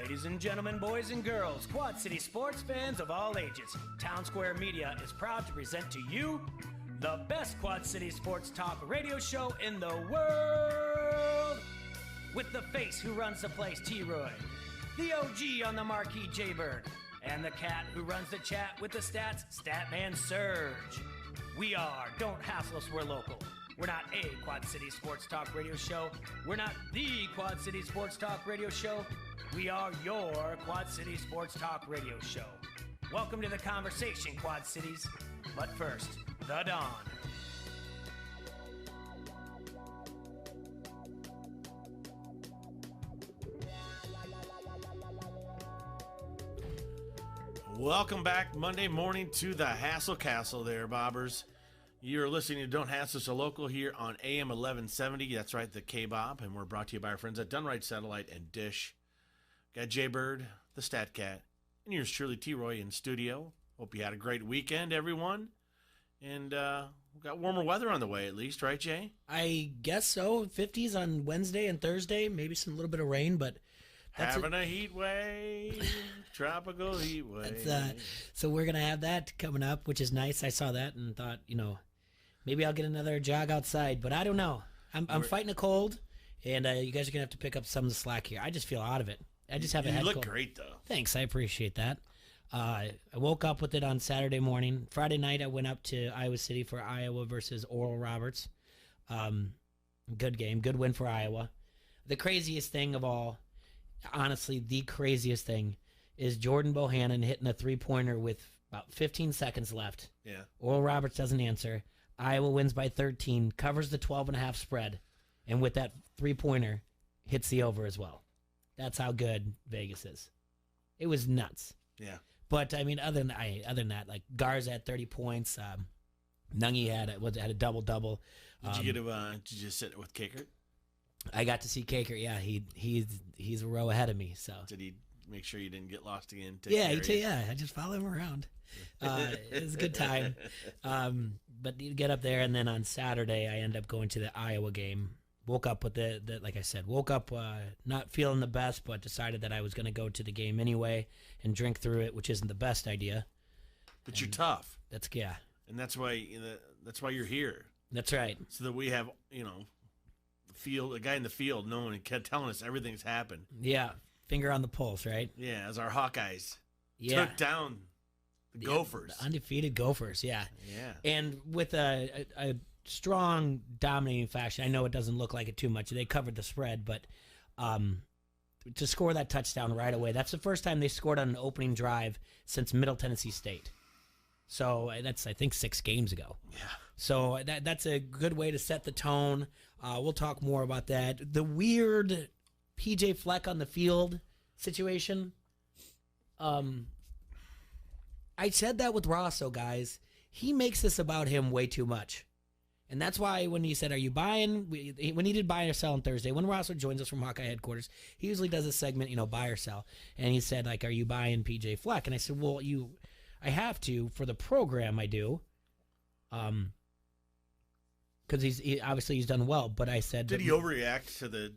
Ladies and gentlemen, boys and girls, Quad City sports fans of all ages, Town Square Media is proud to present to you the best Quad City sports talk radio show in the world. With the face who runs the place, T-Roy, the OG on the marquee, J-Bird, and the cat who runs the chat with the stats, Statman Surge. We are Don't Hassle Us, We're Local. We're not a Quad City sports talk radio show. We're not the Quad City sports talk radio show. We are your Quad City sports talk radio show. Welcome to the conversation, Quad Cities. But first, the Dawn. Welcome back Monday morning to the Hassle Castle there, Bobbers. You're listening to Don't Hassle Us, a local here on AM 1170. That's right, the K-Bob. And we're brought to you by our friends at Dunright Satellite and Dish. Got Jay-Bird, the Stat Cat, and yours truly, T-Roy, in studio. Hope you had a great weekend, everyone. And we've got warmer weather on the way, at least, right, Jay? I guess so. 50s on Wednesday and Thursday. Maybe some little bit of rain, but... Having a heat wave, tropical heat wave. So we're going to have that coming up, which is nice. I saw that and thought, maybe I'll get another jog outside, but I don't know. I'm fighting a cold, and you guys are going to have to pick up some of the slack here. I just feel out of it. I just have a head cold. You look great, though. Thanks. I appreciate that. I woke up with it on Saturday morning. Friday night, I went up to Iowa City for Iowa versus Oral Roberts. Good game. Good win for Iowa. The craziest thing of all, honestly, the craziest thing is Jordan Bohannon hitting a three-pointer with about 15 seconds left. Yeah. Oral Roberts doesn't answer. Iowa wins by 13, covers the 12.5 spread, and with that three-pointer, hits the over as well. That's how good Vegas is. It was nuts. Yeah. But, I mean, other than that, like Garza had 30 points. Nungi had a double-double. Did you just sit with Kakert? I got to see Kaker. Yeah, he's a row ahead of me. So did he make sure you didn't get lost again? Yeah. I just follow him around. It was a good time. But you get up there, and then on Saturday, I end up going to the Iowa game. Woke up with like I said, not feeling the best, but decided that I was going to go to the game anyway and drink through it, which isn't the best idea. But you're tough. Yeah. And that's why you're here. That's right. So that we have a guy in the field knowing and kept telling us everything's happened. Yeah, finger on the pulse, right? Yeah, as our Hawkeyes took down the Gophers. The undefeated Gophers, yeah. Yeah. And with a strong, dominating fashion, I know it doesn't look like it too much. They covered the spread, but to score that touchdown right away, that's the first time they scored on an opening drive since Middle Tennessee State. So that's, I think, 6 games ago. Yeah. So that's a good way to set the tone. We'll talk more about that. The weird PJ Fleck on the field situation. I said that with Rosso, guys. He makes this about him way too much. And that's why when he said, are you buying? When he did buy or sell on Thursday, when Rosso joins us from Hawkeye headquarters, he usually does a segment, buy or sell. And he said, are you buying PJ Fleck? And I said, well, I have to. For the program, I do. Because he's done well, but I said... Did he overreact to the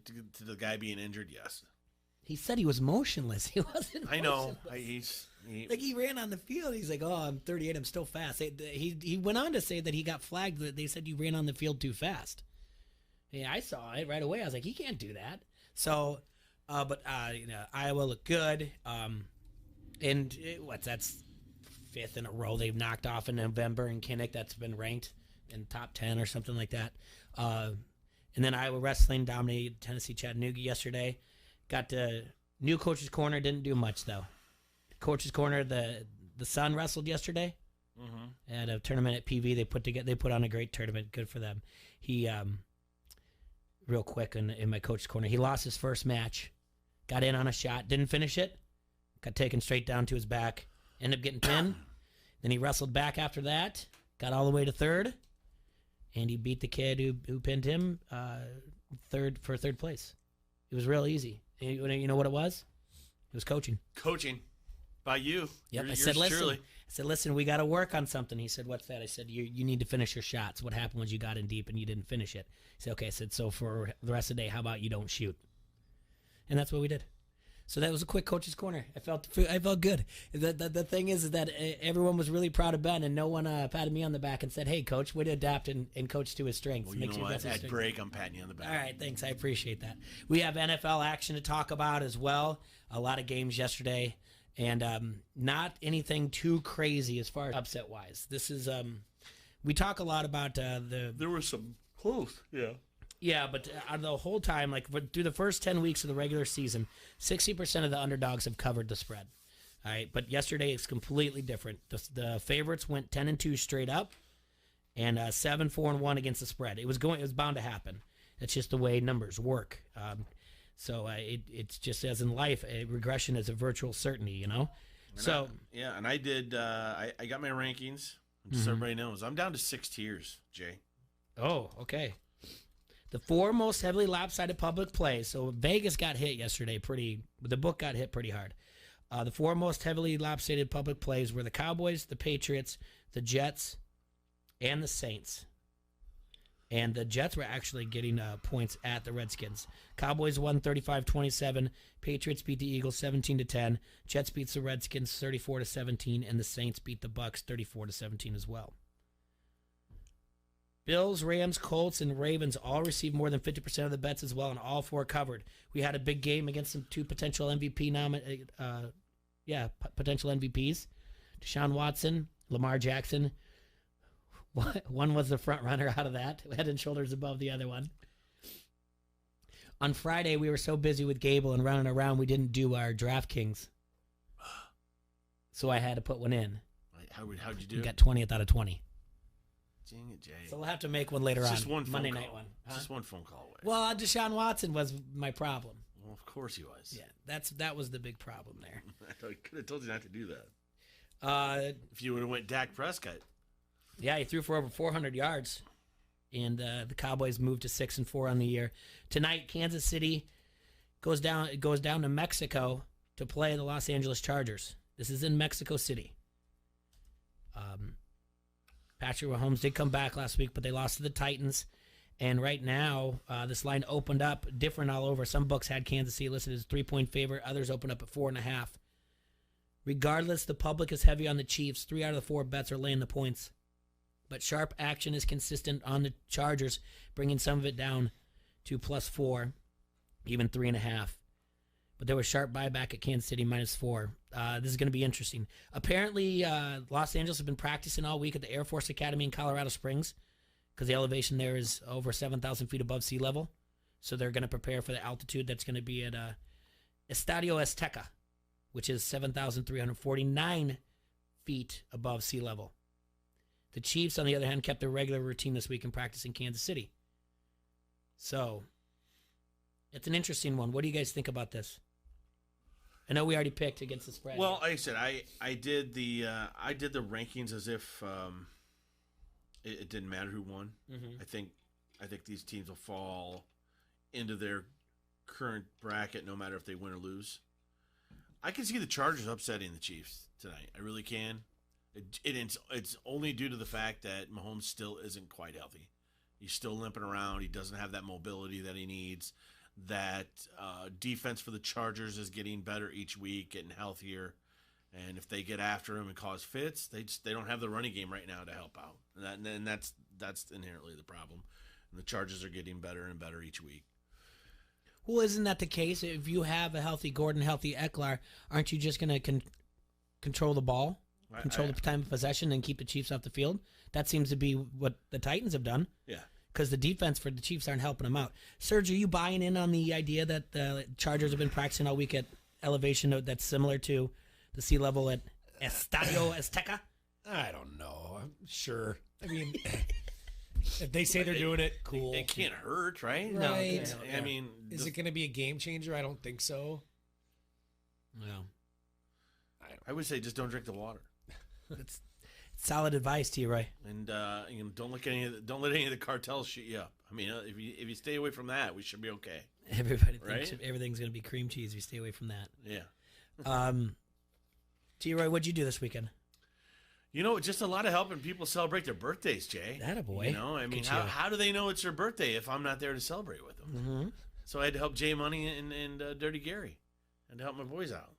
guy being injured? Yes. He said he was motionless. He wasn't. I know. He ran on the field. He's like, "Oh, I'm 38. I'm still fast." He went on to say that he got flagged. That they said you ran on the field too fast. Yeah, I saw it right away. I was like, he can't do that. So, Iowa looked good. That's 5th in a row they've knocked off in November in Kinnick. That's been ranked in top 10 or something like that. And then Iowa wrestling dominated Tennessee Chattanooga yesterday. Got to new coach's corner. Didn't do much though. Coach's corner. The Sun wrestled yesterday at a tournament at PV. They put on a great tournament. Good for them. He real quick in my coach's corner. He lost his first match. Got in on a shot. Didn't finish it. Got taken straight down to his back. Ended up getting pinned. Then he wrestled back after that. Got all the way to 3rd. And he beat the kid who pinned him third place. It was real easy. You know what it was? It was coaching. Coaching by you. Yep. I said, listen, we got to work on something. He said, what's that? I said, you need to finish your shots. What happened was you got in deep and you didn't finish it. He said, okay. I said, so for the rest of the day, how about you don't shoot? And that's what we did. So that was a quick coach's corner. I felt good. The thing is that everyone was really proud of Ben, and no one patted me on the back and said, "Hey, coach, way to adapt and coach to his strengths." Well, you know what? At break, I'm patting you on the back. All right, thanks. I appreciate that. We have NFL action to talk about as well. A lot of games yesterday, and not anything too crazy as far as upset wise. This is we talk a lot about There were some close, yeah. Yeah, but the whole time, like through the first 10 weeks of the regular season, 60% of the underdogs have covered the spread. All right, but yesterday it's completely different. The favorites went 10-2 straight up, and 7-4-1 against the spread. It was bound to happen. That's just the way numbers work. So it's just as in life, a regression is a virtual certainty. You know. And I did. I got my rankings. Just so everybody knows, I'm down to 6 tiers, Jay. Oh, okay. The 4 most heavily lopsided public plays. So Vegas got hit yesterday the book got hit pretty hard. The 4 most heavily lopsided public plays were the Cowboys, the Patriots, the Jets, and the Saints. And the Jets were actually getting points at the Redskins. Cowboys won 35-27. Patriots beat the Eagles 17-10. Jets beat the Redskins 34-17, and the Saints beat the Bucks 34-17 as well. Bills, Rams, Colts, and Ravens all received more than 50% of the bets as well, and all 4 covered. We had a big game against some 2 potential potential MVPs. Deshaun Watson, Lamar Jackson. One was the front runner out of that, head and shoulders above the other one. On Friday, we were so busy with Gable and running around, we didn't do our DraftKings. So I had to put one in. How'd you do? We got 20th out of 20. Dang it, Jay. So we'll have to make one later on. Just one Monday phone night call. one. Huh? Just one phone call away. Well, Deshaun Watson was my problem. Well, of course he was. Yeah, that was the big problem there. I could have told you not to do that. If you would have went Dak Prescott. Yeah, he threw for over 400 yards, and the Cowboys moved to 6-4 on the year. Tonight, Kansas City goes down to Mexico to play the Los Angeles Chargers. This is in Mexico City. Patrick Mahomes did come back last week, but they lost to the Titans. And right now, this line opened up different all over. Some books had Kansas City listed as 3-point favorite. Others opened up at 4.5. Regardless, the public is heavy on the Chiefs. 3 out of the 4 bets are laying the points. But sharp action is consistent on the Chargers, bringing some of it down to +4, even 3.5. But there was sharp buyback at Kansas City -4. This is going to be interesting. Apparently, Los Angeles has been practicing all week at the Air Force Academy in Colorado Springs because the elevation there is over 7,000 feet above sea level. So they're going to prepare for the altitude that's going to be at Estadio Azteca, which is 7,349 feet above sea level. The Chiefs, on the other hand, kept their regular routine this week in practice in Kansas City. So it's an interesting one. What do you guys think about this? I know we already picked against the spread. Well, like I said, I did the rankings as if it didn't matter who won. Mm-hmm. I think these teams will fall into their current bracket no matter if they win or lose. I can see the Chargers upsetting the Chiefs tonight. I really can. It's only due to the fact that Mahomes still isn't quite healthy. He's still limping around. He doesn't have that mobility that he needs. That defense for the Chargers is getting better each week, getting healthier. And if they get after him and cause fits, they don't have the running game right now to help out. And that's inherently the problem. And the Chargers are getting better and better each week. Well, isn't that the case? If you have a healthy Gordon, healthy Eckler, aren't you just going to control the ball? Control the time of possession and keep the Chiefs off the field? That seems to be what the Titans have done. Yeah. Because the defense for the Chiefs aren't helping them out. Serge, are you buying in on the idea that the Chargers have been practicing all week at elevation that's similar to the sea level at Estadio Azteca? I don't know. I'm sure. I mean, if they say they're doing it, cool. It can't hurt, right? Right. I mean, is it going to be a game changer? I don't think so. No. I would say just don't drink the water. It's solid advice to you, Roy. And don't let any of the cartels shoot you up. I mean, if you stay away from that, we should be okay. Everybody thinks right? everything's going to be cream cheese. If you stay away from that. Yeah. T-Roy, what'd you do this weekend? Just a lot of helping people celebrate their birthdays, Jay. Attaboy. I mean, how do they know it's their birthday if I'm not there to celebrate with them? Mm-hmm. So I had to help Jay Money and Dirty Gary. and to help my boys out.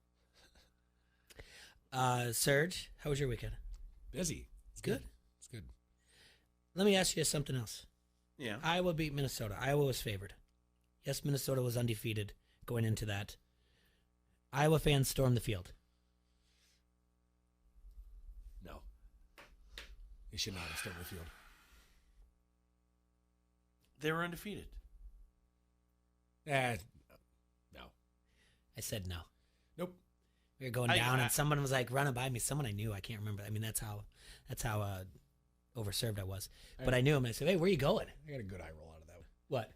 Serge, how was your weekend? Busy. It's Good. It's good. Let me ask you something else. Yeah. Iowa beat Minnesota. Iowa was favored. Yes, Minnesota was undefeated going into that. Iowa fans stormed the field. No. They should not have stormed the field. They were undefeated. No. I said no. Nope. We were going down, and someone was like running by me. Someone I knew. I can't remember. I mean, that's how overserved I was. But I knew him. And I said, "Hey, where are you going?" I got a good eye roll out of that. What?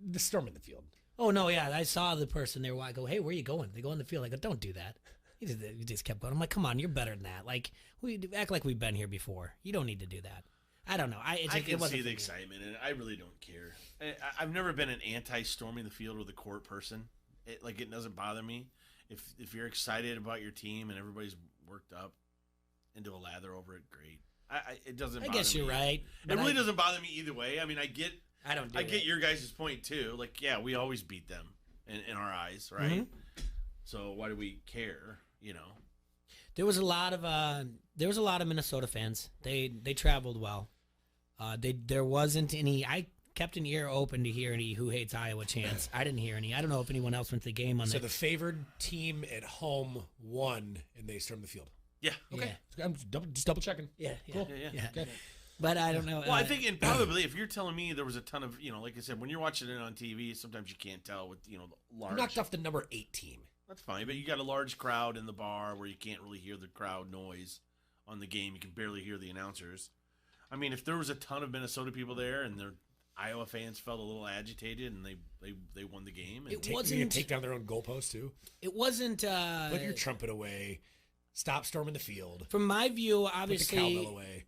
The storm in the field. Oh no, yeah. I saw the person there. I go, "Hey, where are you going?" They go in the field. I go, "Don't do that." He just kept going. I'm like, "Come on, you're better than that. Like, we act like we've been here before. You don't need to do that." I don't know. I can see the excitement, and I really don't care. I've never been an anti-storming the field or the court person. It doesn't bother me. If you're excited about your team and everybody's worked up into a lather over it, great. It doesn't bother me. I guess you're right. It really doesn't bother me either way. I mean, I get your guys' point too. Like, yeah, we always beat them in our eyes, right? Mm-hmm. So why do we care, There was a lot of Minnesota fans. They traveled well. There wasn't any. I kept an ear open to hear any "Who Hates Iowa" chants. I didn't hear any. I don't know if anyone else went to the game on. So the favored team at home won, and they stormed the field. Yeah. Okay. Yeah. I'm just double checking. Yeah. Cool. Yeah. Okay. But I don't know. Well, I think, and probably if you're telling me there was a ton of, like I said, when you're watching it on TV, sometimes you can't tell with, large. You knocked off the number 8 team. That's fine, but you got a large crowd in the bar where you can't really hear the crowd noise on the game. You can barely hear the announcers. I mean, if there was a ton of Minnesota people there and their Iowa fans felt a little agitated and they won the game. And take down their own goalpost too. It wasn't. Put your trumpet away. Stop storming the field. From my view, obviously, put the cowbell away.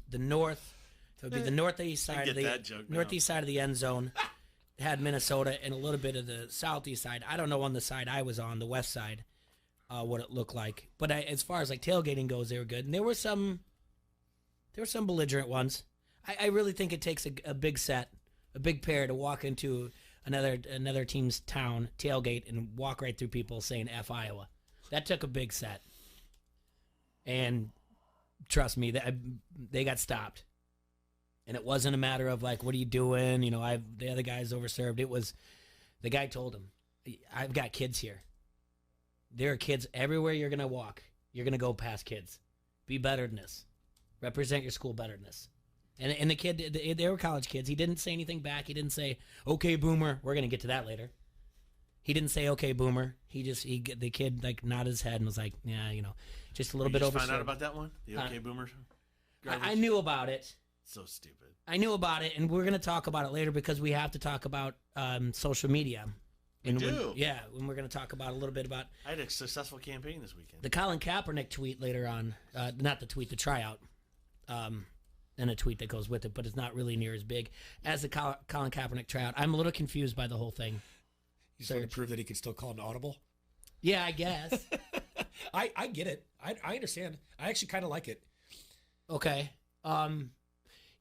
The north. It would be the northeast side of the end zone. Had Minnesota and a little bit of the southeast side. I don't know on the side I was on, the west side, what it looked like. But as far as like tailgating goes, they were good. And there were some belligerent ones. I really think it takes a big set, a big pair to walk into another team's town tailgate and walk right through people saying F Iowa. That took a big set. And trust me, they got stopped. And it wasn't a matter of like, what are you doing? The other guy's overserved. It was, the guy told him, I've got kids here. There are kids everywhere you're going to walk. You're going to go past kids. Be better than this. Represent your school better than this. And the kid, they were college kids. He didn't say anything back. He didn't say, okay, boomer. We're going to get to that later. He didn't say, okay, boomer. The kid like nodded his head and was like, yeah, just a little bit over. Find out about that one? The okay, boomer? I knew about it. So stupid. I knew about it, and we're going to talk about it later because we have to talk about social media. And when we're going to talk about a little bit about. I had a successful campaign this weekend. The Colin Kaepernick tweet later on, not the tweet, the tryout, and a tweet that goes with it, but it's not really near as big as the Colin Kaepernick tryout. I'm a little confused by the whole thing. You just want to prove that he can still call an audible? Yeah, I guess. I get it. I understand. I actually kind of like it. Okay.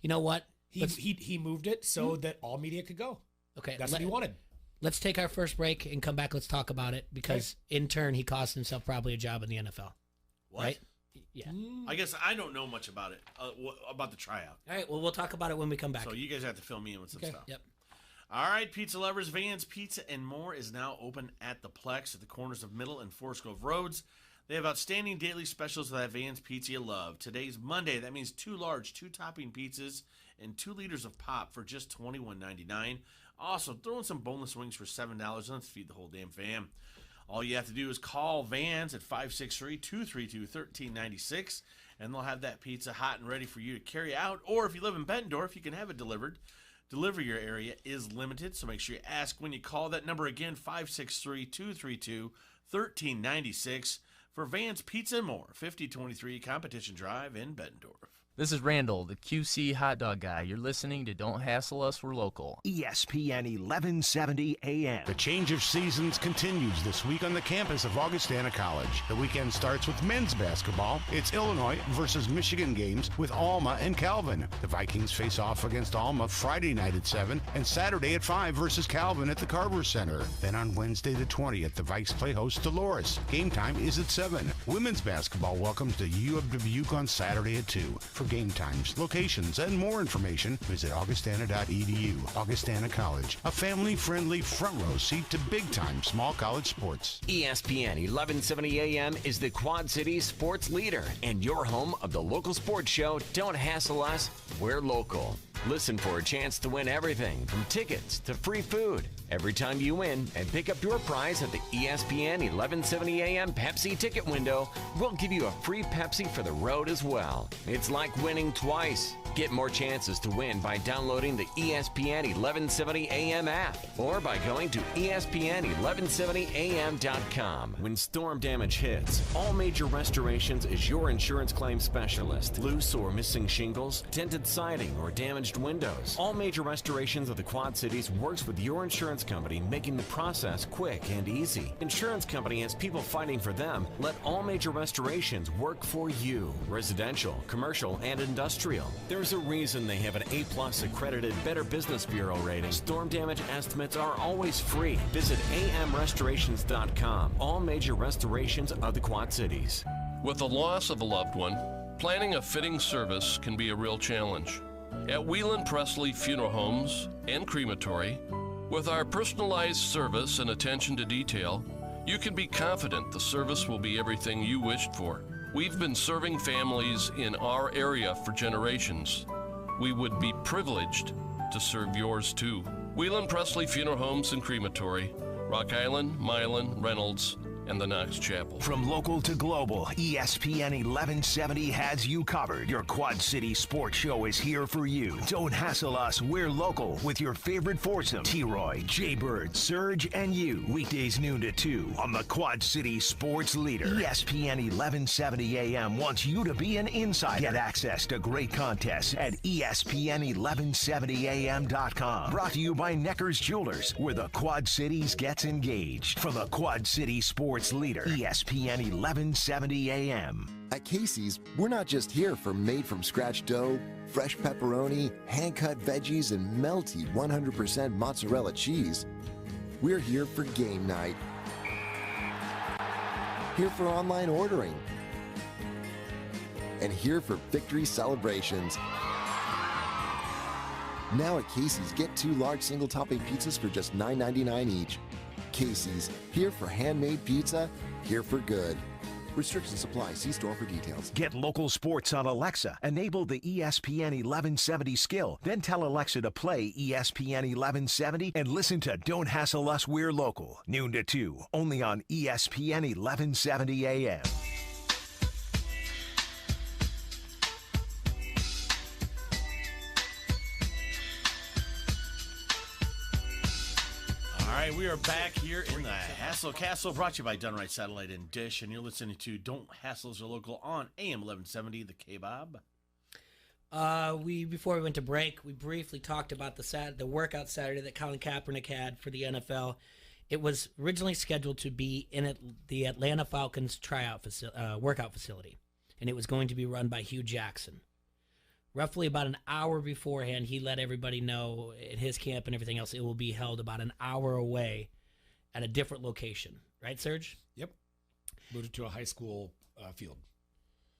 You know what? He moved it so that all media could go. Okay. That's what he wanted. Let's take our first break and come back. Let's talk about it because in turn he cost himself probably a job in the NFL. What? Right? Yeah. I guess I don't know much about it, about the tryout. All right. Well, we'll talk about it when we come back. So you guys have to fill me in with some stuff. Yep. All right, pizza lovers, Vans Pizza and More is now open at the Plex at the corners of Middle and Forest Grove Roads. They have outstanding daily specials with that Vans Pizza you love. Today's Monday. That means 2 large, 2-topping pizzas and 2 liters of pop for just $21.99. Also, throw in some boneless wings for $7 and let's feed the whole damn fam. All you have to do is call Vans at 563-232-1396, and they'll have that pizza hot and ready for you to carry out. Or if you live in Bettendorf, you can have it delivered. Delivery area is limited, so make sure you ask when you call. That number again, 563-232-1396 for Vans Pizza and More, 5023 Competition Drive in Bettendorf. This is Randall, the QC hot dog guy. You're listening to Don't Hassle Us, We're Local. ESPN 1170 AM. The change of seasons continues this week on the campus of Augustana College. The weekend starts with men's basketball. It's Illinois versus Michigan games with Alma and Calvin. The Vikings face off against Alma Friday night at 7 and Saturday at 5 versus Calvin at the Carver Center. Then on Wednesday the 20th, the Vikes play host Dolores. Game time is at 7. Women's basketball welcomes the U of Dubuque on Saturday at 2. For game times, locations, and more information, visit augustana.edu. Augustana College, a family-friendly front-row seat to big-time small college sports. ESPN 1170 AM is the Quad Cities sports leader and your home of the local sports show. Don't hassle us, we're local. Listen for a chance to win everything from tickets to free food. Every time you win and pick up your prize at the ESPN 1170 AM Pepsi ticket window, we'll give you a free Pepsi for the road as well. It's like winning twice. Get more chances to win by downloading the ESPN 1170 AM app or by going to ESPN1170am.com. When storm damage hits, All Major Restorations is your insurance claim specialist. Loose or missing shingles, dented siding, or damaged windows. All Major Restorations of the Quad Cities works with your insurance company, making the process quick and easy. Insurance company has people fighting for them. Let All Major Restorations work for you. Residential, commercial, and industrial. There's a reason they have an A+ accredited Better Business Bureau rating. Storm damage estimates are always free. Visit amrestorations.com. All Major Restorations of the Quad Cities. With the loss of a loved one, planning a fitting service can be a real challenge. At Whelan Presley Funeral Homes and Crematory, with our personalized service and attention to detail, you can be confident the service will be everything you wished for. We've been serving families in our area for generations. We would be privileged to serve yours too. Whelan Presley Funeral Homes and Crematory, Rock Island, Milan, Reynolds, and the Knox Chapel. From local to global, ESPN 1170 has you covered. Your Quad City sports show is here for you. Don't hassle us, we're local with your favorite foursome, T-Roy, J-Bird, Surge, and you. Weekdays noon to 2 on the Quad City sports leader. ESPN 1170 AM wants you to be an insider. Get access to great contests at ESPN1170am.com. Brought to you by Necker's Jewelers, where the Quad Cities gets engaged. From the Quad City sports leader, ESPN 1170 AM. At Casey's, we're not just here for made-from-scratch dough, fresh pepperoni, hand-cut veggies, and melty 100% mozzarella cheese. We're here for game night. Here for online ordering. And here for victory celebrations. Now at Casey's, get 2 large single-topping pizzas for just $9.99 each. Casey's, here for handmade pizza, here for good. Restrictions apply. See store for details. Get local sports on Alexa. Enable the ESPN 1170 skill. Then tell Alexa to play ESPN 1170 and listen to Don't Hassle Us, We're Local. Noon to 2, only on ESPN 1170 AM. All right, we are back here in the Hassle Castle, brought to you by Dunright Satellite and Dish, and you're listening to Don't Hassle Us, We're Local on AM 1170, the K-Bob. Before we went to break, we briefly talked about the workout Saturday that Colin Kaepernick had for the NFL. It was originally scheduled to be in the Atlanta Falcons workout facility, and it was going to be run by Hugh Jackson. Roughly about an hour beforehand, he let everybody know at his camp and everything else, it will be held about an hour away at a different location. Right, Serge? Yep. Moved it to a high school field.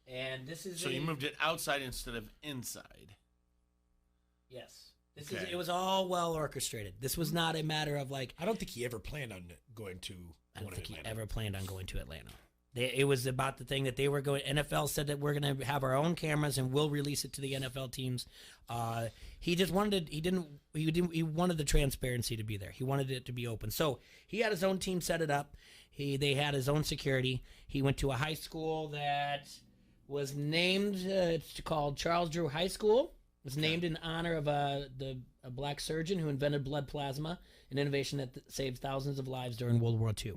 And this is So you moved it outside instead of inside. Yes. It was all well orchestrated. This was not a matter of like... I don't think he ever planned on going to I don't think he ever planned on going to Atlanta. It was about the thing that they were going. NFL said that we're going to have our own cameras and we'll release it to the NFL teams. He just wanted he wanted the transparency to be there. He wanted it to be open. So he had his own team set it up. They had his own security. He went to a high school that was named. It's called Charles Drew High School. It was named in honor of a black surgeon who invented blood plasma, an innovation that saved thousands of lives during World War II.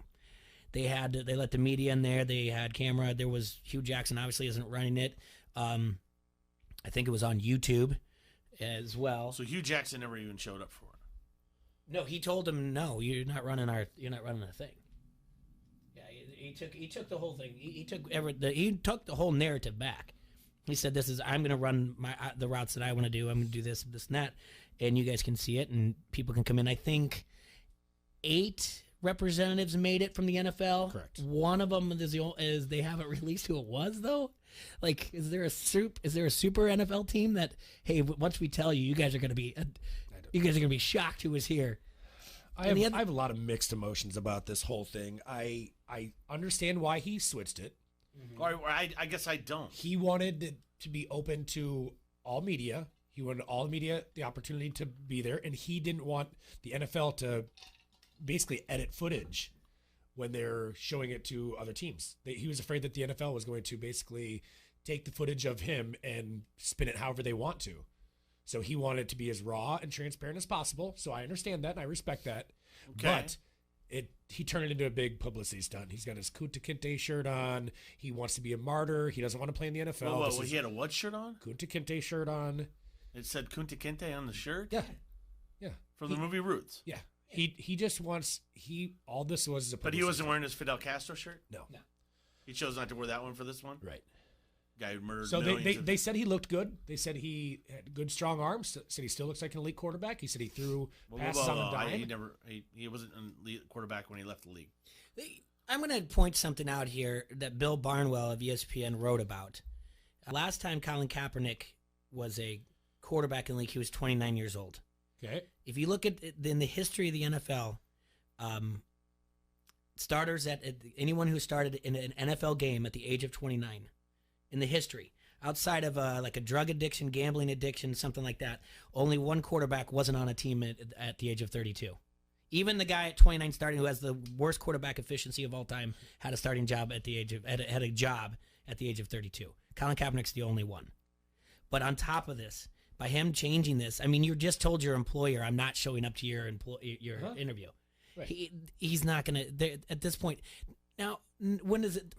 They let the media in there. They had camera. There was Hugh Jackson obviously isn't running it. I think it was on YouTube as well. So Hugh Jackson never even showed up for it. No, he told him, no, you're not running a thing. Yeah, he took the whole thing. He took the whole narrative back. He said, I'm going to run the routes that I want to do. I'm going to do this, this, and that, and you guys can see it, and people can come in. I think 8 representatives made it from the NFL. Correct. One of them is they haven't released who it was though. Like, is there a super NFL team that, hey, once we tell you, you guys are going to be shocked who was here. I have a lot of mixed emotions about this whole thing. I understand why he switched it. Mm-hmm. Or I guess I don't. He wanted it to be open to all media. He wanted all media the opportunity to be there, and he didn't want the NFL to basically edit footage when they're showing it to other teams. He was afraid that the NFL was going to basically take the footage of him and spin it however they want to. So he wanted it to be as raw and transparent as possible. So I understand that and I respect that. Okay. But he turned it into a big publicity stunt. He's got his Kunta Kinte shirt on. He wants to be a martyr. He doesn't want to play in the NFL. He had a what shirt on? Kunta Kinte shirt on. It said Kunta Kinte on the shirt? Yeah. Yeah. From the movie Roots? Yeah. He just wants all this was a publicity. But he wasn't wearing his Fidel Castro shirt? No. He chose not to wear that one for this one? Right. Guy who murdered So they said he looked good. They said he had good, strong arms. Said he still looks like an elite quarterback. He said he threw passes on a dime. He wasn't an elite quarterback when he left the league. I'm going to point something out here that Bill Barnwell of ESPN wrote about. Last time Colin Kaepernick was a quarterback in the league, he was 29 years old. Okay. If you look at in the history of the NFL, starters anyone who started in an NFL game at the age of 29 in the history, outside of like a drug addiction, gambling addiction, something like that, only one quarterback wasn't on a team at the age of 32. Even the guy at 29 starting who has the worst quarterback efficiency of all time had a starting job at the age of had a job at the age of 32. Colin Kaepernick's the only one. But on top of this, by him changing this, I mean, you just told your employer, I'm not showing up to your interview. Right. He's not going to, at this point. Now, when is it?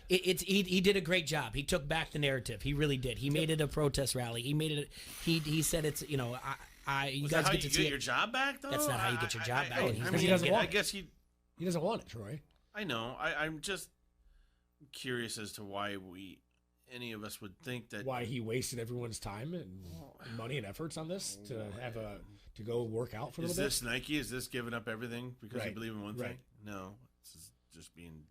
He did a great job. He took back the narrative. He really did. He made it a protest rally. He made it. He said it's you guys get to see your job back though. That's not how you get your job back. He doesn't want. I guess he doesn't want it, Troy. I know. I'm just curious as to why any of us would think that. Why he wasted everyone's time and money and efforts on this to go work out for a little bit. Is this Nike? Is this giving up everything because you believe in one thing? No, it's just being.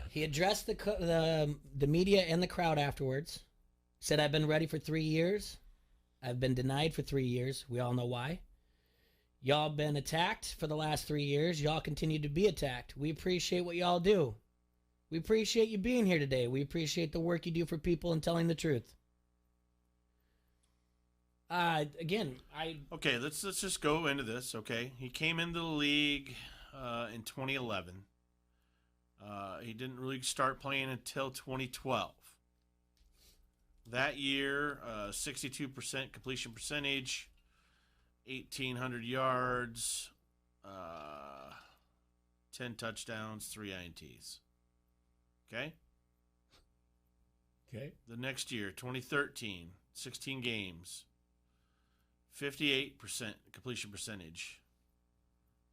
He addressed the media and the crowd afterwards. Said, I've been ready for 3 years. I've been denied for 3 years. We all know why. Y'all been attacked for the last 3 years. Y'all continue to be attacked. We appreciate what y'all do. We appreciate you being here today. We appreciate the work you do for people and telling the truth. Okay, let's just go into this, okay? He came into the league in 2011. He didn't really start playing until 2012. That year, 62% completion percentage, 1,800 yards, 10 touchdowns, 3 INTs. Okay? Okay. The next year, 2013, 16 games, 58% completion percentage,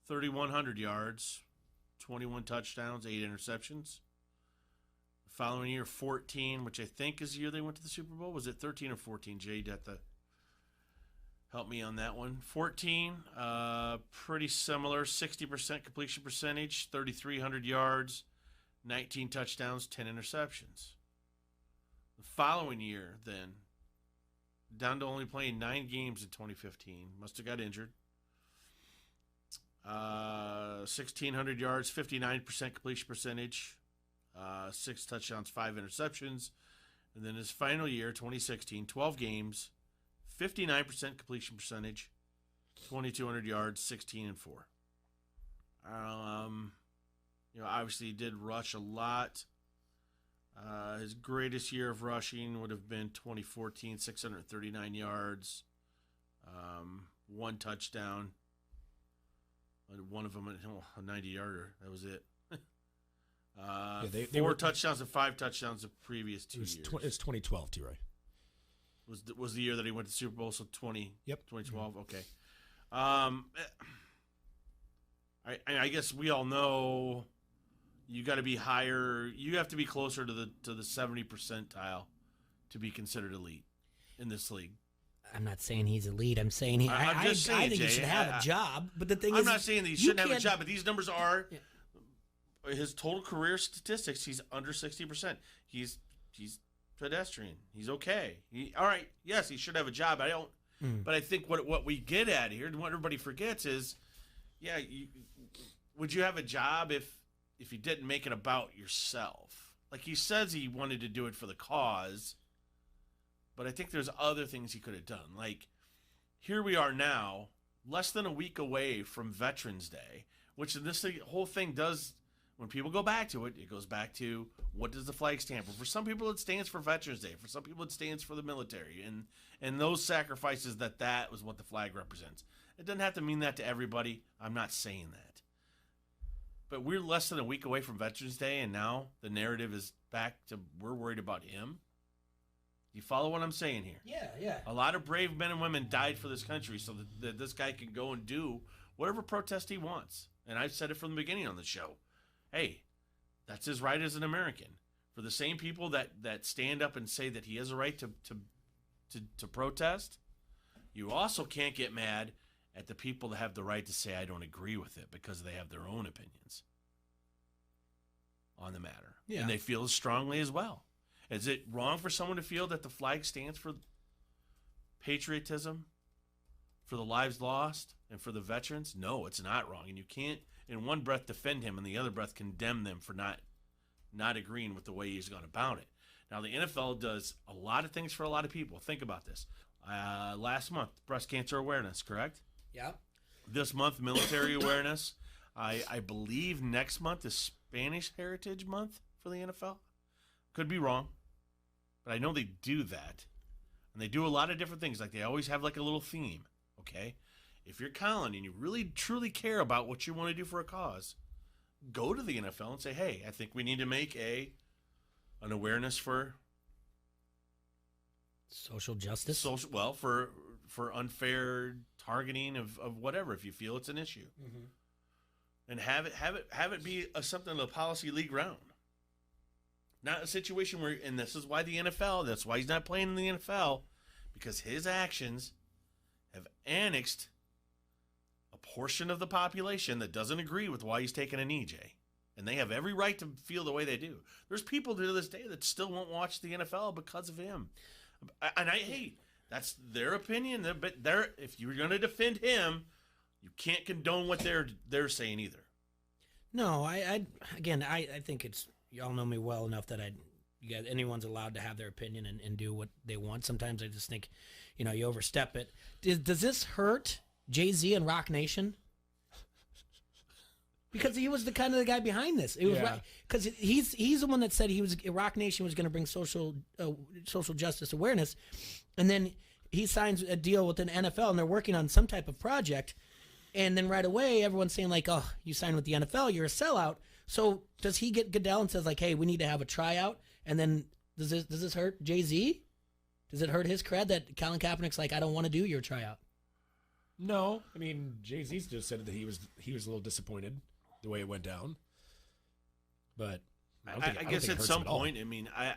3,100 yards, 21 touchdowns, 8 interceptions. The following year, 14, which I think is the year they went to the Super Bowl. Was it 13 or 14? Jay, you'd have to help me on that one. 14, pretty similar, 60% completion percentage, 3,300 yards, 19 touchdowns, 10 interceptions. The following year, then, down to only playing 9 games in 2015. Must have got injured. 1,600 yards, 59% completion percentage, 6 touchdowns, 5 interceptions. And then his final year, 2016, 12 games, 59% completion percentage, 2,200 yards, 16 and 4. Obviously he did rush a lot. His greatest year of rushing would have been 2014, 639 yards, 1 touchdown. One of them a 90-yarder. That was it. They 4 were touchdowns and 5 touchdowns the previous 2 years. It's 2012, T-Roy. Was the year that he went to Super Bowl, so 2012? Mm-hmm. Okay. I guess we all know you got to be higher. You have to be closer to the 70 percentile to be considered elite in this league. I'm not saying he's elite. I'm saying I think he should have a job. But the thing is, I'm not saying that he shouldn't have a job, but these numbers are his total career statistics. He's under 60%. He's pedestrian. He's okay. All right. Yes, he should have a job. I don't. But I think what we get at here, and what everybody forgets is, would you have a job if you didn't make it about yourself? Like he says he wanted to do it for the cause, but I think there's other things he could have done. Like here we are now, less than a week away from Veterans Day, which this whole thing does. When people go back to it, it goes back to what does the flag stand for? For some people, it stands for Veterans Day. For some people, it stands for the military and those sacrifices that was what the flag represents. It doesn't have to mean that to everybody. I'm not saying that. But we're less than a week away from Veterans Day, and now the narrative is back to we're worried about him. You follow what I'm saying here? Yeah. A lot of brave men and women died for this country so that this guy can go and do whatever protest he wants. And I've said it from the beginning on the show. Hey, that's his right as an American. For the same people that stand up and say that he has a right to protest, you also can't get mad at the people that have the right to say I don't agree with it because they have their own opinions on the matter. Yeah. And they feel as strongly as well. Is it wrong for someone to feel that the flag stands for patriotism, for the lives lost, and for the veterans? No, it's not wrong. And you can't in one breath defend him and the other breath condemn them for not agreeing with the way he's gone about it. Now, the NFL does a lot of things for a lot of people. Think about this. Last month, breast cancer awareness, correct? Yeah. This month, military awareness. I believe next month is Spanish Heritage Month for the NFL. Could be wrong, but I know they do that. And they do a lot of different things. Like they always have like a little theme, okay? If you're Colin and you really truly care about what you want to do for a cause, go to the NFL and say, hey, I think we need to make an awareness for social justice. For unfair targeting of whatever, if you feel it's an issue. Mm-hmm. And have it be something the policy league round. Not a situation where, and this is why that's why he's not playing in the NFL, because his actions have annexed a portion of the population that doesn't agree with why he's taking a knee, Jay. And they have every right to feel the way they do. There's people to this day that still won't watch the NFL because of him. And that's their opinion. But if you're going to defend him, you can't condone what they're saying either. No, I think it's, y'all know me well enough that anyone's allowed to have their opinion and do what they want. Sometimes I just think, you overstep it. Does this hurt Jay-Z and Rock Nation? Because he was the guy behind this. It was because he's the one that said Rock Nation was going to bring social justice awareness, and then he signs a deal with an NFL and they're working on some type of project, and then right away everyone's saying like, oh, you signed with the NFL, you're a sellout. So does he get Goodell and says like, hey, we need to have a tryout, and then does this hurt Jay-Z? Does it hurt his cred that Colin Kaepernick's like, I don't want to do your tryout? No, I mean Jay-Z's just said that he was a little disappointed the way it went down, but I guess at some point, I mean, I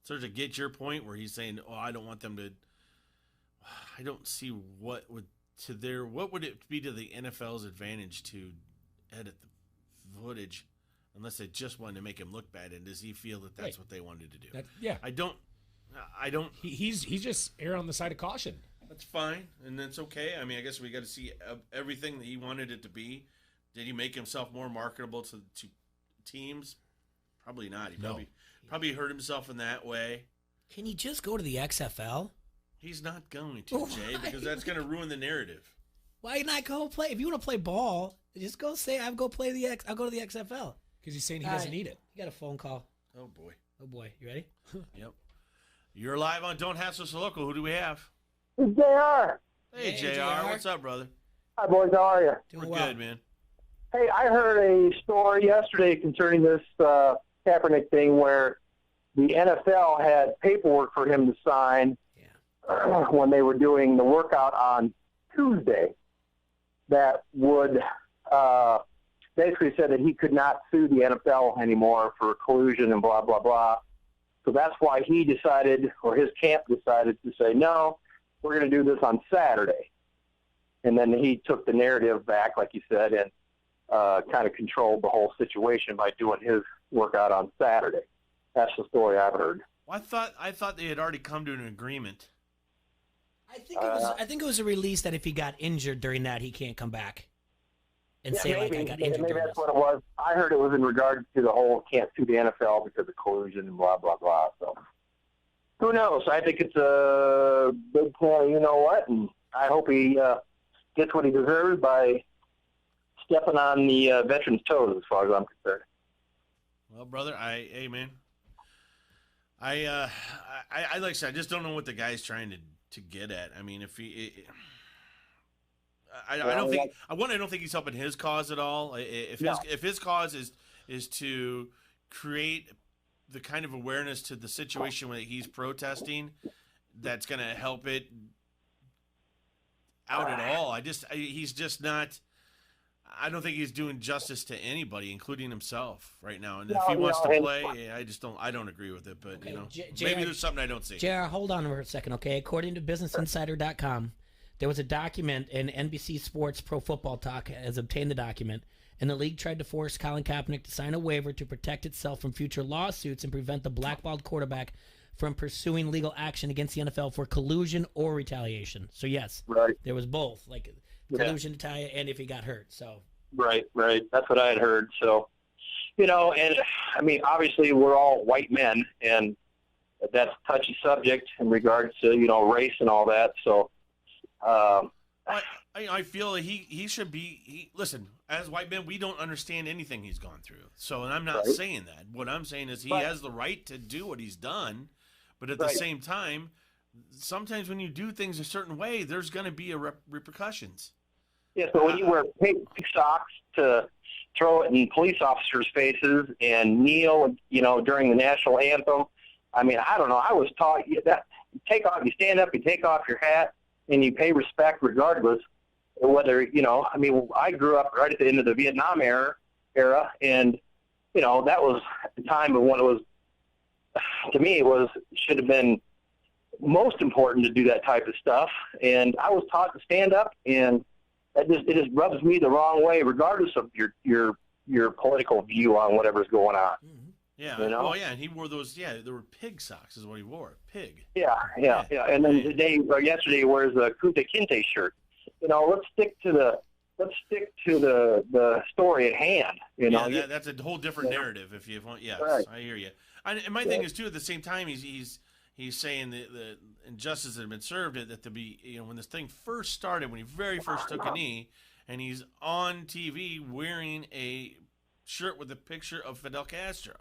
sort of get your point where he's saying, oh, I don't want them to. I don't see what would it be to the NFL's advantage to edit the footage, unless they just wanted to make him look bad. And does he feel that that's what they wanted to do? I don't. He's just err on the side of caution. That's fine, and that's okay. I mean, I guess we got to see everything that he wanted it to be. Did he make himself more marketable to teams? Probably not. He probably hurt himself in that way. Can he just go to the XFL? He's not going to, Jay, because that's going to ruin the narrative. Why not go play? If you want to play ball, just go say, I'll go to the XFL. Because he's saying he doesn't need it. You got a phone call. Oh, boy. You ready? Yep. You're live on Don't Hassle Us Local. Who do we have? JR. Hey, JR. What's up, brother? Hi, boys. How are you? Doing We're good, man. Hey, I heard a story yesterday concerning this Kaepernick thing where the NFL had paperwork for him to sign when they were doing the workout on Tuesday that would basically said that he could not sue the NFL anymore for collusion and blah, blah, blah. So that's why he decided, or his camp decided to say, no, we're going to do this on Saturday. And then he took the narrative back, like you said, and kind of controlled the whole situation by doing his workout on Saturday. That's the story I've heard. Well, I thought they had already come to an agreement. I think it was a release that if he got injured during that, he can't come back and say maybe, I got injured. Maybe during that's this. what it was. I heard it was in regards to the whole can't sue the NFL because of collusion and blah, blah, blah. So who knows? I think it's a big plan, you know what, and I hope he gets what he deserves by stepping on the veterans' toes as far as I'm concerned. Well, brother, hey, man. I like I said, I just don't know what the guy's trying to get at. I mean, if he, I don't think he's helping his cause at all. If his cause is to create the kind of awareness to the situation that he's protesting, that's going to help it out at all. He's just not. I don't think he's doing justice to anybody, including himself, right now. And if he wants to play, I don't agree with it. But maybe there's something I don't see. JR, hold on for a second, okay? According to BusinessInsider.com, there was a document, and NBC Sports Pro Football Talk has obtained the document, and the league tried to force Colin Kaepernick to sign a waiver to protect itself from future lawsuits and prevent the blackballed quarterback from pursuing legal action against the NFL for collusion or retaliation. So yes, there was both, like collusion, retaliation, and if he got hurt. So right, that's what I had heard. So and I mean, obviously we're all white men, and that's a touchy subject in regards to race and all that. So I feel that he should be. Listen, as white men, we don't understand anything he's gone through. So, and I'm not saying that. What I'm saying is he has the right to do what he's done, but at the same time, sometimes when you do things a certain way, there's going to be repercussions. Yeah, so when you wear pink socks to throw it in police officers' faces and kneel, during the national anthem, I mean, I don't know. I was taught that you stand up, you take off your hat, and you pay respect regardless of whether, I mean, I grew up right at the end of the Vietnam era, and, that was the time of when it was, to me, should have been most important to do that type of stuff. And I was taught to stand up, and it just rubs me the wrong way, regardless of your political view on whatever's going on. Mm-hmm. Yeah. Well, yeah, and he wore those. Yeah, there were pig socks, is what he wore. Pig. Yeah. And then yesterday he wears a Kunta Kinte shirt. Let's stick to the story at hand. Yeah, that's a whole different narrative. If you want, yes, right. I hear you. And my thing is too. At the same time, he's saying the injustice that had been served that to be when this thing first started, when he very first took a knee, and he's on TV wearing a shirt with a picture of Fidel Castro.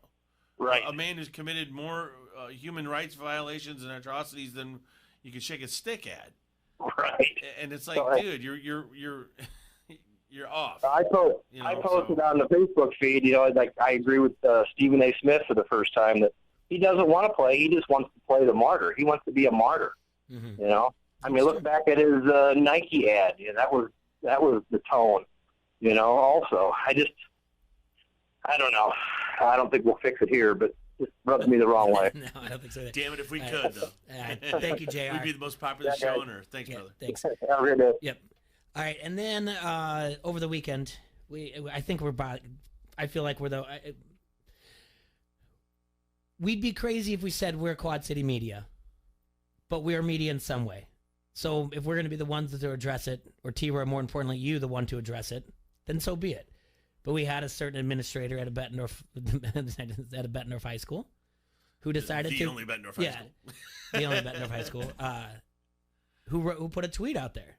Right. A man who's committed more human rights violations and atrocities than you can shake a stick at. Right. And it's like, dude, you're off. I posted on the Facebook feed, like I agree with Stephen A. Smith for the first time that he doesn't want to play. He just wants to play the martyr. He wants to be a martyr. Mm-hmm. I mean, look back at his Nike ad. That was the tone. Also, I don't know. I don't think we'll fix it here, but it rubs me the wrong way. No, I don't think so. Damn it, if we could, though. Thank you, JR. We'd be the most popular show on earth. Thanks, brother. Thanks. Have a great day. Yep. All right, and then over the weekend, I feel like we'd be crazy if we said we're Quad City Media, but we are media in some way. So if we're going to be the ones to address it, or T-Roy, more importantly, you, the one to address it, then so be it. But we had a certain administrator at a Bettendorf High School who decided the only Bettendorf High School. The only Bettendorf High School, who put a tweet out there,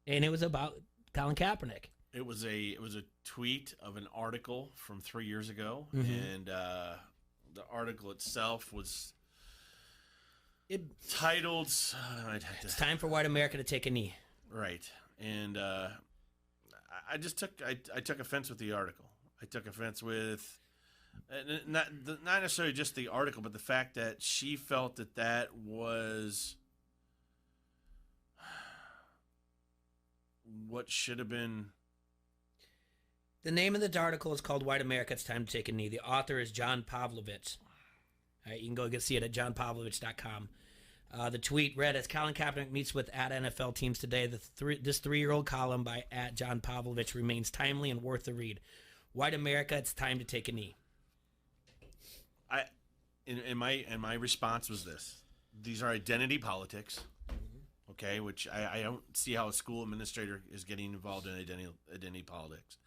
and it was about Colin Kaepernick. It was a tweet of an article from 3 years ago, and the article itself was titled "It's time for white America to take a knee." Right, and I took offense with the article. I took offense with not necessarily just the article, but the fact that she felt that was what should have been. The name of the article is called "White America, It's Time to Take a Knee." The author is John Pavlovich. All right, you can go see it at johnpavlovich.com. The tweet read, as Colin Kaepernick meets with at NFL teams today, this 3-year-old column by at John Pavlovich remains timely and worth the read. White America, it's time to take a knee. My response was this. These are identity politics, okay, which I don't see how a school administrator is getting involved in identity politics.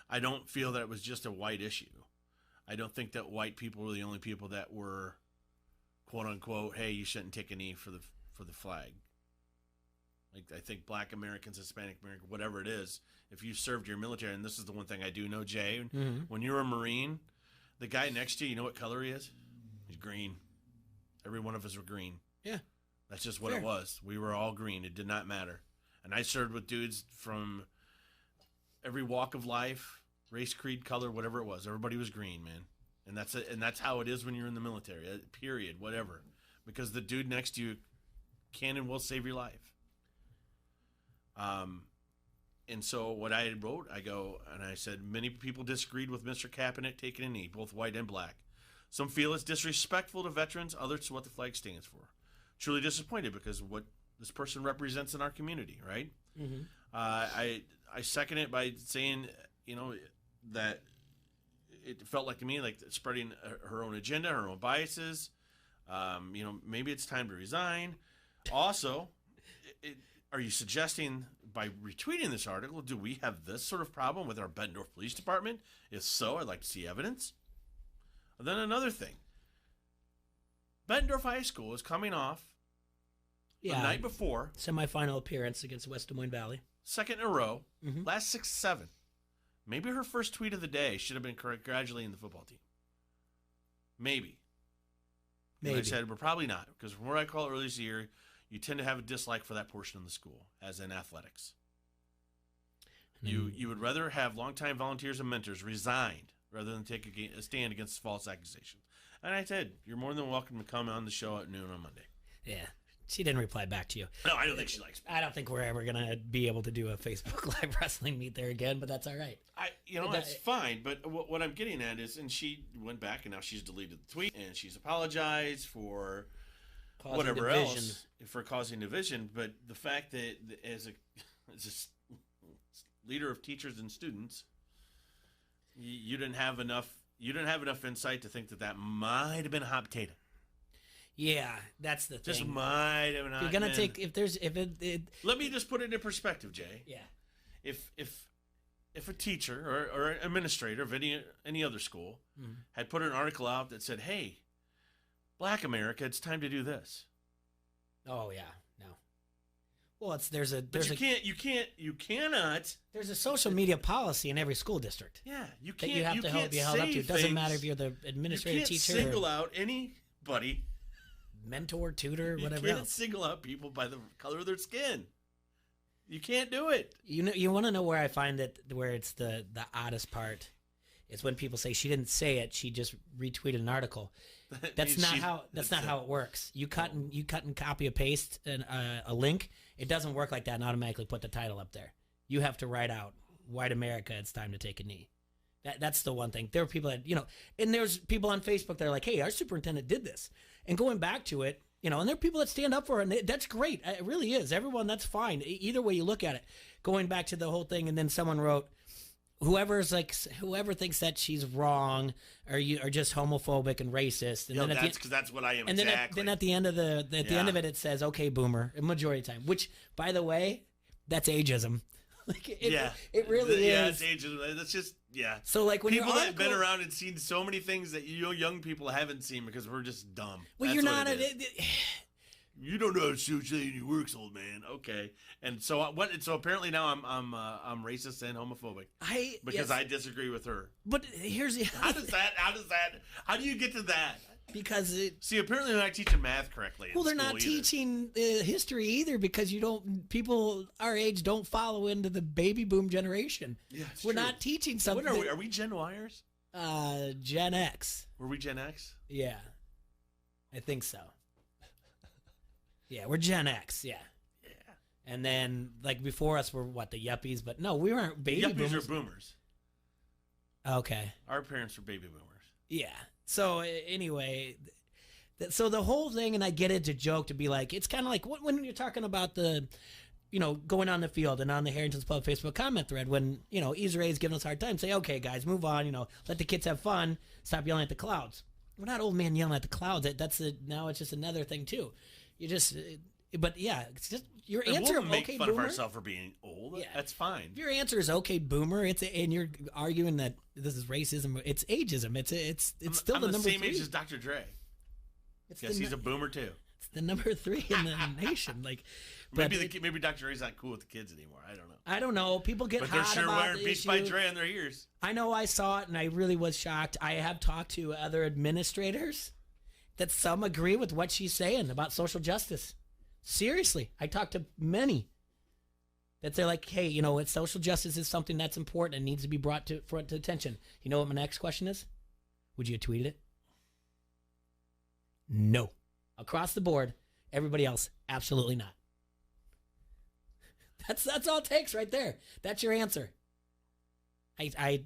I don't feel that it was just a white issue. I don't think that white people were the only people that were, quote unquote, hey, you shouldn't take a knee for the flag. Like, I think black Americans, Hispanic Americans, whatever it is, if you served your military, and this is the one thing I do know, Jay, when you're a Marine, the guy next to you, you know what color he is? He's green. Every one of us were green. Yeah. That's just what it was. We were all green. It did not matter. And I served with dudes from every walk of life, race, creed, color, whatever it was. Everybody was green, man. And that's it. And that's how it is when you're in the military, period, whatever. Because the dude next to you can and will save your life. And so what I wrote, I said, many people disagreed with Mr. Kaepernick taking a knee, both white and black. Some feel it's disrespectful to veterans, others to what the flag stands for. Truly disappointed because of what this person represents in our community, right? Mm-hmm. I second it by saying, that it felt like to me like spreading her own agenda, her own biases. Maybe it's time to resign. Also, are you suggesting by retweeting this article, do we have this sort of problem with our Bettendorf Police Department? If so, I'd like to see evidence. And then another thing. Bettendorf High School is coming off the night before. Semifinal appearance against West Des Moines Valley. Second in a row. Last 6-7. Maybe her first tweet of the day should have been congratulating the football team. Maybe. And I said, we're probably not. Because from what I call earlier this year, you tend to have a dislike for that portion of the school, as in athletics. You would rather have longtime volunteers and mentors resigned rather than take a stand against false accusations. And I said, you're more than welcome to come on the show at noon on Monday. Yeah. She didn't reply back to you. No, I don't think she likes me. I don't think we're ever going to be able to do a Facebook Live wrestling meet there again, but that's all right. That's fine. But what I'm getting at is, and she went back and now she's deleted the tweet and she's apologized for causing whatever division. Else for causing division. But the fact that as a leader of teachers and students, you didn't have enough insight to think that might have been a hot potato. Yeah, that's the thing. Just might have not. You're gonna take if it. Let me just put it in perspective, Jay. Yeah. If a teacher or an administrator of any other school had put an article out that said, "Hey, Black America, it's time to do this." Oh yeah, no. Well, you cannot. There's a social media policy in every school district. Yeah, you can't. That you have to be held up to. It doesn't matter if you're the administrative teacher. You can't single out anybody. Mentor, tutor, whatever. You can't single out people by the color of their skin. You can't do it. You want to know where I find that where it's the oddest part is when people say she didn't say it, she just retweeted an article. That's not how it works. You cut and copy and paste a link. It doesn't work like that and automatically put the title up there. You have to write out "White America, it's time to take a knee." That's the one thing. There are people that, and there's people on Facebook that are like, hey, our superintendent did this. And going back to it, and there are people that stand up for it, and that's great. It really is. Everyone, that's fine. Either way you look at it. Going back to the whole thing, and then someone wrote, whoever thinks that she's wrong or you are just homophobic and racist. And then that's what I am. And exactly. then at the end of the end of it, it says, okay, boomer, a majority of the time. Which, by the way, that's ageism. It really is. Yeah, it's ageism. That's just. Yeah. So when people that have been around and seen so many things that young people haven't seen because we're just dumb. Well, That's you're not. You don't know how society works, old man. Okay. And so So apparently now I'm racist and homophobic because I disagree with her. But here's how do you get to that? because See, apparently they're not teaching math correctly. well, they're not teaching history either because people our age don't follow into the baby boom generation. Yeah, we're not teaching something. What are we? Are we Gen Yers? Gen X. Were we Gen X? Yeah, I think so. Yeah, we're Gen X. Yeah. And then, like, before us were, what, the yuppies? But no, we weren't baby boomers. Yuppies are boomers. Okay. Our parents were baby boomers. Yeah. So, anyway, so the whole thing, and I get it to joke, to be like, it's kind of like when you're talking about the, going on the field and on the Harrington's Pub Facebook comment thread, when, Israel's giving us a hard time, say, okay, guys, move on, let the kids have fun, stop yelling at the clouds. We're not old man yelling at the clouds. Now it's just another thing, too. But yeah, it's just your answer. We'll make okay, fun boomer. of ourselves for being old. Yeah. That's fine. If your answer is okay, boomer, and you're arguing that this is racism, it's ageism. It's still I'm the number same 3. age as Dr. Dre. Guess he's a boomer too. It's the number 3 in the nation. Like, maybe Dr. Dre's not cool with the kids anymore. I don't know. People get but hot they're sure about wearing the Beats issue. by Dre in their ears. I know. I saw it, and I really was shocked. I have talked to other administrators that some agree with what she's saying about social justice. Seriously, I talked to many that they're like, hey, it's social justice is something that's important and needs to be brought to attention. You know what my next question is? Would you have tweeted it? No. Across the board, everybody else, absolutely not. That's all it takes right there. That's your answer. I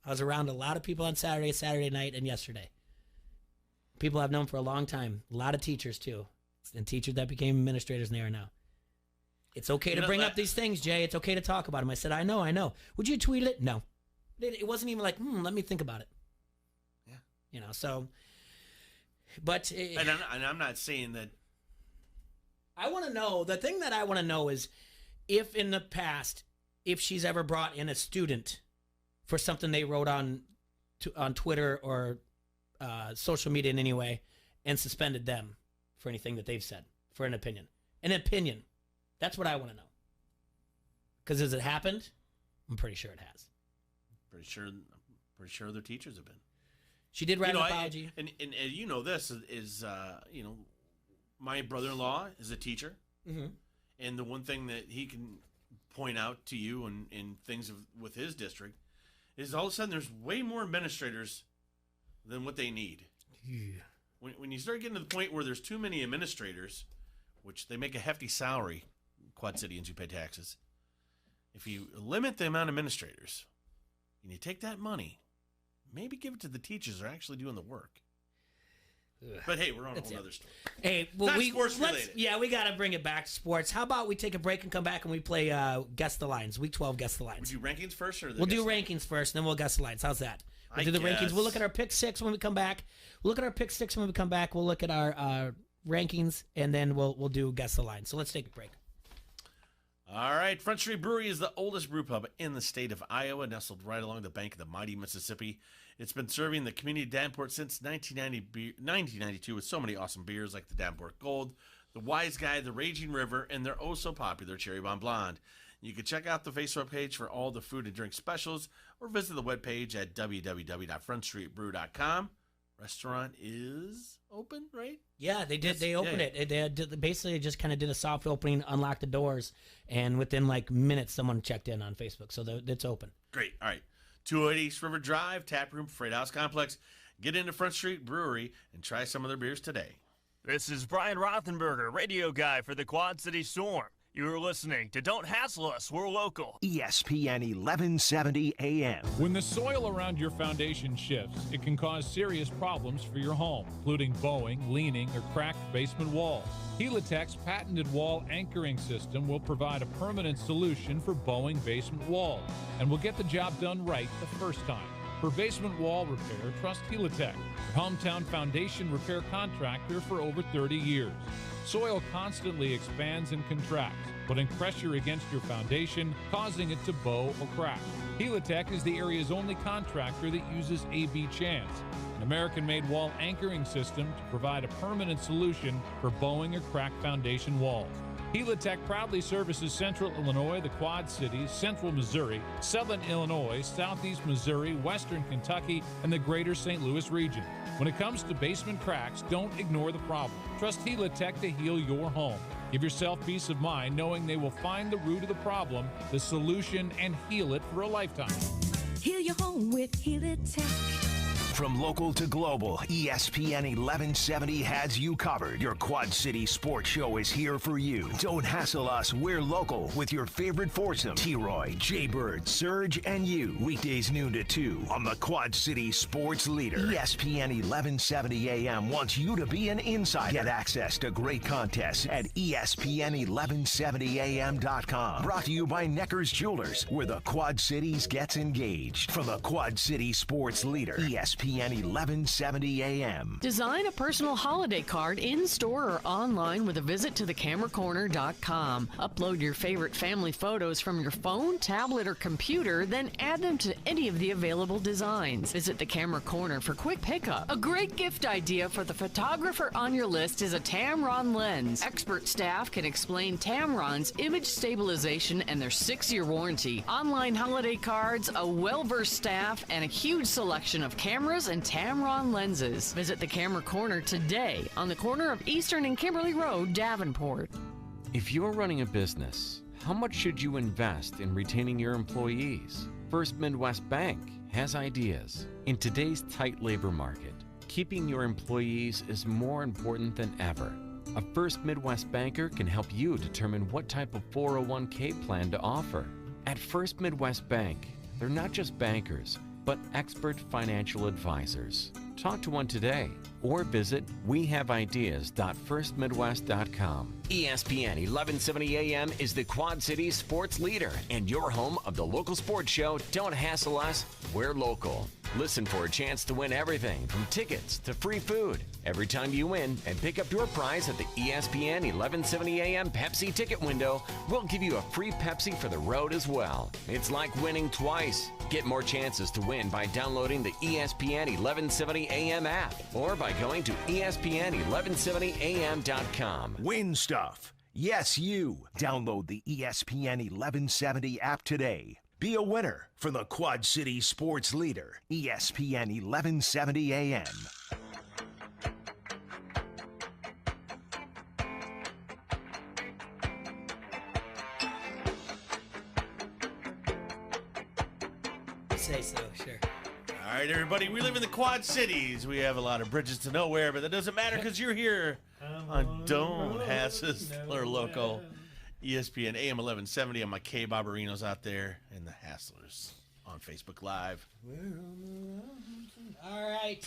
was around a lot of people on Saturday night, and yesterday. People I've known for a long time. A lot of teachers, too. And teachers that became administrators, and they are now. It's okay to bring up these things, Jay. It's okay to talk about them. I said, I know. Would you tweet it? No. It wasn't even like, let me think about it. Yeah. So. But. And I'm not saying that. I want to know. The thing that I want to know is if in the past, if she's ever brought in a student for something they wrote on Twitter or social media in any way and suspended them for anything that they've said, for an opinion. An opinion. That's what I want to know. Because has it happened? I'm pretty sure it has. Pretty sure their teachers have been. She did write an apology. And this is my brother-in-law is a teacher. Mm-hmm. And the one thing that he can point out to you in things with his district is all of a sudden there's way more administrators than what they need. Yeah. When you start getting to the point where there's too many administrators, which they make a hefty salary, Quad Cityans who pay taxes, if you limit the amount of administrators and you take that money, maybe give it to the teachers that are actually doing the work. Ugh. But hey, we're on a whole other story. Hey, well, sports related. Yeah, we got to bring it back to sports. How about we take a break and come back and we play Guess the Lines, Week 12 Guess the Lines. Would you rankings first? We'll do rankings first, then we'll guess the lines. How's that? We'll do the rankings. We'll look at our pick 6 when we come back. We'll look at our rankings, and then we'll do guess the line. So let's take a break. All right. Front Street Brewery is the oldest brew pub in the state of Iowa, nestled right along the bank of the mighty Mississippi. It's been serving the community of Davenport since 1992 with so many awesome beers like the Davenport Gold, the Wise Guy, the Raging River, and their oh-so-popular Cherry Bomb Blonde. You can check out the Facebook page for all the food and drink specials or visit the webpage at www.frontstreetbrew.com. Restaurant is open, right? Yeah, they did. They opened it. They basically just kind of did a soft opening, unlocked the doors, and within like minutes, someone checked in on Facebook. So it's open. Great. All right. 208 East River Drive, Tap Room, Freight House Complex. Get into Front Street Brewery and try some of their beers today. This is Brian Rothenberger, radio guy for the Quad City Storm. You're listening to Don't Hassle Us, We're Local. ESPN 1170 AM. When the soil around your foundation shifts, it can cause serious problems for your home, including bowing, leaning, or cracked basement walls. Helitech's patented wall anchoring system will provide a permanent solution for bowing basement walls and will get the job done right the first time. For basement wall repair, trust Helitech, your hometown foundation repair contractor for over 30 years. Soil constantly expands and contracts, putting pressure against your foundation, causing it to bow or crack. Helitech is the area's only contractor that uses AB Chance, an American-made wall anchoring system to provide a permanent solution for bowing or cracked foundation walls. Helitech proudly services Central Illinois, the Quad Cities, Central Missouri, Southern Illinois, Southeast Missouri, Western Kentucky, and the greater St. Louis region. When it comes to basement cracks, don't ignore the problem. Trust Helitech to heal your home. Give yourself peace of mind knowing they will find the root of the problem, the solution, and heal it for a lifetime. Heal your home with Helitech. From local to global, ESPN 1170 has you covered. Your Quad City Sports Show is here for you. Don't hassle us. We're local with your favorite foursome, T-Roy, Jaybird, Surge, and you. Weekdays noon to 2 on the Quad City Sports Leader. ESPN 1170 AM wants you to be an insider. Get access to great contests at ESPN1170am.com. Brought to you by Necker's Jewelers, where the Quad Cities gets engaged. From the Quad City Sports Leader, ESPN 1170 AM. Design a personal holiday card in-store or online with a visit to thecameracorner.com. Upload your favorite family photos from your phone, tablet, or computer, then add them to any of the available designs. Visit the Camera Corner for quick pickup. A great gift idea for the photographer on your list is a Tamron lens. Expert staff can explain Tamron's image stabilization and their 6-year warranty. Online holiday cards, a well-versed staff, and a huge selection of cameras and Tamron lenses. Visit the Camera Corner today on the corner of Eastern and Kimberly Road, Davenport. If you're running a business, how much should you invest in retaining your employees? First Midwest Bank has ideas. In today's tight labor market, keeping your employees is more important than ever. A First Midwest banker can help you determine what type of 401k plan to offer. At First Midwest Bank, they're not just bankers, but expert financial advisors. Talk to one today or visit wehaveideas.firstmidwest.com. ESPN 1170 AM is the Quad Cities Sports Leader and your home of the local sports show. Don't hassle us, we're local. Listen for a chance to win everything from tickets to free food every time you win and pick up your prize at the ESPN 1170 AM Pepsi ticket window. We'll give you a free Pepsi for the road as well. It's like winning twice. Get more chances to win by downloading the ESPN 1170 AM app or by going to ESPN1170am.com. Win stuff. Yes, you. Download the ESPN 1170 app today. Be a winner from the Quad City Sports Leader, ESPN 1170 AM. Say so, sure. All right, everybody, we live in the Quad Cities. We have a lot of bridges to nowhere, but that doesn't matter because you're here on Don't Hassles or local ESPN AM 1170 on my K-Bobberinos out there and the Hasslers on Facebook Live. All right.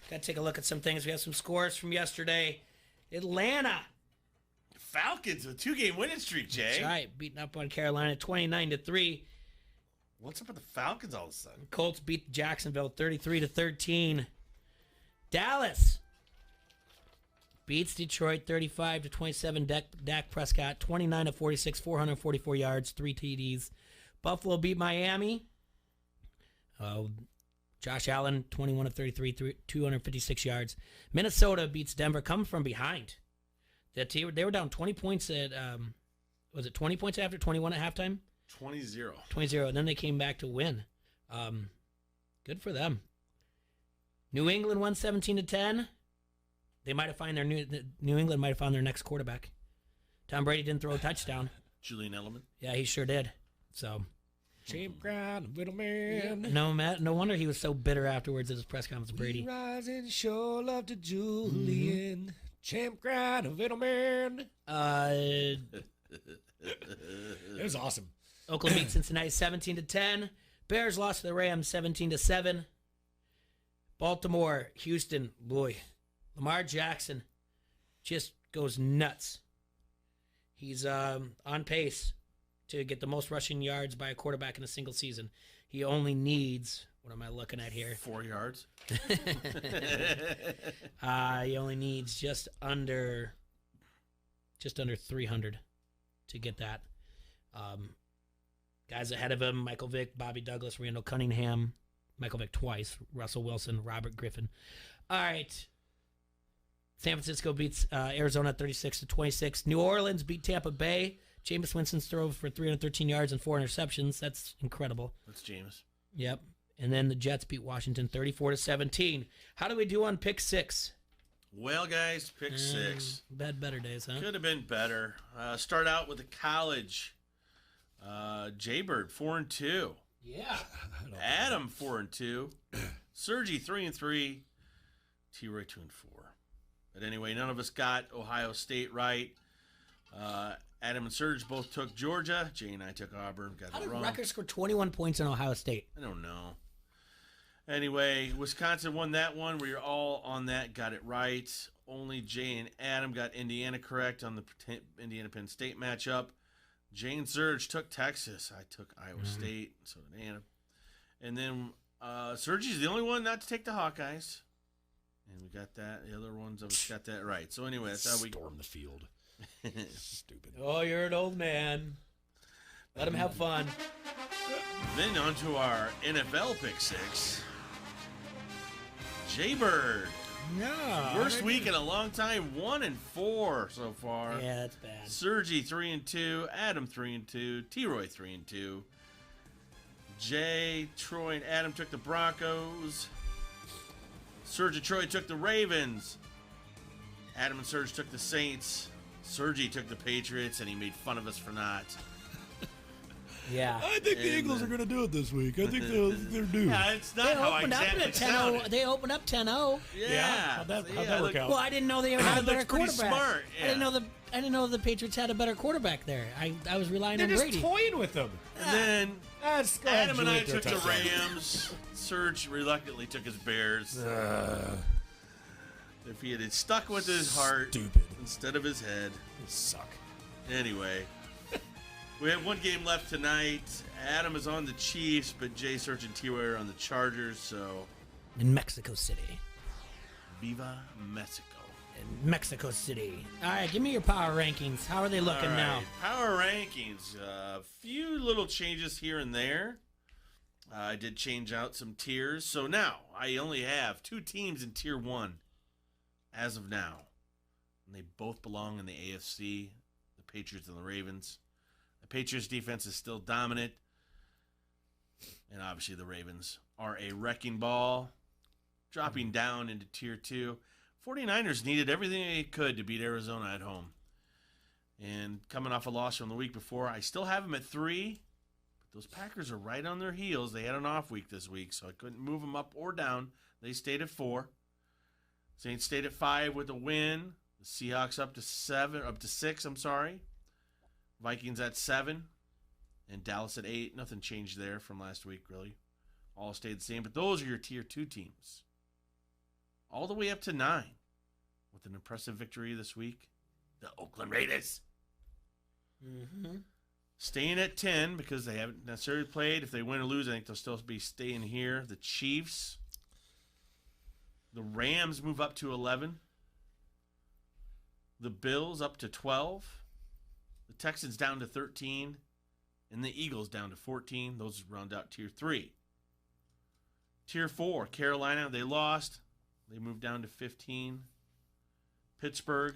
Got to take a look at some things. We have some scores from yesterday. Atlanta. Falcons with a 2-game winning streak, Jay. That's right. Beating up on Carolina 29-3. What's up with the Falcons all of a sudden? Colts beat Jacksonville 33-13. Dallas beats Detroit 35-27. Dak Prescott 29-46, 444 yards, 3 TDs. Buffalo beat Miami. Josh Allen 21-33, 256 yards. Minnesota beats Denver, coming from behind. They were down 20 points at was it 20 points after 21 at halftime? 20-0. 20-0, and then they came back to win. Good for them. New England won 17-10. They might have found New England might have found their next quarterback. Tom Brady didn't throw a touchdown. Julian Edelman. Yeah, he sure did. So, Champ Ground, little man. No wonder he was so bitter afterwards at his press conference. Brady. We rise and show love to Julian. Champ Ground, little man. It was awesome. Oakland beat Cincinnati 17-10. Bears lost to the Rams 17-7. Baltimore, Houston, boy. Lamar Jackson just goes nuts. He's on pace to get the most rushing yards by a quarterback in a single season. He only needs, what am I looking at here? 4 yards. He only needs just under 300 to get that. Guys ahead of him, Michael Vick, Bobby Douglas, Randall Cunningham, Michael Vick twice, Russell Wilson, Robert Griffin. All right. San Francisco beats Arizona 36-26. New Orleans beat Tampa Bay. Jameis Winston's throw for 313 yards and 4 interceptions. That's incredible. That's Jameis. Yep. And then the Jets beat Washington 34-17. How do we do on pick 6? Well, guys, pick 6. Bad better days, huh? Could have been better. Start out with the college. Jaybird 4-2. Yeah. Adam 4-2. Sergi 3-3. T-Roy 2-4. But anyway, none of us got Ohio State right. Adam and Serge both took Georgia. Jay and I took Auburn. Got How it did wrong. Rutgers score 21 points in Ohio State? I don't know. Anyway, Wisconsin won that one. We were all on that. Got it right. Only Jay and Adam got Indiana correct on the Indiana-Penn State matchup. Jay and Serge took Texas. I took Iowa State. So did Adam. And then Serge's the only one not to take the Hawkeyes. And we got that. The other ones of us got that right. So anyway, that's how we storm the field. Stupid. Oh, you're an old man. Let him have fun. Then on to our NFL pick 6. Jaybird. No. Worst week in a long time. 1-4 so far. Yeah, that's bad. Sergi 3-2. Adam 3-2. T-Roy 3-2. Jay, Troy, and Adam took the Broncos. Serge and Troy took the Ravens. Adam and Serge took the Saints. Sergi took the Patriots, and he made fun of us for not. Yeah. I think the Eagles are going to do it this week. I think they're due. Yeah, it's not how I exactly sounded. They opened up 10-0. Yeah. How'd that work out? Well, I didn't know they had a better pretty quarterback. smart, yeah. I didn't know the Patriots had a better quarterback there. I was relying They're on just Brady. toying with them. And then Go ahead, Adam and I Julie, took the touchdown. Rams. Serge reluctantly took his Bears. If he had stuck with his heart instead of his head. They suck. Anyway, we have one game left tonight. Adam is on the Chiefs, but Jay, Serge, and T-Roy are on the Chargers, so... In Mexico City. Viva Mexico. In Mexico City. All right, give me your power rankings. How are they looking All right, now? Power rankings. A few little changes here and there. I did change out some tiers. So now I only have 2 teams in Tier 1 as of now. And they both belong in the AFC, the Patriots and the Ravens. The Patriots defense is still dominant. And obviously the Ravens are a wrecking ball. Dropping down into Tier 2. 49ers needed everything they could to beat Arizona at home. And coming off a loss from the week before, I still have them at 3. But those Packers are right on their heels. They had an off week this week, so I couldn't move them up or down. They stayed at 4. Saints stayed at 5 with a win. The Seahawks up to 6, I'm sorry. Vikings at 7. And Dallas at 8. Nothing changed there from last week, really. All stayed the same. But those are your Tier 2 teams. All the way up to 9. With an impressive victory this week. The Oakland Raiders. Mm-hmm. Staying at 10 because they haven't necessarily played. If they win or lose, I think they'll still be staying here. The Chiefs. The Rams move up to 11. The Bills up to 12. The Texans down to 13. And the Eagles down to 14. Those round out Tier 3. Tier 4, Carolina, they lost. They moved down to 15. Pittsburgh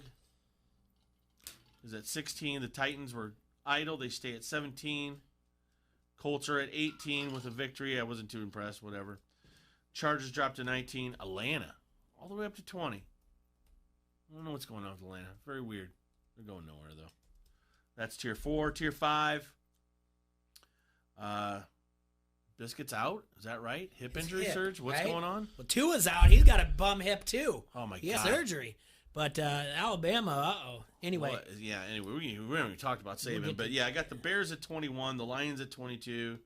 is at 16. The Titans were idle. They stay at 17. Colts are at 18 with a victory. I wasn't too impressed, whatever. Chargers dropped to 19. Atlanta, all the way up to 20. I don't know what's going on with Atlanta. Very weird. They're going nowhere, though. That's Tier 4. Tier 5. Biscuit's out. Is that right? Hip injury, Surge? What's going on? Well, Tua's out. He's got a bum hip, too. Oh, my God. He has surgery. But Alabama, Anyway. Well, we haven't even talked about Saban. But, I got the Bears at 21, the Lions at 22,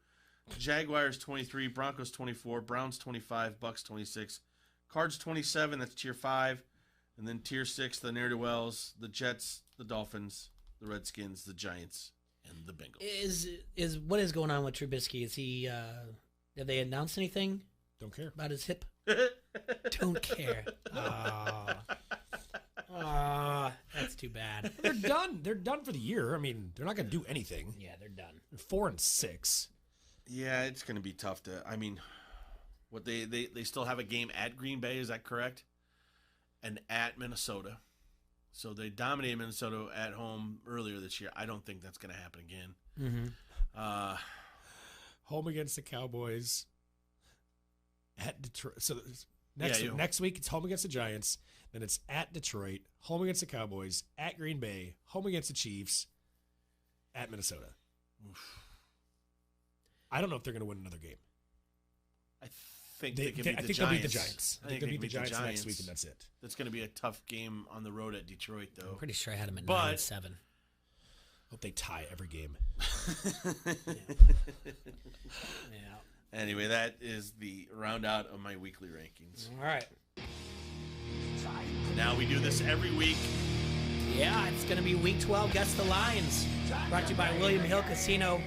Jaguars 23, Broncos 24, Browns 25, Bucks 26, Cards 27, that's Tier 5. And then Tier 6, the Ne'er-do-wells, the Jets, the Dolphins, the Redskins, the Giants, and the Bengals. Is what is going on with Trubisky? Is he have they announced anything? Don't care about his hip. Don't care. That's too bad. They're done. They're done for the year. I mean, they're not going to do anything. Yeah, they're done. They're 4-6. Yeah, it's going to be tough to. I mean, what they still have a game at Green Bay. Is that correct? and at Minnesota. So they dominated Minnesota at home earlier this year. I don't think that's going to happen again. Mm-hmm. Home against the Cowboys at Detroit. So next week it's home against the Giants. Then it's at Detroit, home against the Cowboys, at Green Bay, home against the Chiefs, at Minnesota. Oof. I don't know if they're going to win another game. I think they can beat the Giants. They'll beat the Giants. I think they'll beat the Giants next week, and that's it. That's going to be a tough game on the road at Detroit, though. I'm pretty sure I had them at 9-7. Hope they tie every game. Yeah. Anyway, that is the round out of my weekly rankings. All right. Now we do this every week. Yeah, it's going to be Week 12. Guess the Lines. Brought to you by William Hill Casino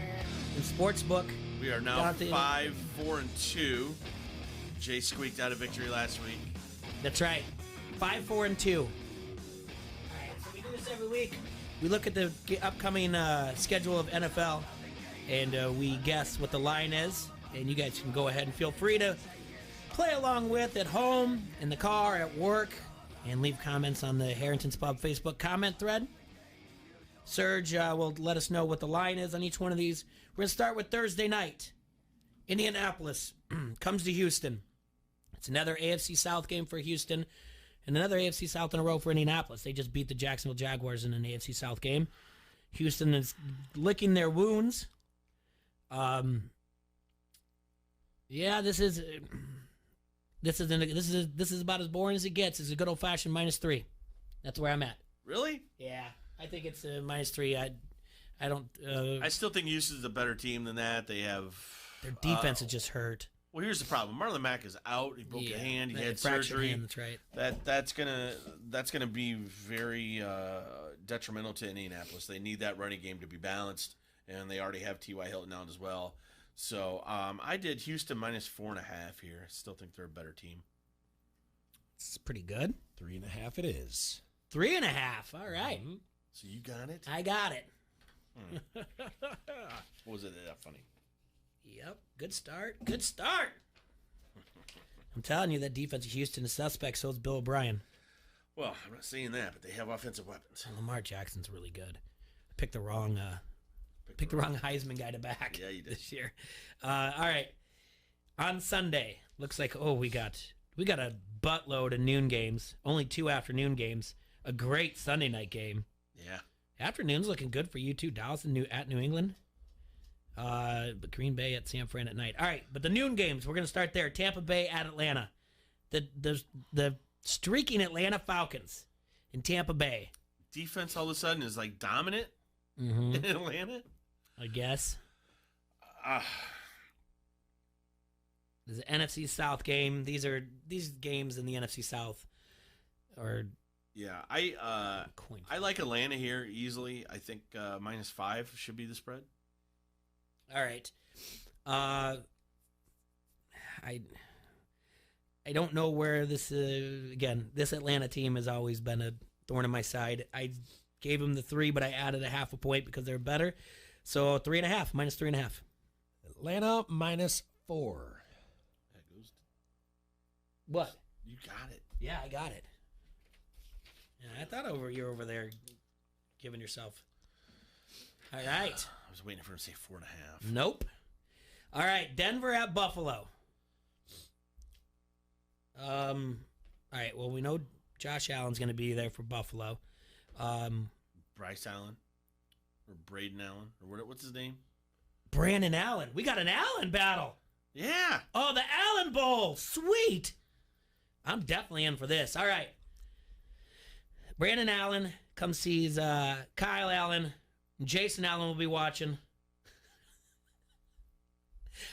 and Sportsbook. We are now 5-4-2. Jay squeaked out a victory last week. That's right. 5-4-2. All right, so we do this every week. We look at the upcoming schedule of NFL, and we guess what the line is. And you guys can go ahead and feel free to play along with at home, in the car, at work, and leave comments on the Harrington's Pub Facebook comment thread. Serge will let us know what the line is on each one of these. We're going to start with Thursday night. Indianapolis comes to Houston. It's another AFC South game for Houston and another AFC South in a row for Indianapolis. They just beat the Jacksonville Jaguars in an AFC South game. Houston is licking their wounds. Yeah, this is about as boring as it gets. It's a good old-fashioned -3. That's where I'm at. Really? Yeah, I think it's a -3. I don't. I still think Houston's a better team than that. They have their defense is just hurt. Well, here's the problem. Marlon Mack is out. He broke a hand. He had surgery. Hand, that's right. That's gonna be very detrimental to Indianapolis. They need that running game to be balanced, and they already have T.Y. Hilton out as well. So I did Houston -4.5 here. I still think they're a better team. It's pretty good. 3.5 it is. 3.5. All right. Mm-hmm. So you got it? I got it. Was it that funny? Yep. Good start. Good start. I'm telling you, that defense of Houston is suspect. So is Bill O'Brien. Well, I'm not saying that, but they have offensive weapons. Lamar Jackson's really good. I picked the wrong Heisman guy to back this year. All right. On Sunday, looks like we got a buttload of noon games. Only 2 afternoon games. A great Sunday night game. Yeah. Afternoon's looking good for you too. Dallas at New England. But Green Bay at San Fran at night. All right, but the noon games, we're going to start there. Tampa Bay at Atlanta. The streaking Atlanta Falcons in Tampa Bay. Defense all of a sudden is like dominant in Atlanta. I guess. There's an NFC South game. These games in the NFC South are. Yeah, I like Atlanta here easily. I think -5 should be the spread. All right. I don't know where this is. Again, this Atlanta team has always been a thorn in my side. I gave them the 3, but I added a half a point because they're better. So 3.5, -3.5. Atlanta -4. That goes. What? You got it. Yeah, I got it. Yeah, I thought you were over there giving yourself. All right. I was waiting for him to say 4.5. Nope. All right, Denver at Buffalo. All right, well, we know Josh Allen's going to be there for Buffalo. Bryce Allen or Braden Allen or what's his name? Brandon Allen. We got an Allen battle. Yeah. Oh, the Allen Bowl. Sweet. I'm definitely in for this. All right. Brandon Allen comes sees Kyle Allen. Jason Allen will be watching.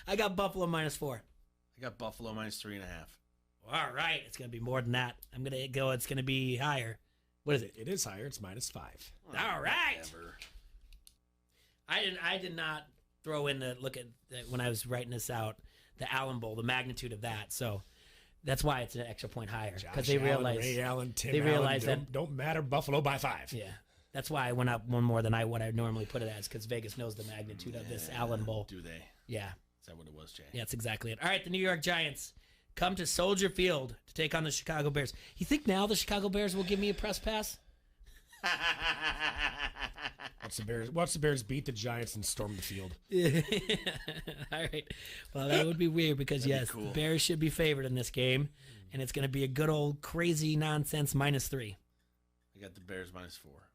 I got Buffalo -4. I got Buffalo -3.5. All right. It's going to be more than that. I'm going to go. It's going to be higher. What is it? It is higher. It's -5. All right. I did not throw in the look at when I was writing this out, the Allen Bowl, the magnitude of that. So that's why it's an extra point higher, because they realize Ray Allen, Tim they realize Allen that don't matter. Buffalo by 5. Yeah, that's why I went up one more than what I normally put it as, because Vegas knows the magnitude of this Allen Bowl. Do they? Yeah. Is that what it was, Jay? Yeah, that's exactly it. All right, the New York Giants come to Soldier Field to take on the Chicago Bears. You think now the Chicago Bears will give me a press pass? Watch the Bears beat the Giants and storm the field. All right. Well, that would be weird because, That'd be yes, cool. the Bears should be favored in this game, and it's going to be a good old crazy nonsense -3. I got the Bears -4.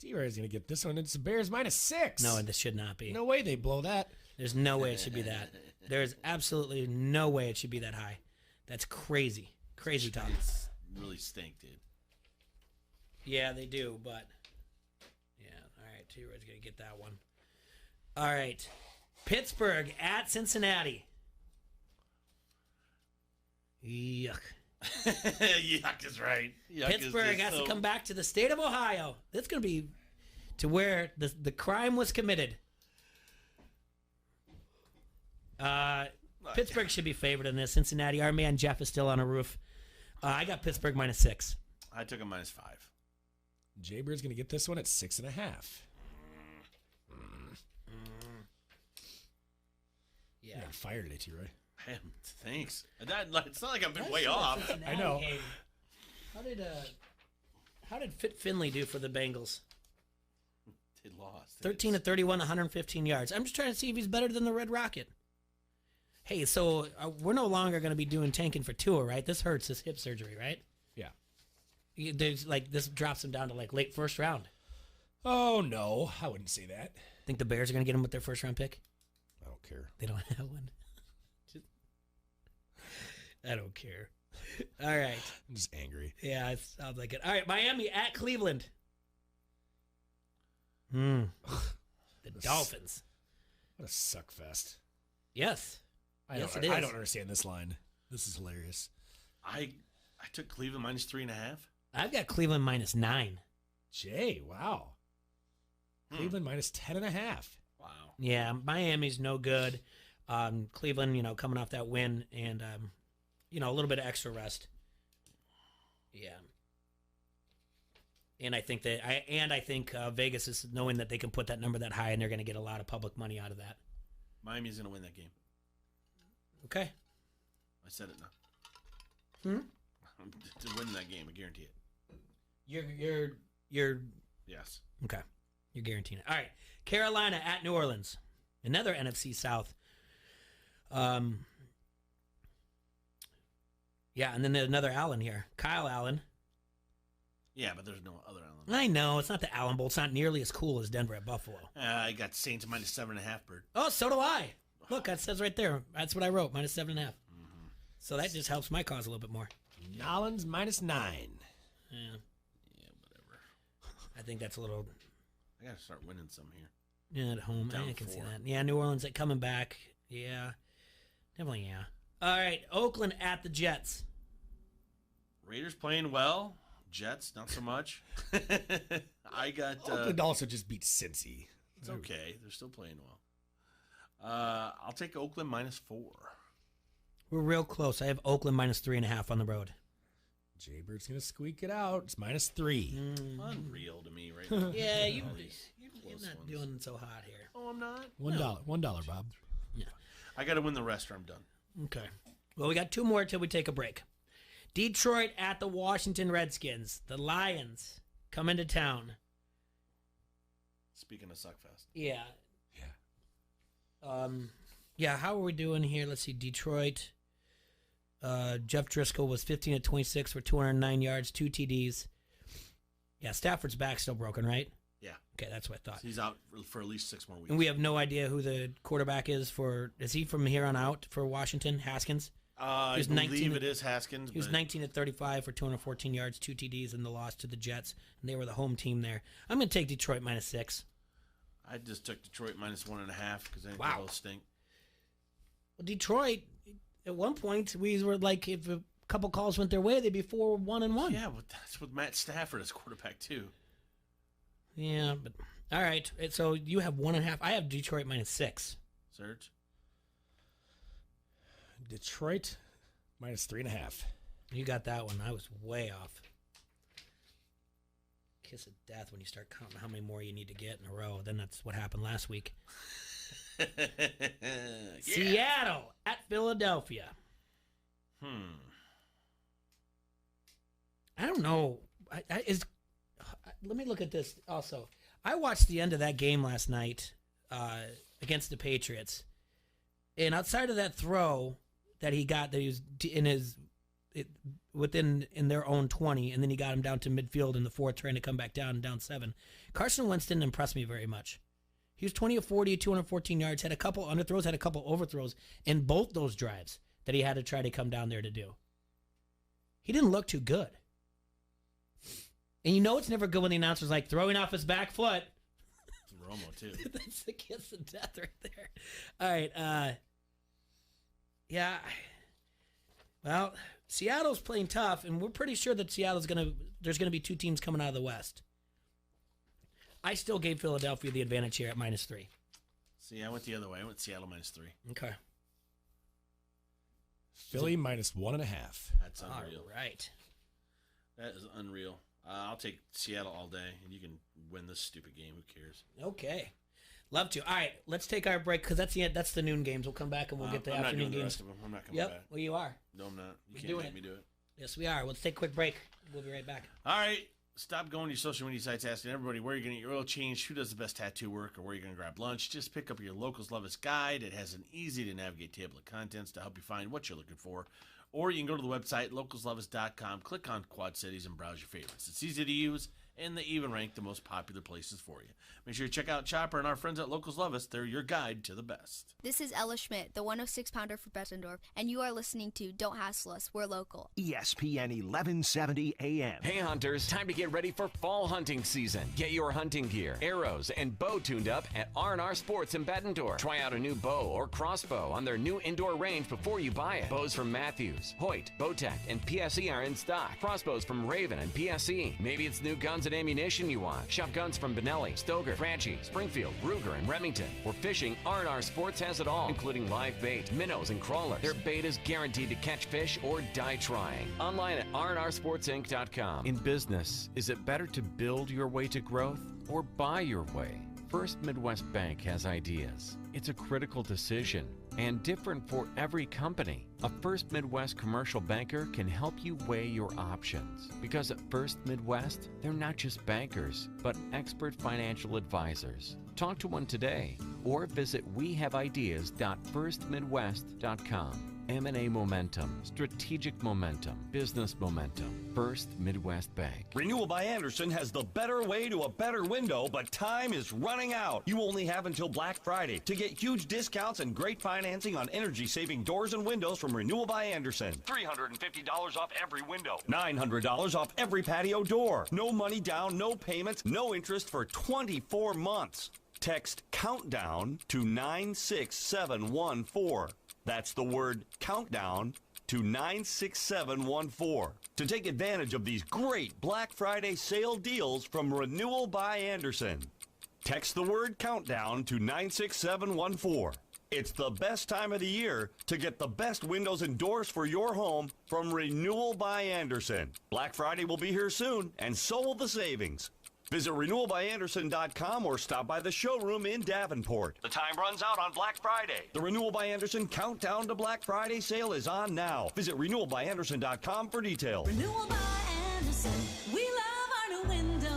T-Ray's going to get this one. It's the Bears -6. No, this should not be. No way they blow that. There's no way it should be that. There's absolutely no way it should be that high. That's crazy. Crazy talk. Really stink, dude. Yeah, they do, but yeah. All right, T-Ray's going to get that one. All right. Pittsburgh at Cincinnati. Yuck. Yuck is right. Yuck Pittsburgh has to come back to the state of Ohio. That's going to be to where the crime was committed. Pittsburgh should be favored in this. Cincinnati, our man Jeff is still on a roof. I got Pittsburgh -6. I took a -5. Jaybird's going to get this one at 6.5. Yeah. You're on fire today, T-Ray. Man, thanks. It's not like I've been way off. I know. How did Fit Finley do for the Bengals? They lost. 13 of 31, 115 yards. I'm just trying to see if he's better than the Red Rocket. Hey, so we're no longer going to be doing tanking for Tua, right? This hurts his hip surgery, right? Yeah. There's this drops him down to late first round. Oh, no. I wouldn't say that. Think the Bears are going to get him with their first round pick? I don't care. They don't have one. I don't care. All right. I'm just angry. Yeah, it sounds like it. All right, Miami at Cleveland. The Dolphins. What a suck fest. Yes. Yes, it is. I don't understand this line. This is hilarious. I took Cleveland -3.5. I've got Cleveland -9. Jay, wow. Cleveland -10.5. Wow. Yeah, Miami's no good. Cleveland, coming off that win and a little bit of extra rest. Yeah. And I think Vegas is knowing that they can put that number that high and they're going to get a lot of public money out of that. Miami's going to win that game. Okay. I said it now. Hmm? To win that game, I guarantee it. You're Yes. okay. You're guaranteeing it. All right. Carolina at New Orleans. Another NFC South. Yeah, and then there's another Allen here. Kyle Allen. Yeah, but there's no other Allen. I know. It's not the Allen Bowl. It's not nearly as cool as Denver at Buffalo. I got Saints -7.5, Bird. Oh, so do I. Look, that says right there. That's what I wrote, -7.5. So that just helps my cause a little bit more. Nolans -9. Yeah. Yeah, whatever. I think that's a little... I got to start winning some here. Yeah, at home. Down I can see 4. that. Yeah, New Orleans coming back. Yeah. Definitely, yeah. All right, Oakland at the Jets. Raiders playing well. Jets, not so much. I got... Oakland also just beat Cincy. It's okay. They're still playing well. I'll take Oakland -4. We're real close. I have Oakland -3.5 on the road. Jaybird's going to squeak it out. It's -3. Unreal to me right now. Yeah, you're close not ones. doing so hot here. Oh, I'm not? $1, Bob. Yeah. I got to win the rest or I'm done. Okay. Well, we got 2 more till we take a break. Detroit at the Washington Redskins. The Lions come into town. Speaking of Suckfest. Yeah. Yeah, how are we doing here? Let's see. Detroit. Jeff Driscoll was 15 of 26 for 209 yards, 2 TDs. Yeah, Stafford's back still broken, right? Yeah. Okay, that's what I thought. He's out for at least 6 more weeks. And we have no idea who the quarterback is for. Is he from here on out for Washington? Haskins? I believe it is Haskins. He was 19 of 35 for 214 yards, 2 TDs in the loss to the Jets, and they were the home team there. I'm going to take Detroit -6. I just took Detroit -1.5 because I think Wow. they both stink. Well, Detroit, at one point, we were like, if a couple calls went their way, they'd be 4-1-1. Yeah, but that's with Matt Stafford as quarterback, too. Yeah, but all right. So you have 1.5. I have Detroit -6. Serge? Detroit -3.5. You got that one. I was way off. Kiss of death when you start counting how many more you need to get in a row. Then that's what happened last week. Yeah. Seattle at Philadelphia. I don't know. Let me look at this also. I watched the end of that game last night against the Patriots. And outside of that throw that he got, that he was in their own 20, and then he got him down to midfield in the fourth, trying to come back down 7. Carson Wentz didn't impress me very much. He was 20 of 40, 214 yards, had a couple underthrows, had a couple overthrows in both those drives that he had to try to come down there to do. He didn't look too good. And you know it's never good when the announcer's like throwing off his back foot. It's Romo, too. That's the kiss of death right there. All right. Yeah. Well, Seattle's playing tough, and we're pretty sure that there's going to be 2 teams coming out of the West. I still gave Philadelphia the advantage here at -3. See, I went the other way. I went Seattle -3. Okay. Philly -1.5. That's unreal. All right. That is unreal. I'll take Seattle all day, and you can win this stupid game. Who cares? Okay. Love to. All right, let's take our break because that's the noon games. We'll come back and we'll get the afternoon games. The rest of them. I'm not coming back. Well, you are. No, I'm not. You We're can't doing make me do it. Yes, we are. Let's take a quick break. We'll be right back. All right. Stop going to your social media sites asking everybody where you're going to get your oil change, who does the best tattoo work, or where you're going to grab lunch. Just pick up your Locals Lovest guide. It has an easy-to-navigate table of contents to help you find what you're looking for. Or you can go to the website, localslovest.com, click on Quad Cities, and browse your favorites. It's easy to use, and they even rank the most popular places for you. Make sure you check out Chopper and our friends at Locals Lovest. They're your guide to the best. This is Ella Schmidt, the 106-pounder for Bettendorf, and you are listening to Don't Hassle Us, We're Local. ESPN 1170 AM. Hey hunters, time to get ready for fall hunting season. Get your hunting gear, arrows, and bow tuned up at R&R Sports in Bettendorf. Try out a new bow or crossbow on their new indoor range before you buy it. Bows from Matthews, Hoyt, Bowtech, and PSE are in stock. Crossbows from Raven and PSE. Maybe it's new guns and ammunition you want. Shop guns from Benelli, Stoger, Franchi, Springfield, Ruger, and Remington. For fishing, R&R Sports has it all, including live bait, minnows, and crawlers. Their bait is guaranteed to catch fish or die trying. Online at rnrsportsinc.com. In business, is it better to build your way to growth or buy your way? First Midwest Bank has ideas. It's a critical decision and different for every company. A First Midwest commercial banker can help you weigh your options. Because at First Midwest, they're not just bankers, but expert financial advisors. Talk to one today or visit wehaveideas.firstmidwest.com. M&A momentum, strategic momentum, business momentum. First Midwest Bank. Renewal by Andersen has the better way to a better window, but time is running out. You only have until Black Friday to get huge discounts and great financing on energy-saving doors and windows from Renewal by Andersen. $350 off every window. $900 off every patio door. No money down, no payments, no interest for 24 months. Text COUNTDOWN to 96714. That's the word countdown to 96714 to take advantage of these great Black Friday sale deals from Renewal by Andersen. Text the word countdown to 96714. It's the best time of the year to get the best windows and doors for your home from Renewal by Andersen. Black Friday will be here soon, and so will the savings. Visit renewalbyandersen.com or stop by the showroom in Davenport. The time runs out on Black Friday. The Renewal by Andersen Countdown to Black Friday sale is on now. Visit renewalbyandersen.com for details. Renewal by Andersen. We love our new windows.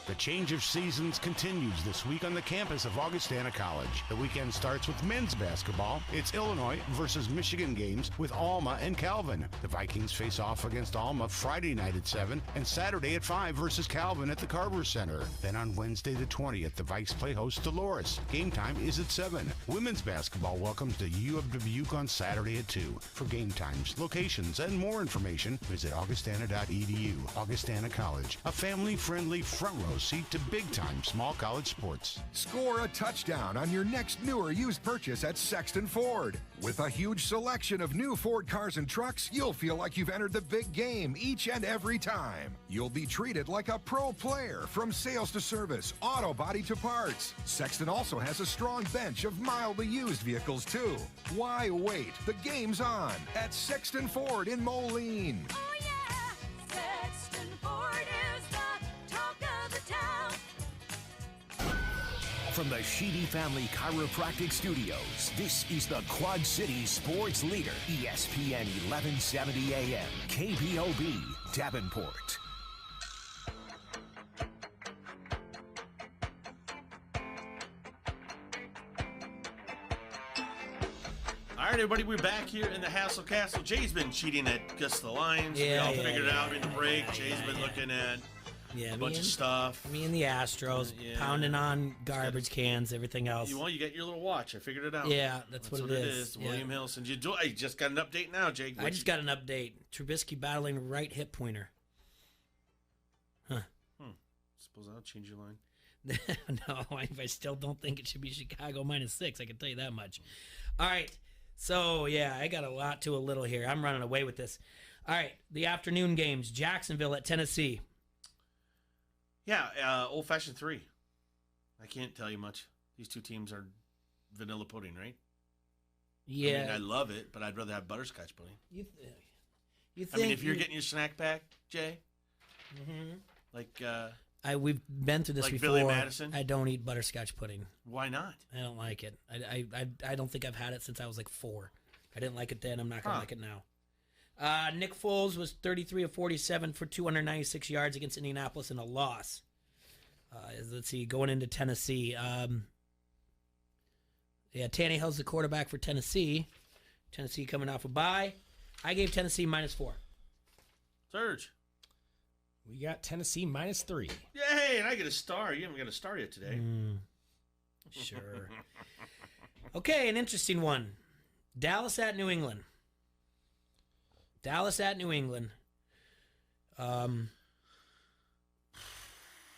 The change of seasons continues this week on the campus of Augustana College. The weekend starts with men's basketball. It's Illinois versus Michigan games with Alma and Calvin. The Vikings face off against Alma Friday night at 7 and Saturday at 5 versus Calvin at the Carver Center. Then on Wednesday the 20th, the Vikes play host Dolores. Game time is at 7. Women's basketball welcomes the U of Dubuque on Saturday at 2. For game times, locations, and more information, visit augustana.edu. Augustana College, a family-friendly front-row seat to big-time small college sports. Score a touchdown on your next new or used purchase at Sexton Ford. With a huge selection of new Ford cars and trucks, you'll feel like you've entered the big game each and every time. You'll be treated like a pro player from sales to service, auto body to parts. Sexton also has a strong bench of mildly used vehicles, too. Why wait? The game's on at Sexton Ford in Moline. Oh yeah, Sexton Ford is the talk of the town. From the Sheedy Family Chiropractic Studios, this is the Quad City Sports Leader, ESPN 1170 AM, KBOB, Davenport. All right, everybody, we're back here in the Hassle Castle. Jay's been cheating at Guess the Lines. We all figured it out in the break. Jay's been looking at a bunch of stuff. Me and the Astros, pounding on garbage cans, everything else. You got your little watch. I figured it out. Yeah, that's what it is. William Hillson. I just got an update now, Jake. I just got an update. Trubisky battling right hip pointer. Huh. Suppose I'll change your line. No, I still don't think it should be Chicago -6. I can tell you that much. All right. So, yeah, I got a lot to a little here. I'm running away with this. All right, the afternoon games. Jacksonville at Tennessee. Yeah, old-fashioned 3. I can't tell you much. These two teams are vanilla pudding, right? Yeah. I mean, I love it, but I'd rather have butterscotch pudding. You think? I mean, if you're getting your snack pack, Jay, we've been through this like before. Billy Madison? I don't eat butterscotch pudding. Why not? I don't like it. I don't think I've had it since I was like 4. I didn't like it then. I'm not going to like it now. Nick Foles was 33 of 47 for 296 yards against Indianapolis in a loss. Let's see, going into Tennessee. Tannehill's the quarterback for Tennessee. Tennessee coming off a bye. I gave Tennessee -4. Serge. We got Tennessee -3. Yay, and I get a star. You haven't got a star yet today. Sure. Okay, an interesting one. Dallas at New England.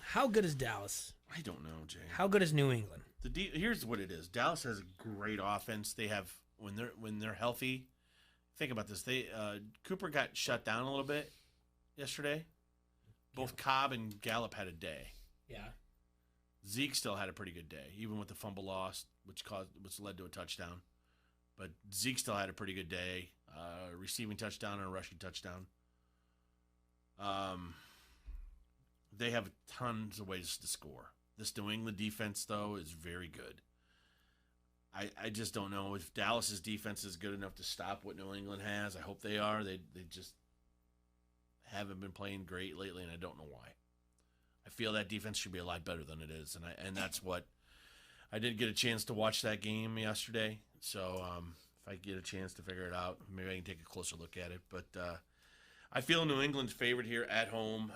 How good is Dallas? I don't know, Jay. How good is New England? Here's what it is. Dallas has a great offense. They have when they're healthy. Think about this. Cooper got shut down a little bit yesterday. Both Cobb and Gallup had a day. Yeah. Zeke still had a pretty good day, even with the fumble loss, which led to a touchdown. But Zeke still had a pretty good day, receiving touchdown and a rushing touchdown. They have tons of ways to score. This New England defense, though, is very good. I just don't know if Dallas's defense is good enough to stop what New England has. I hope they are. They just haven't been playing great lately, and I don't know why. I feel that defense should be a lot better than it is, and that's what I did get a chance to watch that game yesterday. So if I get a chance to figure it out, maybe I can take a closer look at it. But I feel New England's favorite here at home.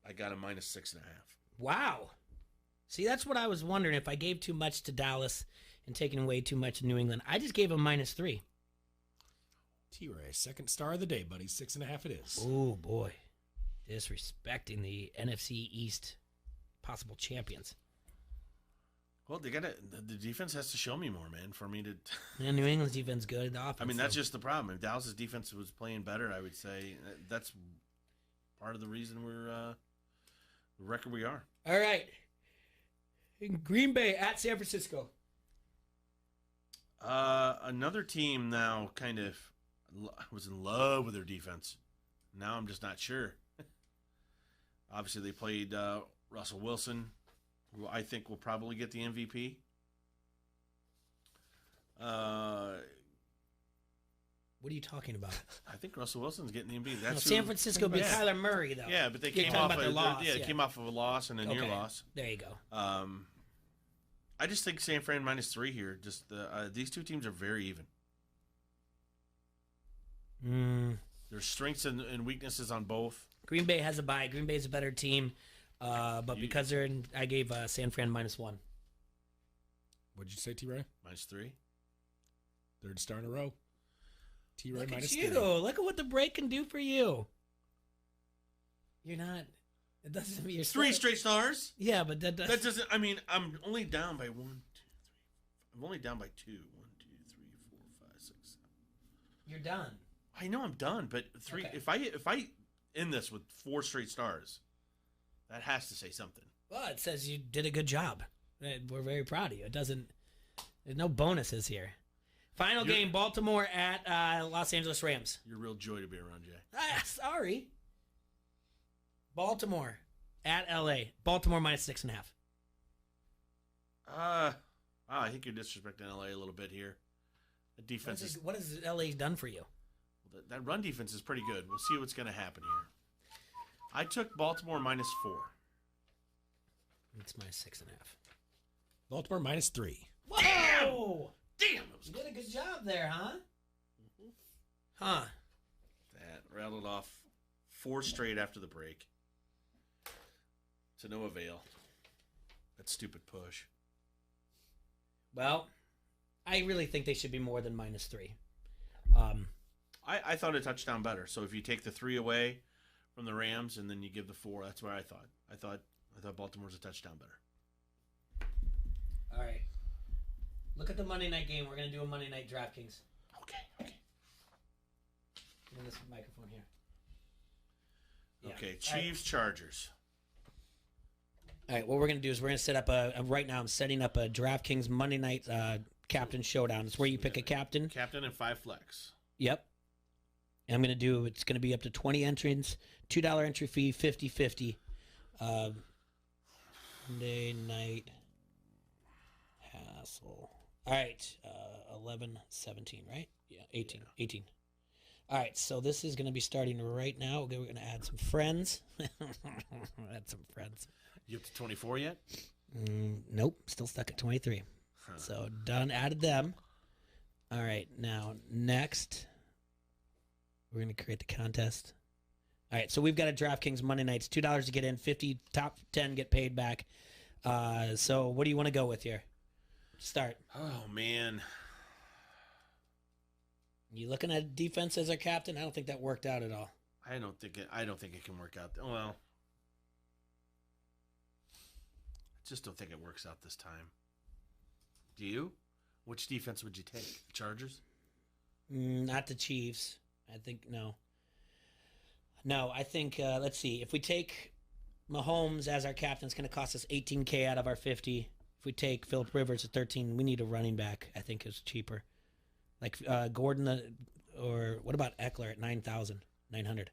I got a -6.5. Wow. See, that's what I was wondering, if I gave too much to Dallas and taking away too much to New England. I just gave them -3. T-Ray, second star of the day, buddy. 6.5 it is. Oh, boy. Disrespecting the NFC East possible champions. Well, the defense has to show me more, man, for me to. Yeah, New England's defense good. The offense. I mean, that's just the problem. If Dallas' defense was playing better, I would say that's part of the reason we're the record we are. All right. In Green Bay at San Francisco. Another team now kind of was in love with their defense. Now I'm just not sure. Obviously, they played Russell Wilson, who I think will probably get the MVP. What are you talking about? I think Russell Wilson's getting the MVP. That's San Francisco beat Kyler Murray, though. Yeah, but they You're came talking off about their loss. They came off of a loss and a near loss. There you go. I just think San Fran -3 here. Just these two teams are very even. There's strengths and weaknesses on both. Green Bay has a bye. Green Bay's a better team, but because they're in, I gave San Fran -1. What'd you say, T-Ray? -3. Third star in a row. T-Ray Look at -3. you. Look at what the break can do for you. You're not. It doesn't mean you're 3 straight stars. Yeah, but that doesn't. I mean, I'm only down by 1, 2, 3. I'm only down by 2. 1, 2, 3, 4, 5, 6, 7. You're done. I know I'm done, but 3. Okay. If I end this with 4 straight stars, that has to say something. Well, it says you did a good job. We're very proud of you. It doesn't. There's no bonuses here. Final game: Baltimore at Los Angeles Rams. You're a real joy to be around, Jay. Sorry. Baltimore at LA. Baltimore -6.5. I think you're disrespecting LA a little bit here. The defense is. What has LA done for you? That run defense is pretty good. We'll see what's going to happen here. I took Baltimore -4. It's -6.5. Baltimore -3. Whoa! Damn! You did a good job there, huh? Huh. That rattled off 4 straight after the break. To no avail. That stupid push. Well, I really think they should be more than -3. I thought a touchdown better. So if you take the 3 away from the Rams and then you give the 4, that's where I thought. I thought Baltimore's a touchdown better. All right. Look at the Monday night game. We're going to do a Monday night DraftKings. Okay. Give me this microphone here. Okay, Chiefs, Chargers. All right, what we're going to do is we're going to set up right now I'm setting up a DraftKings Monday night captain showdown. It's where you pick a captain. Captain and 5 flex. Yep. And I'm going to do, it's going to be up to 20 entrants, $2 entry fee, 50-50. Monday night hassle. All right, 11-17, right? Yeah, 18. 18. All right, so this is going to be starting right now. We're going to add some friends. Add some friends. You up to 24 yet? Nope, still stuck at 23. Huh. So done, added them. All right, now next, we're going to create the contest. All right, so we've got a DraftKings Monday nights, $2 to get in, 50 top 10 get paid back. So what do you want to go with here? Start. Oh man, you looking at defense as our captain? I don't think that worked out at all. I don't think it can work out. Well, I just don't think it works out this time. Do you? Which defense would you take? The Chargers? Not the Chiefs. I think no. No, I think let's see. If we take Mahomes as our captain, it's going to cost us $18K out of our 50. If we take Phillip Rivers at 13, we need a running back. I think is cheaper. Like Gordon, or what about Eckler at 9,900?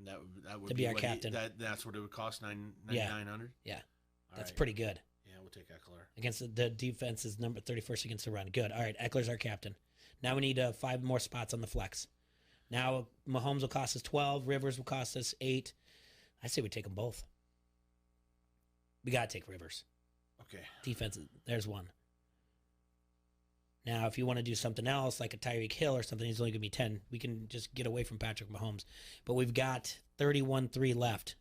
That would to be our captain. That's what it would cost, 9,900. Yeah, that's right. pretty good. Yeah, we'll take Eckler. Against the defense is number 31st against the run. Good. All right, Eckler's our captain. Now we need 5 more spots on the flex. Now Mahomes will cost us 12. Rivers will cost us 8. I say we take them both. We got to take Rivers. Okay. Defense, there's one. Now, if you want to do something else, like a Tyreek Hill or something, he's only going to be 10. We can just get away from Patrick Mahomes. But we've got 31-3 left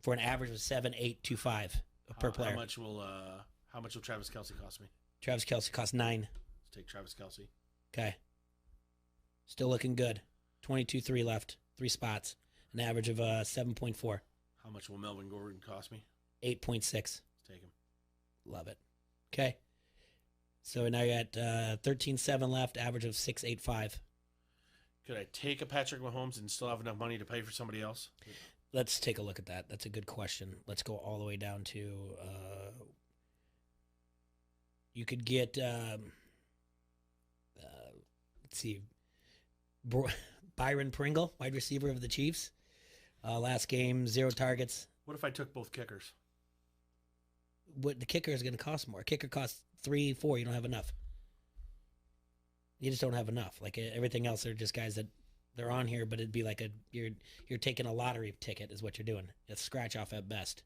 for an average of 7.825 per player. How much will Travis Kelce cost me? Travis Kelce costs 9. Let's take Travis Kelce. Okay. Still looking good. 22-3 left. 3 spots. An average of 7.4. How much will Melvin Gordon cost me? 8.6. Let's take him. Love it. Okay. So now you're at 13-7 left, average of 6.85. Could I take a Patrick Mahomes and still have enough money to pay for somebody else? Let's take a look at that. That's a good question. Let's go all the way down to you could get let's see, Byron Pringle, wide receiver of the Chiefs. Last game, 0 targets. What if I took both kickers? What the kicker is going to cost more? Kicker costs 3, 4. You don't have enough. You just don't have enough. Like everything else, they're just guys that they're on here, but it'd be like you're taking a lottery ticket is what you're doing. It's scratch off at best.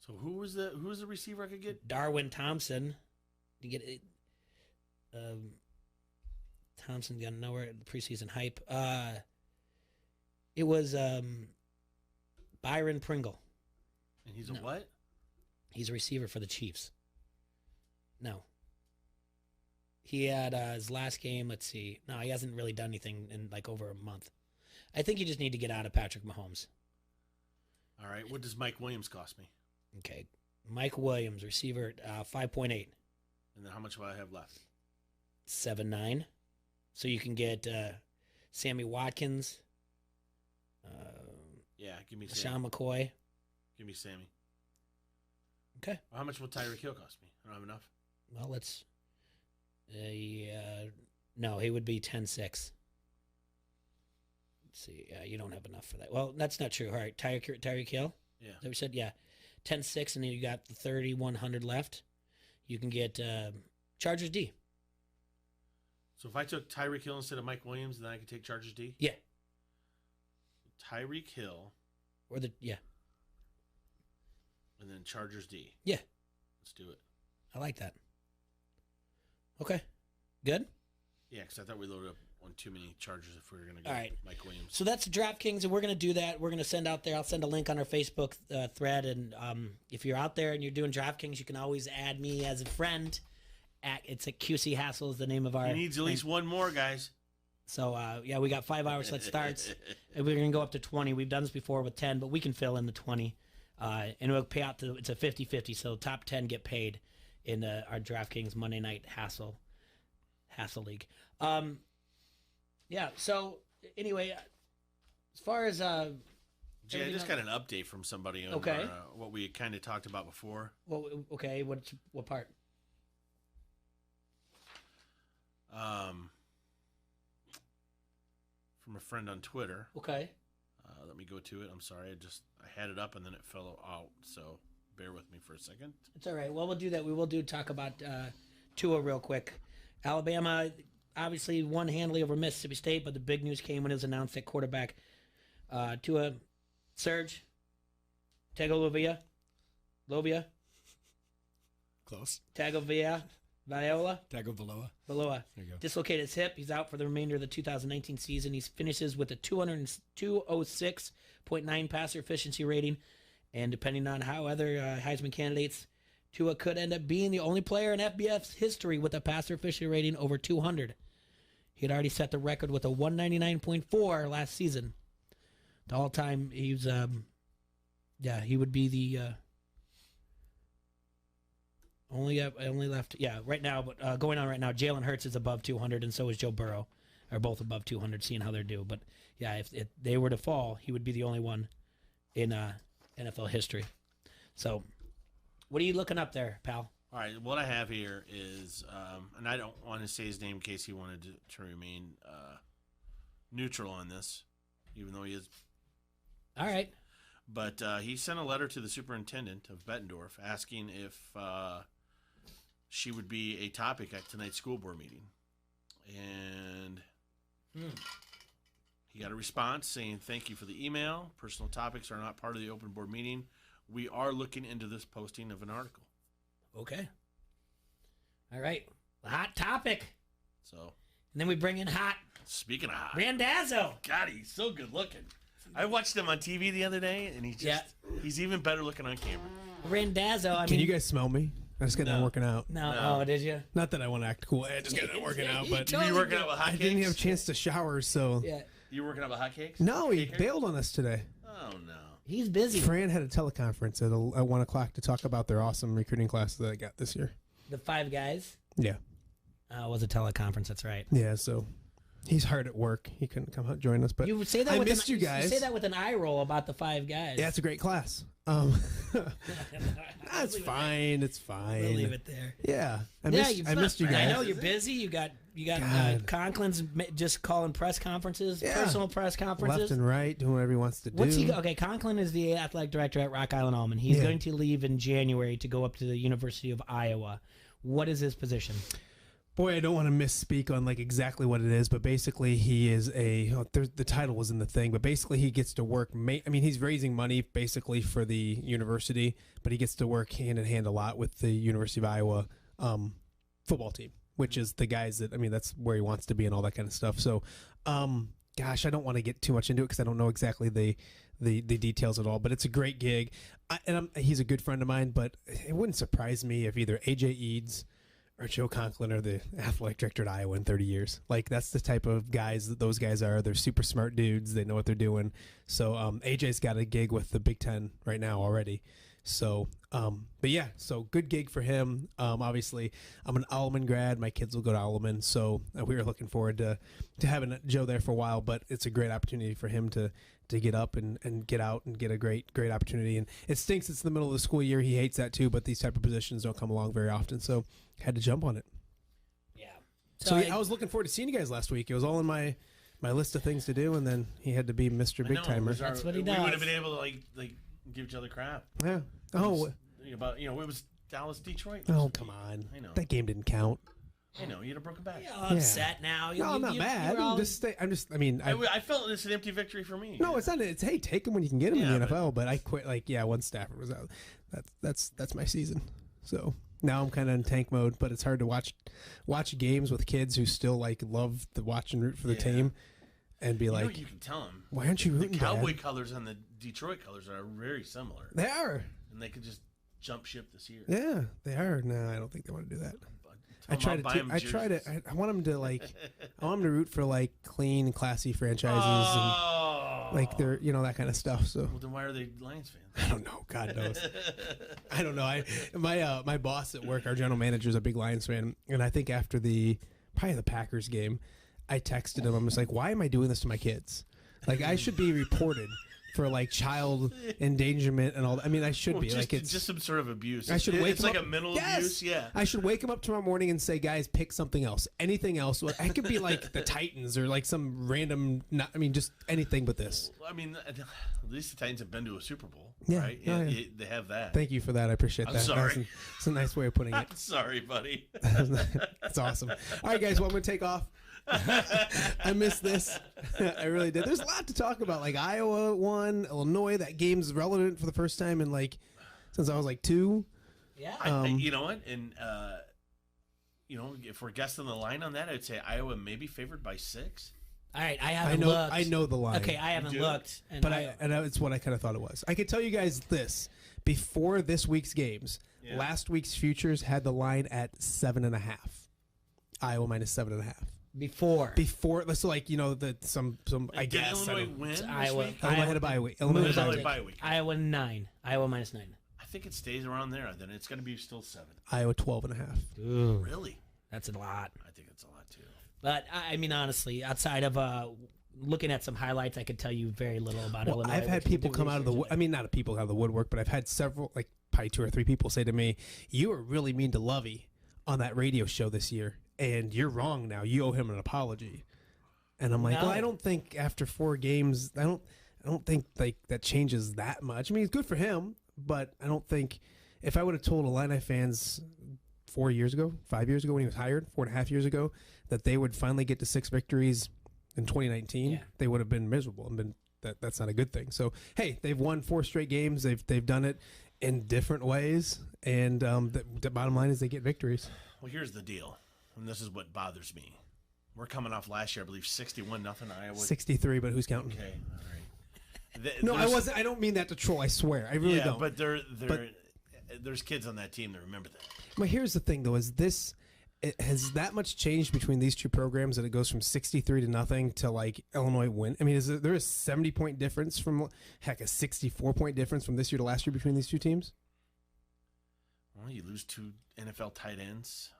So who was the receiver I could get? Darwin Thompson. You get it. Thompson got nowhere preseason hype. It was Byron Pringle. And he's a what? He's a receiver for the Chiefs. No. He had his last game, let's see. No, he hasn't really done anything in like over a month. I think you just need to get out of Patrick Mahomes. All right. What does Mike Williams cost me? Okay. Mike Williams, receiver, 5.8. And then how much will I have left? 7.9. So you can get Sammy Watkins. Yeah, give me Sean Sammy. McCoy. Give me Sammy. Okay. How much will Tyreek Hill cost me? I don't have enough. Well, let's. No, he would be 10.6. Let's see. You don't have enough for that. Well, that's not true. All right, Tyreek Hill. Yeah. That we said, yeah. 10-6, and then you got the 3,100 left. You can get Chargers D. So if I took Tyreek Hill instead of Mike Williams, then I could take Chargers D? Yeah. Tyreek Hill. Yeah. And then Chargers D. Yeah. Let's do it. I like that. Okay. Good? Yeah, because I thought we loaded up on too many Chargers if we were going to go All right. Mike Williams. So that's DraftKings, and we're going to do that. We're going to send out there. I'll send a link on our Facebook thread, and if you're out there and you're doing DraftKings, you can always add me as a friend. It's at QC Hassle is the name of our. He needs at least one more, guys. So, yeah, we got 5 hours till it starts, and we're going to go up to 20. We've done this before with 10, but we can fill in the 20, and it'll pay out to, it's a 50-50, so top 10 get paid in our DraftKings Monday Night Hassle League. Yeah, so anyway, as far as Jay, I just got an update from somebody on what we kind of talked about before. Well, okay, what part? From a friend on Twitter. Okay. Let me go to it. I'm sorry, I had it up and then it fell out. So bear with me for a second. It's all right. Well, we'll do that. We will talk about Tua real quick. Alabama obviously won handily over Mississippi State, but the big news came when it was announced that quarterback Tua Serge Tagovailoa. Close. Tagovailoa. Tagovailoa. There you go. Dislocated his hip. He's out for the remainder of the 2019 season. He finishes with a 206.9 passer efficiency rating, and depending on how other Heisman candidates, Tua could end up being the only player in FBS history with a passer efficiency rating over 200. He had already set the record with a 199.4 last season. The all-time, he was, he would be the only left. Yeah, right now, but going on right now, Jalen Hurts is above 200, and so is Joe Burrow. Are both above 200, seeing how they're due. But yeah, if they were to fall, he would be the only one in NFL history. So, what are you looking up there, pal? All right, what I have here is, and I don't want to say his name in case he wanted to remain neutral on this, even though he is. All right. But he sent a letter to the superintendent of Bettendorf asking if she would be a topic at tonight's school board meeting. And he got a response saying, "Thank you for the email. Personal topics are not part of the open board meeting. We are looking into this posting of an article." Okay. All right. Hot topic. So. And then we bring in hot. Speaking of hot. Randazzo. God, he's so good looking. I watched him on TV the other day, and he's even better looking on camera. Randazzo, Can you guys smell me? I just got done working out. No. Oh, did you? Not that I want to act cool. I just got done working out, but You were working out with hotcakes? I didn't have a chance to shower, so. Yeah. You were working out with hotcakes? No, he bailed on us today. Oh, no. He's busy. Fran had a teleconference at 1 o'clock to talk about their awesome recruiting classes that I got this year. The 5 guys? Yeah. It was a teleconference, that's right. Yeah, so he's hard at work. He couldn't come out join us, but you would say that I missed you guys. You say that with an eye roll about the 5 guys. Yeah, it's a great class. It's fine. It's fine. We'll leave it there. Yeah, I missed you guys. I know you're busy. You got Conklin's just calling press conferences, personal press conferences, left and right, doing whatever he wants to do. Okay, Conklin is the athletic director at Rock Island Almond. He's going to leave in January to go up to the University of Iowa. What is his position? Boy, I don't want to misspeak on exactly what it is, but basically he is the title was in the thing, but basically he gets to work. He's raising money basically for the university, but he gets to work hand in hand a lot with the University of Iowa football team, which is the guys that's where he wants to be and all that kind of stuff. So, gosh, I don't want to get too much into it because I don't know exactly the details at all, but it's a great gig. He's a good friend of mine, but it wouldn't surprise me if either AJ Eads or Joe Conklin are the athletic director at Iowa in 30 years. That's the type of guys that those guys are. They're super smart dudes. They know what they're doing. So AJ's got a gig with the Big Ten right now already. So, but yeah, so good gig for him. Obviously, I'm an Alleman grad. My kids will go to Alleman. So we were looking forward to having Joe there for a while, but it's a great opportunity for him to get up and get out and get a great opportunity. And it stinks it's the middle of the school year. He hates that too, but these type of positions don't come along very often. So had to jump on it. Yeah. So I was looking forward to seeing you guys last week. It was all in my list of things to do, and then he had to be Mr. Big Timer. That's what he does. We would have been able to give each other crap. Yeah. It was Dallas, Detroit. Oh, come on. I know. That game didn't count. I know. You had a broken back. You're all upset now. No, I'm not mad. I felt it's an empty victory for me. No, it's not. It's hey, take them when you can get them in Yeah, the NFL. But I quit. Once Stafford was out, that's my season. So now I'm kind of in tank mode. But it's hard to watch games with kids who still love to watch and root for the team, and be you can tell them. Why aren't you rooting? The Cowboy Dad? colors and the Detroit colors are very similar. They are, and they could just jump ship this year. Yeah, they are. No, I don't think they want to do that. I want them to I want them to root for clean, classy franchises and they're that kind of stuff. So well, then why are they Lions fans? I don't know. God knows. I don't know. My boss at work, our general manager, is a big Lions fan, and I think after probably the Packers game, I texted him. I'm just like, why am I doing this to my kids? I should be reported for child endangerment and all that. I mean, I should be it's just some sort of abuse. I should wake it's him like up. a mental Yes! abuse. Yeah. I should wake him up tomorrow morning and say, guys, pick something else. Anything else. I could be the Titans or some random. Just anything but this. I mean, at least the Titans have been to a Super Bowl, Yeah, right? yeah. They have that. Thank you for that. I appreciate that. I'm sorry. That's a nice way of putting it. Sorry, buddy. That's awesome. All right, guys. Well, I'm going to take off. I missed this. I really did. There's a lot to talk about. Iowa won, Illinois. That game's relevant for the first time in since I was 2. Yeah. You know what? And if we're guessing the line on that, I'd say Iowa may be favored by 6. All right, I haven't looked. I know the line. Okay, I haven't looked. But it's what I kind of thought it was. I could tell you guys this. Before this week's games, last week's futures had the line at 7.5. Iowa minus 7.5. Before, so some I guess Illinois win. Iowa had a bye week. Illinois had a bye week. Iowa 9. Iowa minus 9. I think it stays around there. Then it's going to be still 7. Iowa 12.5. Ooh, really? That's a lot. I think it's a lot too. But I mean, honestly, outside of looking at some highlights, I could tell you very little about Illinois. I've had people come out of the. I mean, not people out of the woodwork, but I've had several, probably 2 or 3 people say to me, "You were really mean to Lovey on that radio show this year." And you're wrong now. You owe him an apology. And I'm like, well, I don't think after 4 games, I don't think that changes that much. I mean, it's good for him, but I don't think if I would have told Illini fans 4 years ago, 5 years ago when he was hired, 4.5 years ago, that they would finally get to 6 victories in 2019, they would have been miserable and that's not a good thing. So hey, they've won 4 straight games. They've done it in different ways, and the bottom line is they get victories. Well, here's the deal. And this is what bothers me. We're coming off last year, I believe, 61-0 Iowa. 63, but who's counting? Okay, all right. No, I wasn't. I don't mean that to troll. I swear, I really don't. But there's kids on that team that remember that. But here's the thing, though: has that much changed between these 2 programs that it goes from 63-0 to Illinois win? I mean, is there a 70-point difference from a 64-point difference from this year to last year between these 2 teams? Well, you lose 2 NFL tight ends.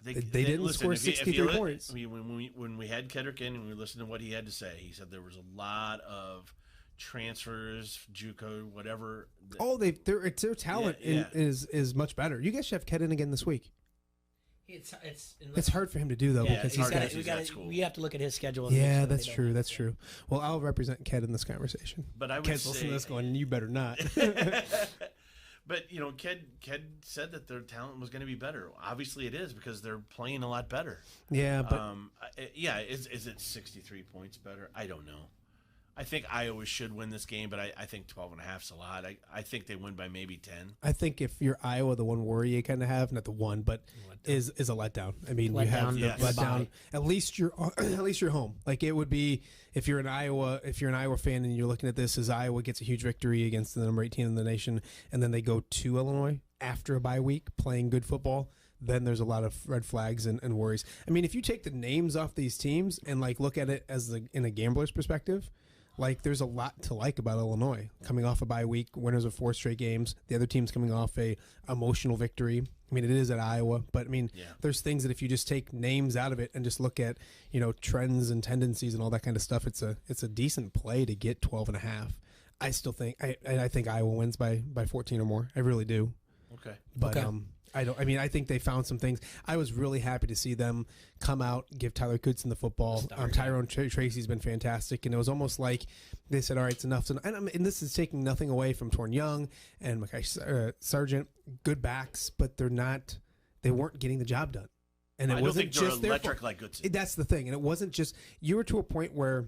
They didn't score 63 points. When we had Kedrick in and we listened to what he had to say, he said there was a lot of transfers, JUCO, whatever. Their talent is much better. You guys should have Ked in again this week. It's hard for him to do though because we have to look at his schedule. Yeah, that's true. That's true. Well, I'll represent Ked in this conversation. But I would Ked's listening to this going, you better not. But Ked said that their talent was going to be better. Obviously, it is because they're playing a lot better. Yeah, but is it 63 points better? I don't know. I think Iowa should win this game, but I think 12.5 is a lot. I think they win by maybe 10. I think if you're Iowa, the one worry you kind of have, not the one, but is a letdown. I mean, you have the letdown. At least you're home. It would be if you're an Iowa fan and you're looking at this as Iowa gets a huge victory against the number 18 in the nation, and then they go to Illinois after a bye week playing good football. Then there's a lot of red flags and worries. I mean, if you take the names off these teams and look at it as in a gambler's perspective. There's a lot to like about Illinois coming off a bye week, winners of 4 straight games. The other team's coming off a emotional victory. I mean, it is at Iowa, but I mean, there's things that if you just take names out of it and just look at trends and tendencies and all that kind of stuff, it's a decent play to get 12.5. I still think I think Iowa wins by 14 or more. I really do. Okay, but I think they found some things. I was really happy to see them come out, give Tyler Goodson the football. Tyrone Tracy's been fantastic, and it was almost like they said, "All right, it's enough." And this is taking nothing away from Torn Young and Mackay Sargent, good backs, but they weren't getting the job done. And it wasn't just their fault. Like Goodson. That's the thing, and it wasn't just you were to a point where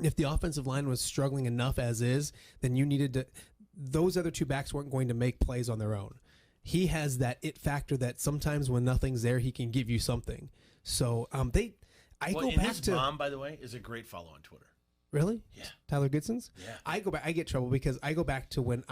if the offensive line was struggling enough as is, then you needed to. Those other two backs weren't going to make plays on their own. He has that it factor that sometimes when nothing's there, he can give you something. So go back his to mom, by the way, is a great follow on Twitter. Really? Yeah. Tyler Goodson's? Yeah. I get trouble because I go back to when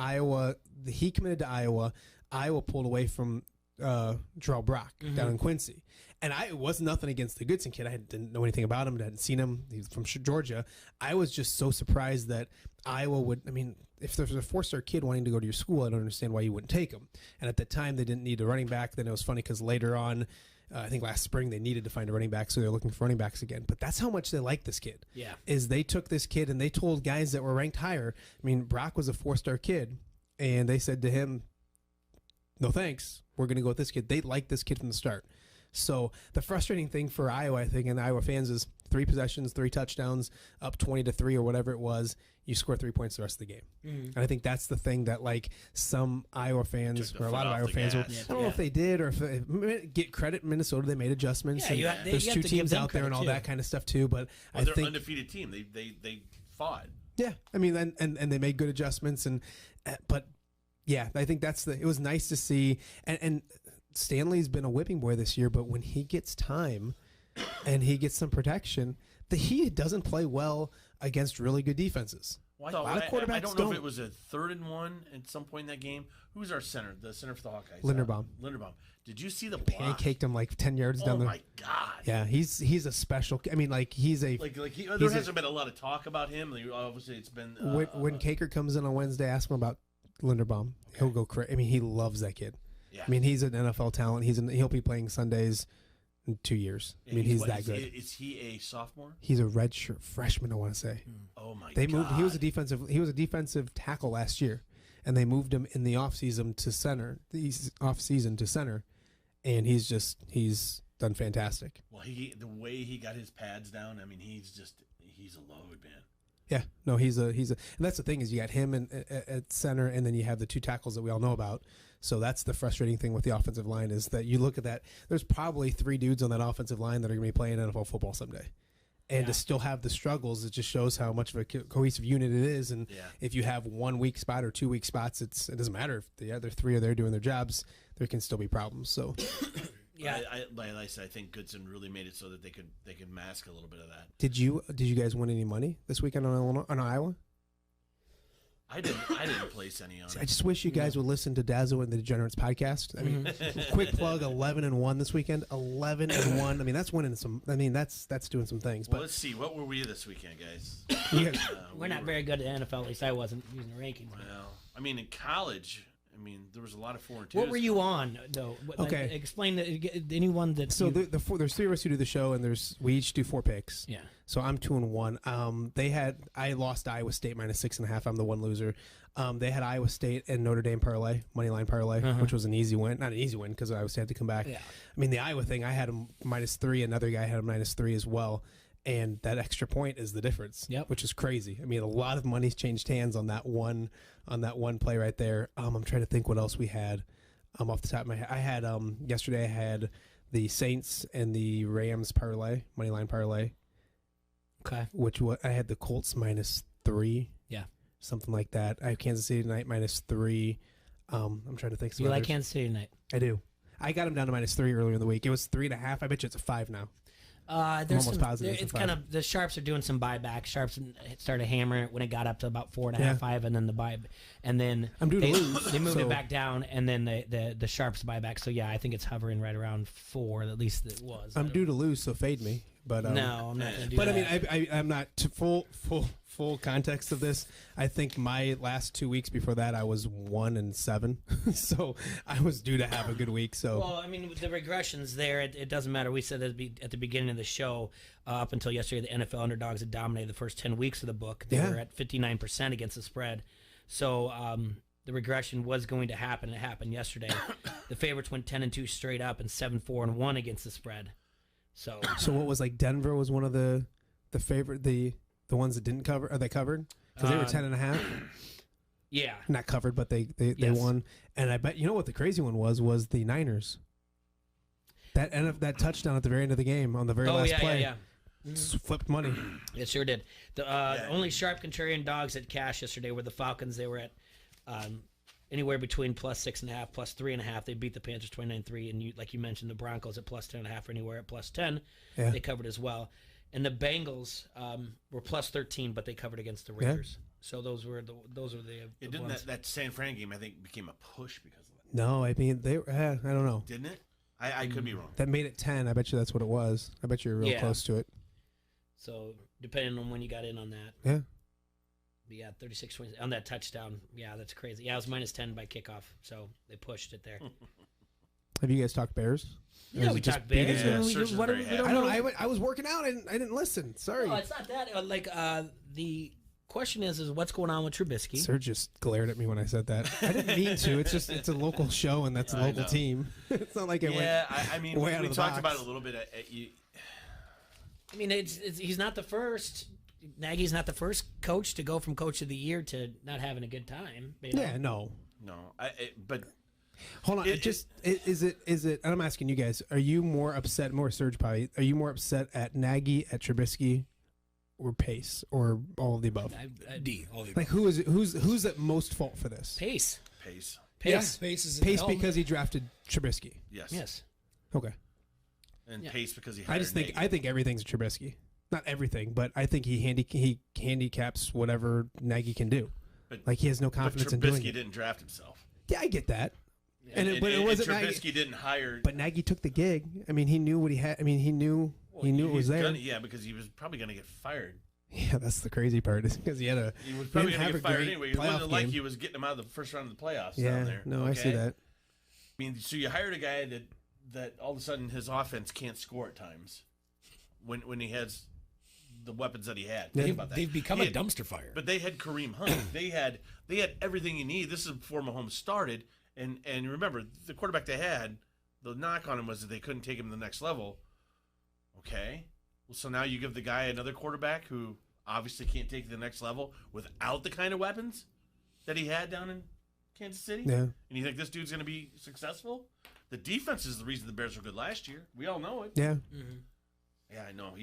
he committed to Iowa. Iowa pulled away from Terrell Brock down in Quincy. And it was nothing against the Goodson kid. I didn't know anything about him. I hadn't seen him. He's from Georgia. I was just so surprised that Iowa would. I mean, if there's a 4-star kid wanting to go to your school, I don't understand why you wouldn't take him. And at the time, they didn't need a running back. Then it was funny because later on, I think last spring, they needed to find a running back, so they're looking for running backs again. But that's how much they like this kid. Yeah. Is they took this kid and they told guys that were ranked higher. I mean, Brock was a 4-star kid, and they said to him, no thanks. We're going to go with this kid. They liked this kid from the start. So the frustrating thing for Iowa, I think, and Iowa fans is 3 possessions, 3 touchdowns, up 20-3 or whatever it was. You score 3 points the rest of the game. And I think that's the thing that like some Iowa fans or a lot of Iowa fans, I don't know if they did or if get credit. Minnesota, they made adjustments. Yeah, there's 2 teams out there and all that kind of stuff too. But I they're think undefeated team. They fought. Yeah, I mean, and they made good adjustments but yeah, I think it was nice to see and Stanley's been a whipping boy this year, but when he gets time and he gets some protection, he doesn't play well against really good defenses. Well, a lot of quarterbacks I don't know if it was a 3rd and 1 at some point in that game. Who's our center? The center for the Hawkeyes? Linderbaum. Did you see the block? Pancaked him like 10 yards down there. Oh my God! Yeah, he's a special. I mean, like he's a there hasn't been a lot of talk about him. Obviously, it's been when Caker comes in on Wednesday, ask him about Linderbaum. He'll go crazy. I mean, he loves that kid. Yeah. I mean, he's an NFL talent. He'll be playing Sundays in 2 years. I mean, he's that good. Is he a sophomore? He's a redshirt freshman, I want to say. Oh my! They moved. He was a defensive tackle last year, and they moved him in the offseason to center. And he's done fantastic. Well, the way he got his pads down. I mean, he's a load, man. Yeah, no, he's a, and that's the thing is you got him at center, and then you have the 2 tackles that we all know about. So that's the frustrating thing with the offensive line is that you look at that. There's probably 3 dudes on that offensive line that are going to be playing NFL football someday, and to still have the struggles, it just shows how much of a cohesive unit it is. And if you have 1 weak spot or 2 weak spots, it doesn't matter if the other 3 are there doing their jobs. There can still be problems. So. Yeah, like I said, I think Goodson really made it so that they could mask a little bit of that. Did you guys win any money this weekend on Iowa? I didn't place any on it. I just wish you guys would listen to Dazzo and the Degenerates podcast. I mean, quick plug: 11-1 this weekend. 11-1. I mean, that's winning some. I mean, that's doing some things. Well, but let's see. What were we this weekend, guys? We're not very good at NFL. At least I wasn't using the rankings. Well, I mean, in college. I mean, there was a lot of 4-2s. What were you on, though? Okay. Explain anyone that. So there's 3 of us who do the show, and we each do 4 picks. Yeah. So I'm 2-1. I lost Iowa State -6.5. I'm the one loser. They had Iowa State and Notre Dame parlay, money line parlay, which was an easy win. Not an easy win because Iowa State had to come back. Yeah. I mean, the Iowa thing, I had them -3. Another guy had them -3 as well. And that extra point is the difference, which is crazy. I mean, a lot of money's changed hands on that one play right there. I'm trying to think what else we had. Off the top of my head, I had yesterday. I had the Saints and the Rams parlay, money line parlay. Okay. I had the Colts -3. Yeah. Something like that. I have Kansas City tonight -3. I'm trying to think. You like Kansas City tonight? I do. I got them down to -3 earlier in the week. It was 3.5. I bet you it's a 5 now. There's almost positive. It's kind of the Sharps are doing some buybacks. Sharps started hammering it when it got up to about 4.5, 5, and then and then I'm due to lose. They moved it back down, and then the Sharps buyback. So yeah, I think it's hovering right around 4. At least it was. I'm due to lose, so fade me. But no, I'm not going to do but that. But I mean, I'm not to full context of this. I think my last 2 weeks before that, I was 1-7, so I was due to have a good week. So well, I mean, the regressions there. It doesn't matter. We said at the beginning of the show, up until yesterday, the NFL underdogs had dominated the first 10 weeks of the book. They were at 59% against the spread. So the regression was going to happen. It happened yesterday. The favorites went 10-2 straight up and 7-4-1 against the spread. So what was like Denver was one of the favorite the ones that didn't cover or they covered because they were 10.5. Yeah, not covered, but they won. And I bet you know what the crazy one was the Niners. That touchdown at the very end of the game on the very last play. Yeah. Flipped money. It sure did. The only sharp contrarian dogs at cash yesterday were the Falcons. They were at anywhere between +6.5, +3.5. They beat the Panthers 29-3, and like you mentioned, the Broncos at +10.5 or anywhere at +10. Yeah. They covered as well. And the Bengals were +13, but they covered against the Raiders. So those were the Didn't ones. that San Fran game I think became a push because of that? No, I mean they. I don't know. Didn't it? I could be wrong. That made it 10. I bet you that's what it was. I bet you're real close to it. So depending on when you got in on that. Yeah. But yeah, 36-20 on that touchdown. Yeah, that's crazy. Yeah, it was -10 by kickoff, so they pushed it there. Have you guys talked Bears? Yeah, we talked Bears. I was working out and I didn't listen. Sorry. No, it's not that. The question is what's going on with Trubisky? Sir just glared at me when I said that. I didn't mean to. It's a local show and that's a local team. It's not like it went. I mean, way out we of the talked box. about it a little bit. I mean, he's not the first. Nagy's not the first coach to go from coach of the year to not having a good time. You know? Yeah, no. But hold on. Is it? And I'm asking you guys: are you more upset? More Serge probably. Are you more upset at Nagy, at Trubisky, or Pace, or all of the above? D. All of the Like who's at most fault for this? Pace. Yes, Pace is Pace because he drafted Trubisky. Yes. Okay. And Pace because he hired I think everything's Trubisky. Not everything, but I think he handicaps whatever Nagy can do. Like he has no confidence in doing Trubisky it. didn't draft himself. Yeah, I get that. But it wasn't Trubisky Nagy. didn't hire. But Nagy took the gig. I mean, he knew what he had. I mean, he knew it was there. Because he was probably going to get fired. Yeah, that's the crazy part. Is because he had a. He was probably didn't going to have get a fired great anyway. It playoff wasn't like game. he was getting him out of the first round of the playoffs Yeah, down there. no, I see that. I mean, so you hired a guy that all of a sudden his offense can't score at times when he has the weapons that he had. Think about that. They've become a dumpster fire. But they had Kareem Hunt. they had everything you need. This is before Mahomes started. And remember, the quarterback they had, the knock on him was that they couldn't take him to the next level. Okay. Well, so now you give the guy another quarterback who obviously can't take it to the next level without the kind of weapons that he had down in Kansas City? Yeah. And you think this dude's going to be successful? The defense is the reason the Bears were good last year. We all know it. Yeah. Mm-hmm. Yeah, I know.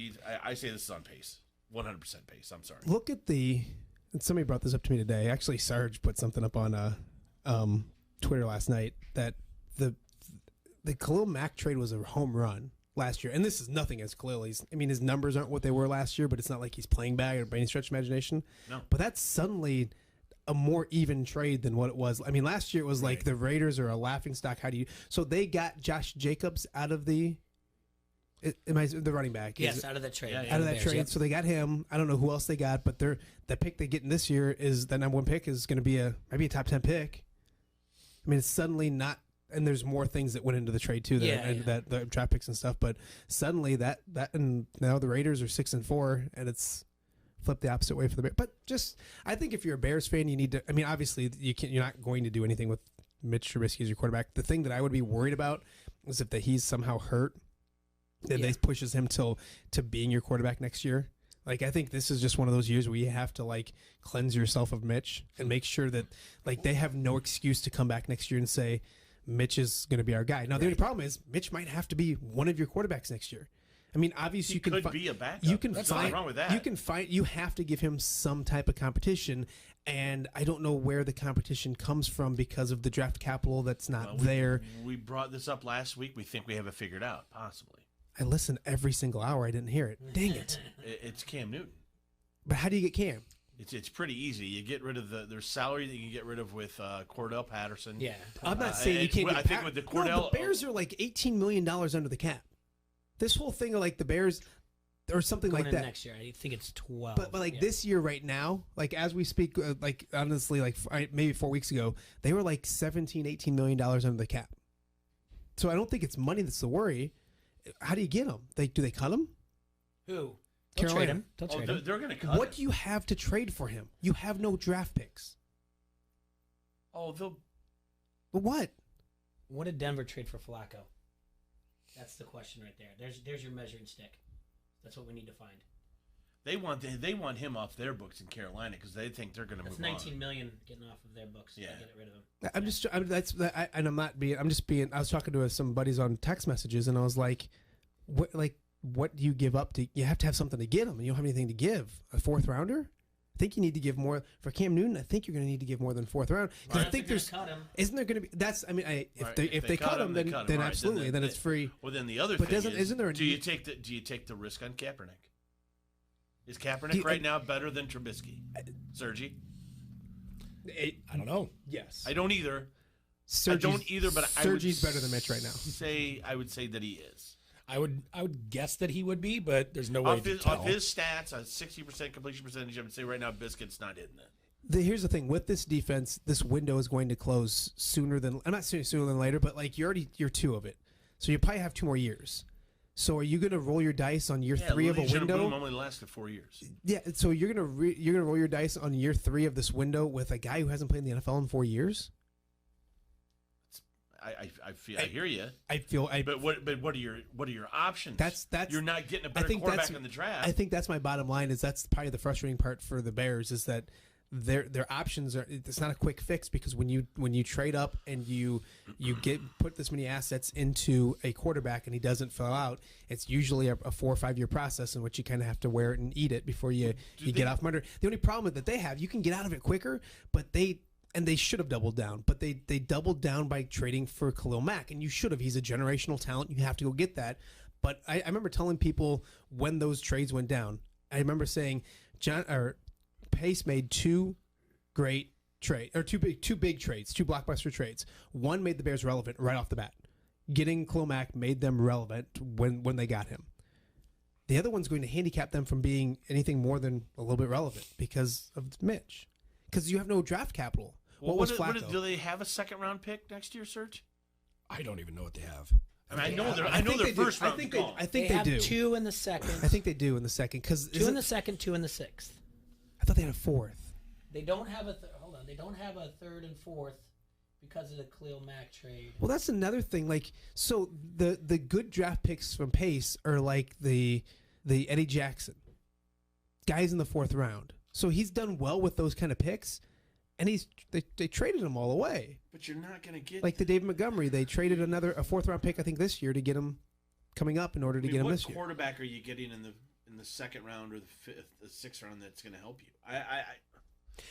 I say this is on pace. 100% pace. I'm sorry. Look at and somebody brought this up to me today. Actually, Sarge put something up on Twitter last night that the Khalil Mack trade was a home run last year. And this is nothing as Khalil. His numbers aren't what they were last year, but it's not like he's playing bad by any stretch of imagination. No. But that's suddenly a more even trade than what it was. I mean, last year it was like the Raiders are a laughingstock. So they got Josh Jacobs out of the running back? Yes, out of that trade. Out of that trade. Yep. So they got him. I don't know who else they got, but the pick they get in this year is the number one pick is going to be maybe a top 10 pick. I mean, it's suddenly not, and there's more things that went into the trade too, that the draft picks and stuff. But suddenly that and now the Raiders are 6-4, and it's flipped the opposite way for the Bears. But I think if you're a Bears fan, you need to. I mean, obviously you're not going to do anything with Mitch Trubisky as your quarterback. The thing that I would be worried about is if he's somehow hurt, that they pushes him to being your quarterback next year. Like, I think this is just one of those years where you have to cleanse yourself of Mitch and make sure that they have no excuse to come back next year and say Mitch is going to be our guy. Now the only problem is Mitch might have to be one of your quarterbacks next year. I mean, obviously he could be a backup. You can There's find nothing wrong with that. You have to give him some type of competition, and I don't know where the competition comes from because of the draft capital that's not there. We brought this up last week. We think we have it figured out, possibly. I listened every single hour. I didn't hear it. Dang it! It's Cam Newton. But how do you get Cam? It's pretty easy. You get rid of there's salary that you can get rid of with Cordell Patterson. Yeah, I'm not saying you can't. I think with the Cordell, the Bears are like $18 million under the cap. This whole thing of the Bears or something Going like in that. Next year, I think it's 12. But this year, right now, as we speak, honestly, maybe 4 weeks ago, they were $17-18 million under the cap. So I don't think it's money that's the worry. How do you get them? Do they cut him? Who? Carolina. They'll trade him. They're going to cut him. What do you have to trade for him? You have no draft picks. Oh, they'll. But what? What did Denver trade for Flacco? That's the question right there. There's your measuring stick. That's what we need to find. They want him off their books in Carolina because they think they're going to move That's on. $19 million getting off of their books. Yeah, Get rid of him. I'm just being. I was talking to some buddies on text messages, and I was like, what do you give up to? You have to have something to get him, and you don't have anything to give. A fourth rounder? I think you need to give more for Cam Newton. I think you're going to need to give more than fourth round. Because I think there's isn't there going to be? That's I mean, if they cut him, then right, absolutely, then it's free. Well, then the other but thing isn't there? Do you take the risk on Kaepernick? Is Kaepernick right now better than Trubisky, Sergi? I don't know. Yes, I don't either. Sergi's, I don't either, but Sergi's better than Mitch right now. I would say that he is. I would guess that he would be, but there's no way to tell. Off his stats, a 60% completion percentage, I would say right now Biscuit's not hitting it. Here's the thing with this defense, this window is going to close sooner than I'm not saying sooner than later, but like you're two of it, so you probably have 2 more years. So are you going to roll your dice on year 3 of a window? Boom only lasted 4 years. Yeah, so you're gonna roll your dice on year 3 of this window with a guy who hasn't played in the NFL in 4 years. I hear you. But what are your options? That's you're not getting a better quarterback in the draft. I think that's my bottom line. Is that's probably the frustrating part for the Bears is that their options are. It's not a quick fix because when you trade up and you put this many assets into a quarterback and he doesn't fill out, it's usually a 4 or 5 year process in which you kind of have to wear it and eat it before you get off from under. The only problem that they have, you can get out of it quicker, but they should have doubled down, but they doubled down by trading for Khalil Mack, and you should have. He's a generational talent. You have to go get that. But I remember telling people when those trades went down, I remember saying Pace made 2 great trades, or two big trades, 2 blockbuster trades. One made the Bears relevant right off the bat. Getting Khalil Mack made them relevant when they got him. The other one's going to handicap them from being anything more than a little bit relevant because of Mitch. Because you have no draft capital. Well, what was Flacco? Do they have a second round pick next year, Serge? I don't even know what they have. I mean, I know their first round. I think they they do. Have 2 in the second. I think they do in the second because 2 in the second, 2 in the 6th. I thought they had a 4th. They don't have hold on. They don't have a 3rd and 4th because of the Khalil Mack trade. Well, that's another thing. Like, so the good draft picks from Pace are like the Eddie Jackson guys in the 4th round. So he's done well with those kind of picks. And they traded him all away. But you're not going to get like the David Montgomery. They traded a 4th round pick I think this year to get him coming up in order to get him this year. What quarterback are you getting in the 2nd round or the 6th round that's going to help you?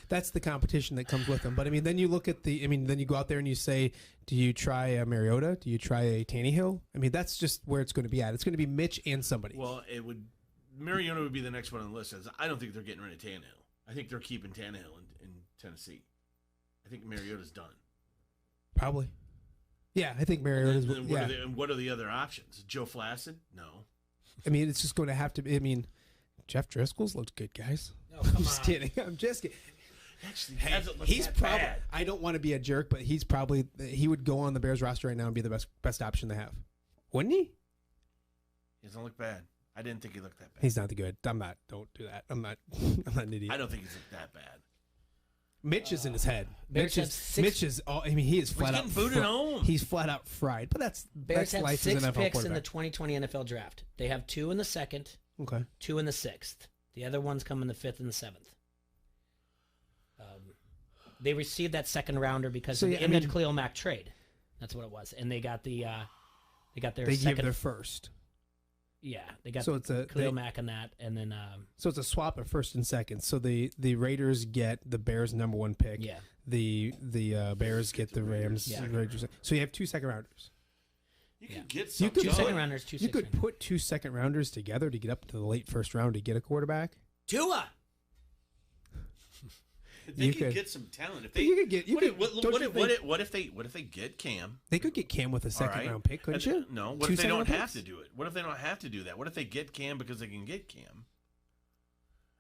That's the competition that comes with them. But I mean, then you look at then you go out there and you say, do you try a Mariota? Do you try a Tannehill? I mean, that's just where it's going to be at. It's going to be Mitch and somebody. Well, Mariota would be the next one on the list. I don't think they're getting rid of Tannehill. I think they're keeping Tannehill in Tennessee. I think Mariota's done. Probably. Yeah, I think Mariota's. What are the other options? Joe Flacid? No. I mean, it's just going to have to be. I mean, Jeff Driscoll's looked good, guys. No, come I'm just kidding. I'm just kidding. Actually, he's probably. I don't want to be a jerk, but he would go on the Bears roster right now and be the best option they have, wouldn't he? He doesn't look bad. I didn't think he looked that bad. He's not the good. I'm not. Don't do that. I'm not an idiot. I don't think he's looked that bad. Mitch is in his head. Mitch is. I mean, he is flat out booted home. He's flat out fried. But that's Bears have life 6 as an NFL picks in the quarterback. 2020 NFL draft. They have 2 in the 2nd. Okay. 2 in the 6th. The other ones come in the 5th and the 7th. They received that 2nd rounder because of the Image Khalil Mack trade. That's what it was, and they got their. They second, gave their first. Yeah, they got so it's Khalil Mack on that, and then. So it's a swap of 1st and 2nd. So the Raiders get the Bears' number 1 pick. Yeah. The Bears get the Rams. Yeah. Raiders. So you have 2 2nd rounders. You could get some. 2 2nd rounders. You could put 2 2nd rounders together to get up to the late 1st round to get a quarterback. Tua. They could get some talent. If they, you could get. What if they get Cam? They could get Cam with a 2nd round pick, couldn't you? No. What if they don't have to do it? What if they don't have to do that? What if they get Cam because they can get Cam,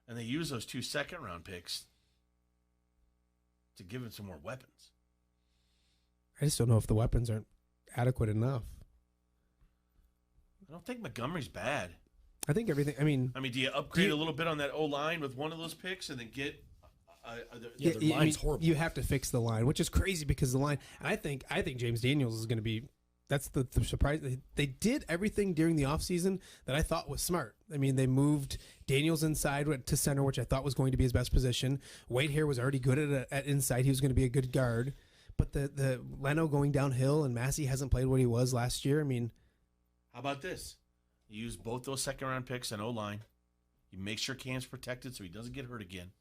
and they use those 2 2nd round picks to give him some more weapons? I just don't know if the weapons aren't adequate enough. I don't think Montgomery's bad. I think everything. I mean, do you upgrade a little bit on that O line with one of those picks, and then get the line's horrible. You have to fix the line, which is crazy because the line. And I think James Daniels is going to be. That's the surprise. They did everything during the offseason that I thought was smart. I mean, they moved Daniels inside to center, which I thought was going to be his best position. Wade here was already good at inside. He was going to be a good guard. But the Leno going downhill and Massey hasn't played what he was last year. I mean, how about this? You use both those second-round picks and O-line. You make sure Cam's protected so he doesn't get hurt again.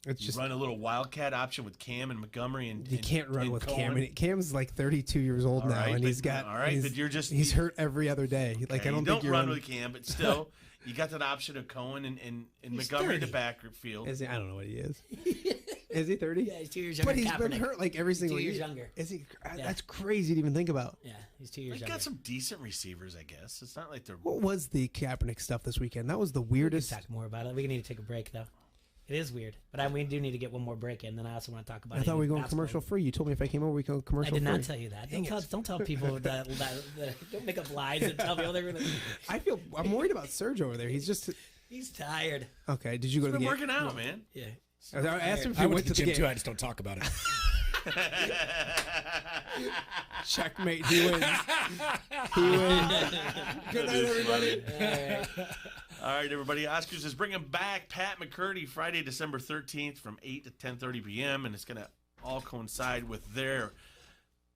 It's just run a little wildcat option with Cam and Montgomery, and you can't run with Cohen. Cam. And Cam's like 32 years old now, and he's got but you're just he's hurt every other day. Okay, Like I don't you think don't run with Cam, but still, you got that option of Cohen and Montgomery in the backfield. Is he? I don't know what he is. Is he 30? Yeah, he's 2 years younger. But he's been hurt like every single year. 2 years younger. Is he? Yeah. That's crazy to even think about. Yeah, he's 2 years They younger. got some decent receivers, I guess. It's not like they're. What was the Kaepernick stuff this weekend? That was the weirdest. We can talk more about it. We need to take a break though. It is weird, but we do need to get one more break in. Then I also want to talk about. I thought we were going commercial free. You told me if I came over, we go commercial free. I did not tell you that. Don't tell people that. Don't make up lies and tell people they're going to. I'm worried about Serge over there. He's tired. Okay, did you go to the game? He's been working out, man. Yeah. I asked him if I he went went to to the the gym game. too. I just don't talk about it. Checkmate. He wins. He wins. Good night, everybody. All right, everybody. Oscars is bringing back Pat McCurdy Friday, December 13th from 8 to 10:30 p.m., and it's going to all coincide with their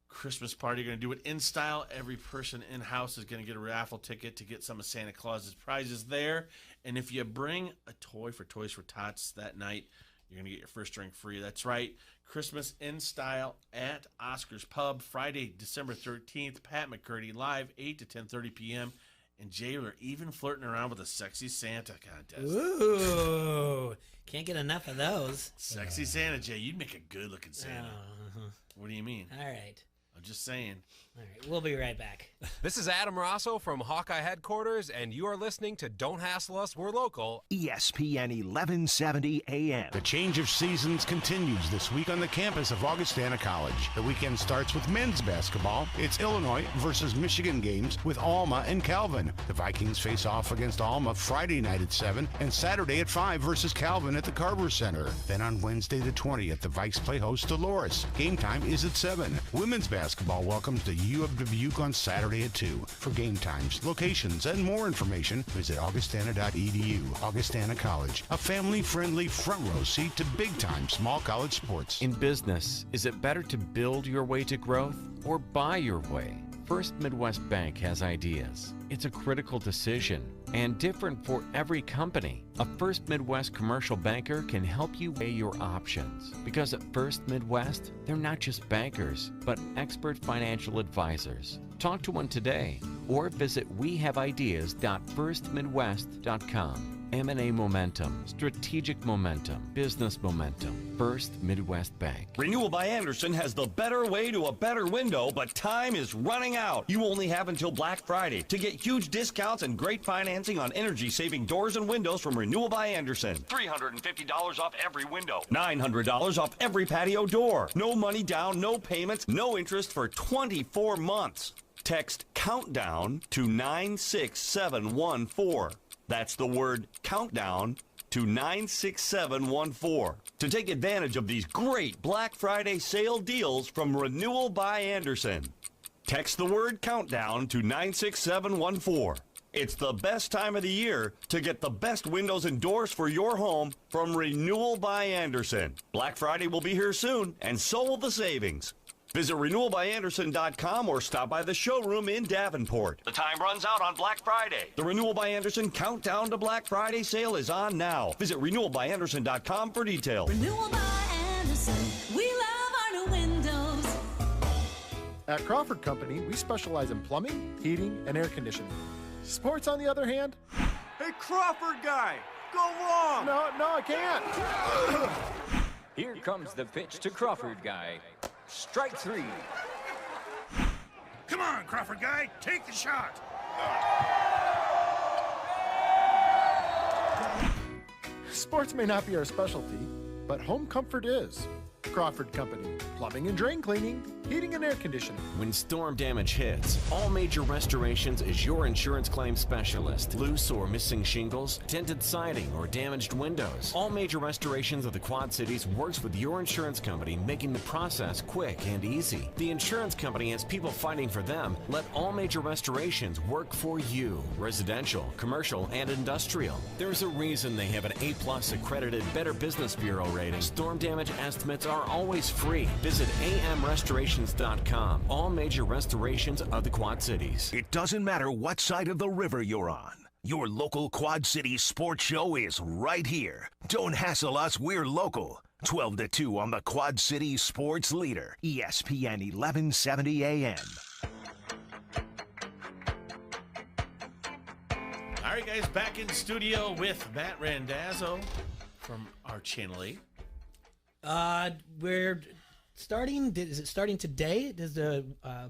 Christmas party. They're going to do it in style. Every person in-house is going to get a raffle ticket to get some of Santa Claus's prizes there. And if you bring a toy for Toys for Tots that night, you're going to get your first drink free. That's right. Christmas in style at Oscar's Pub, Friday, December 13th. Pat McCurdy live, 8 to 10:30 p.m. And Jay, we're even flirting around with a sexy Santa contest. Ooh, can't get enough of those. Sexy Santa, Jay. You'd make a good-looking Santa. Uh-huh. What do you mean? All right. I'm just saying. All right, we'll be right back. This is Adam Rosso from Hawkeye Headquarters, and you are listening to Don't Hassle Us, We're Local. ESPN 1170 AM. The change of seasons continues this week on the campus of Augustana College. The weekend starts with men's basketball. It's Illinois versus Michigan games with Alma and Calvin. The Vikings face off against Alma Friday night at 7 and Saturday at 5 versus Calvin at the Carver Center. Then on Wednesday the 20th, the Vikes play host to Loris. Game time is at 7. Women's basketball welcomes the U of Dubuque on Saturday at 2. For game times, locations, and more information, visit augustana.edu. Augustana College, a family-friendly front-row seat to big-time small college sports. In business, is it better to build your way to growth or buy your way? First Midwest Bank has ideas. It's a critical decision and different for every company. A First Midwest commercial banker can help you weigh your options, because at First Midwest, they're not just bankers, but expert financial advisors. Talk to one today or visit wehaveideas.firstmidwest.com. M&A momentum, strategic momentum, business momentum. First Midwest Bank. Renewal by Anderson has the better way to a better window, but time is running out. You only have until Black Friday to get huge discounts and great financing on energy-saving doors and windows from Renewal by Anderson. $350 off every window. $900 off every patio door. No money down, no payments, no interest for 24 months. Text COUNTDOWN to 96714. That's the word countdown to 96714 to take advantage of these great Black Friday sale deals from Renewal by Anderson. Text the word countdown to 96714. It's the best time of the year to get the best windows and doors for your home from Renewal by Anderson. Black Friday will be here soon, and so will the savings. Visit renewalbyanderson.com or stop by the showroom in Davenport. The time runs out on Black Friday. The Renewal by Anderson Countdown to Black Friday sale is on now. Visit renewalbyanderson.com for details. Renewal by Anderson. We love our new windows. At Crawford Company, we specialize in plumbing, heating, and air conditioning. Sports, on the other hand... Hey, Crawford guy, go long! No, I can't. Here comes the pitch to Crawford guy. Strike three. Come on, Crawford guy, take the shot. Sports may not be our specialty, but home comfort is. Crawford Company, plumbing and drain cleaning, heating and air conditioning. When storm damage hits, All Major Restorations is your insurance claim specialist. Loose or missing shingles, tinted siding, or damaged windows. All Major Restorations of the Quad Cities works with your insurance company, making the process quick and easy. The insurance company has people fighting for them. Let All Major Restorations work for you. Residential, commercial, and industrial. There's a reason they have an A+ accredited Better Business Bureau rating. Storm damage estimates are always free. Visit amrestorations.com. All Major Restorations of the Quad Cities. It doesn't matter what side of the river you're on. Your local Quad City sports show is right here. Don't hassle us, we're local. 12 to 2 on the Quad City Sports Leader, ESPN 1170 AM. All right, guys, back in studio with Matt Randazzo from our Channel 8. We're starting. Is it starting today? Does the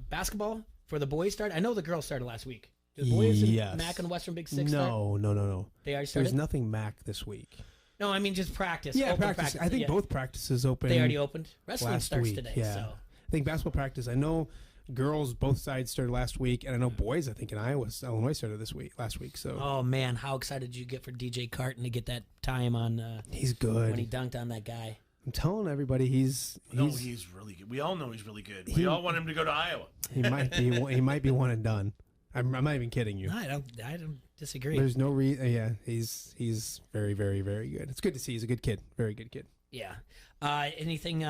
basketball for the boys start? I know the girls started last week. Did the boys and MAC and Western Big Six start? No. They already started? There's nothing MAC this week. No, I mean just practice. Yeah, open practice. I think both practices opened. They already opened. Wrestling last starts week. today. Yeah. So. I think basketball practice. I know girls both sides started last week, and I know boys. I think in Illinois started last week. So. Oh man, how excited did you get for DJ Carton to get that time on? He's good when he dunked on that guy. I'm telling everybody he's really good. We all know he's really good. We all want him to go to Iowa. He might be. He might be one and done. I'm not even kidding you. No, I don't disagree. There's no reason. Yeah, he's very, very, very good. It's good to see. He's a good kid. Very good kid. Yeah. Anything?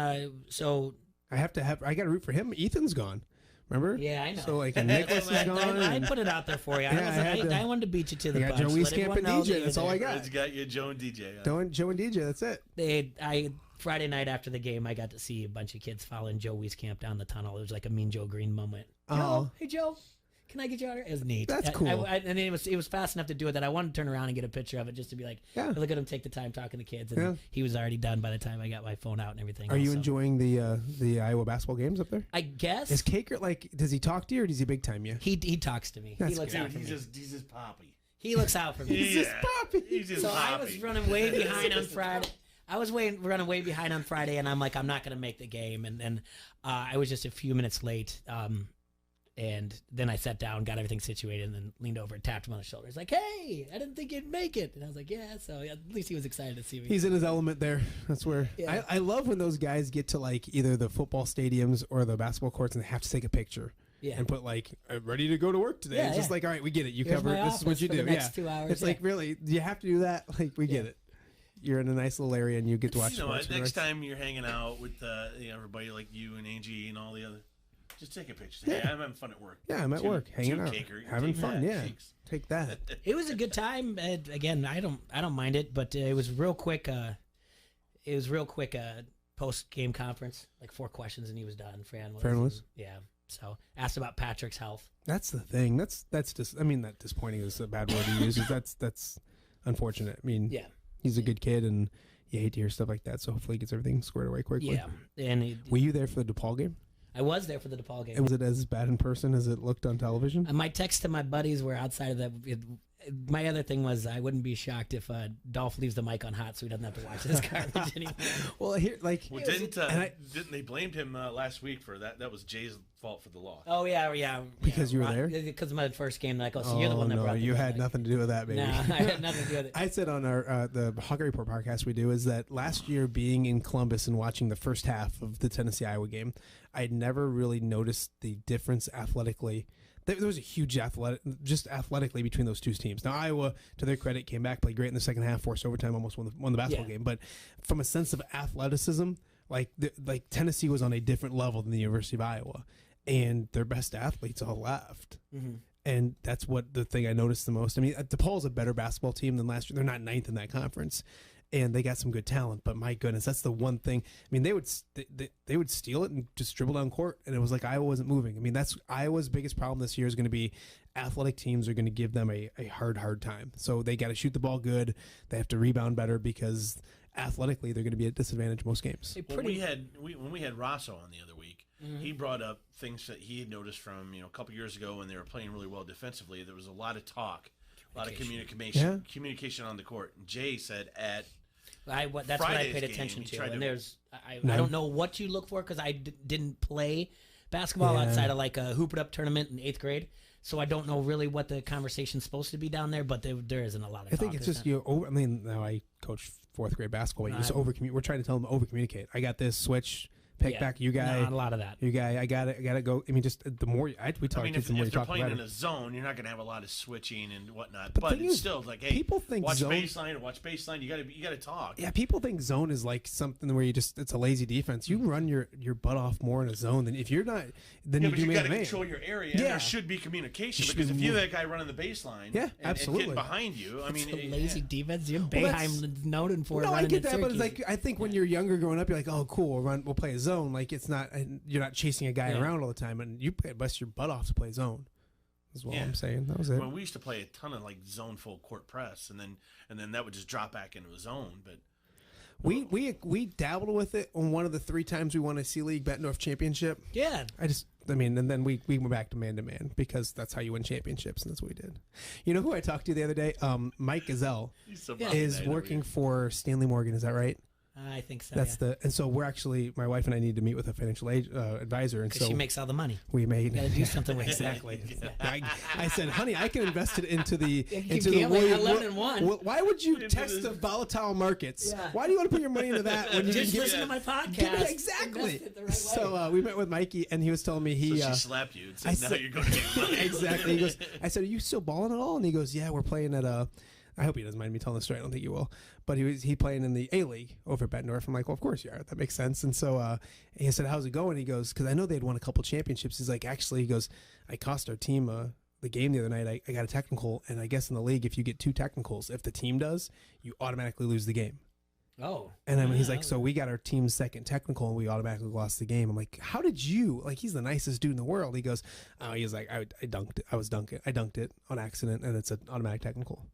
So I got to root for him. Ethan's gone. Remember? Yeah, I know. So like Nicholas is gone. I put it out there for you. I wanted to beat you to the punch. I got Joe Wieskamp and DJ. That's all I got. It's got you, Joe and DJ. Joe and DJ. That's it. Friday night after the game, I got to see a bunch of kids following Joe Wieskamp down the tunnel. It was like a Mean Joe Green moment. Oh, hey Joe, can I get you out here? It was neat. That's cool. And it was fast enough to do it that I wanted to turn around and get a picture of it just to be like, look at him take the time talking to kids. And he was already done by the time I got my phone out and everything. Are you enjoying the Iowa basketball games up there? I guess. Is Caker does he talk to you or does he big time you? He talks to me. That's he looks out for me. He's just Poppy. He looks out for me. He's just Poppy. He's just so Poppy. I was running way behind on Friday. Running way behind on Friday, and I'm like, I'm not going to make the game. And I was just a few minutes late. And then I sat down, got everything situated, and then leaned over and tapped him on the shoulder. He's like, hey, I didn't think you'd make it. And I was like, yeah. So at least he was excited to see me. He's in his element there. That's where I love when those guys get to like either the football stadiums or the basketball courts and they have to take a picture. Yeah. And put like, ready to go to work today. Yeah, it's just like, all right, we get it. You Here's cover my it. This is what office you for do. the next 2 hours. It's like, really, do you have to do that? Like, we get it. You're in a nice little area and you get to watch sports. Next time you're hanging out with everybody like you and Angie and all the other, just take a picture. Say, hey, I'm having fun at work. Yeah, I'm at work, hanging out, having fun. Yeah, take that. It was a good time. Again, I don't mind it, but it was real quick. Post game conference, like 4 questions, and he was done. Fran was. Yeah. So asked about Patrick's health. That's the thing. That's just. I mean, that disappointing is a bad word to use. That's unfortunate. I mean, he's a good kid, and you hate to hear stuff like that. So hopefully, he gets everything squared away quickly. Yeah. And were you there for the DePaul game? I was there for the DePaul game. And was it as bad in person as it looked on television? My text to my buddies were outside of that. My other thing was I wouldn't be shocked if Dolph leaves the mic on hot so he doesn't have to watch this garbage anymore. Well, here, didn't they blamed him last week for that? That was Jay's fault for the loss. Oh yeah. Because you were there? Because of my first game, like, so you're the one that brought. You had nothing to do with that, baby. No, I had nothing to do with it. I said on our the Hockey Report podcast we do is that last year being in Columbus and watching the first half of the Tennessee Iowa game, I'd never really noticed the difference athletically. There was a huge athletically between those two teams. Now Iowa, to their credit, came back, played great in the second half, forced overtime, almost won the basketball game. But from a sense of athleticism, like Tennessee was on a different level than the University of Iowa, and their best athletes all left. Mm-hmm. And that's what the thing I noticed the most. I mean, DePaul's a better basketball team than last year. They're not ninth in that conference. And they got some good talent, but my goodness, that's the one thing. I mean, they would steal it and just dribble down court, and it was like Iowa wasn't moving. I mean, that's Iowa's biggest problem this year is going to be athletic teams are going to give them a hard time. So they got to shoot the ball good. They have to rebound better because athletically they're going to be at disadvantage most games. When we had Rosso on the other week, he brought up things that he had noticed from a couple years ago when they were playing really well defensively. There was a lot of talk. A lot of communication on the court. And Jay said at That's what I Friday's paid game, attention he to. tried And to- there's, I don't know what you look for because I didn't play basketball outside of like a hoop it up tournament in 8th grade. So I don't know really what the conversation's supposed to be down there, but there isn't a lot of I think talk, it's is just there? I mean, now I coach 4th grade basketball. You just I'm- We're trying to tell them to over communicate. I got this switch. Pick Yeah, back, you guy. not a lot of that. You guy, I got to go. I mean, just the more we talk, if the more you they're talk playing about in it. a zone, you're not going to have a lot of switching and whatnot. But But the thing it's is, still like, hey, people think watch zone- baseline or watch baseline. You got to talk. Yeah, people think zone is like something where it's a lazy defense. You run your butt off more in a zone than if you're not. Then Yeah, you but do you man got to to man. control your area. And Yeah. there should be communication You should because be if you're more- that guy running the baseline, Yeah, and absolutely. getting behind you, I mean, It's a lazy defense. You're Well, Boeheim noted for No, I running get in that, but it's Syracuse. like I think when you're younger, growing up, you're like, oh, cool, we'll play a zone. Like it's not, you're not chasing a guy Yeah. around all the time, and you bust your butt off to play zone. Is what I'm saying. That was it. Well, we used to play a ton of like zone full court press, and then that would just drop back into a zone. But We dabbled with it on one of the 3 times we won a C League Bettendorf championship. Yeah. And then we went back to man because that's how you win championships, and that's what we did. You know who I talked to the other day? Mike Gazelle is working for Stanley Morgan. Is that right? I think so. That's and so we're actually, my wife and I need to meet with a financial advisor, and Because so she makes all the money. we made You gotta do something with it. exactly. I said, honey, I can invest it into the Yeah, you into can the gamble at Royal- 11-1. Well, why would you test the volatile markets? Yeah. Why do you want to put your money into that when you Just can listen to my podcast. Yeah, exactly. Invest it the right So we met with Mikey, and he was telling me so she slapped you and said, I "Now said- you're going to get money." Exactly. He goes, I said, are you still balling at all? And he goes, yeah, we're playing at I hope he doesn't mind me telling the story. I don't think he will. But he playing in the A League over at Bettendorf. I'm like, well, of course you are. That makes sense. And so he said, how's it going? He goes, because I know they'd won a couple championships. He's like, actually, he goes, I cost our team the game the other night. I got a technical, and I guess in the league, if you get 2 technicals, if the team does, you automatically lose the game. Oh. And then he's like, so we got our team's second technical and we automatically lost the game. I'm like, how did you, like, he's the nicest dude in the world. He goes, he's like, I dunked it. I dunked it on accident, and it's an automatic technical.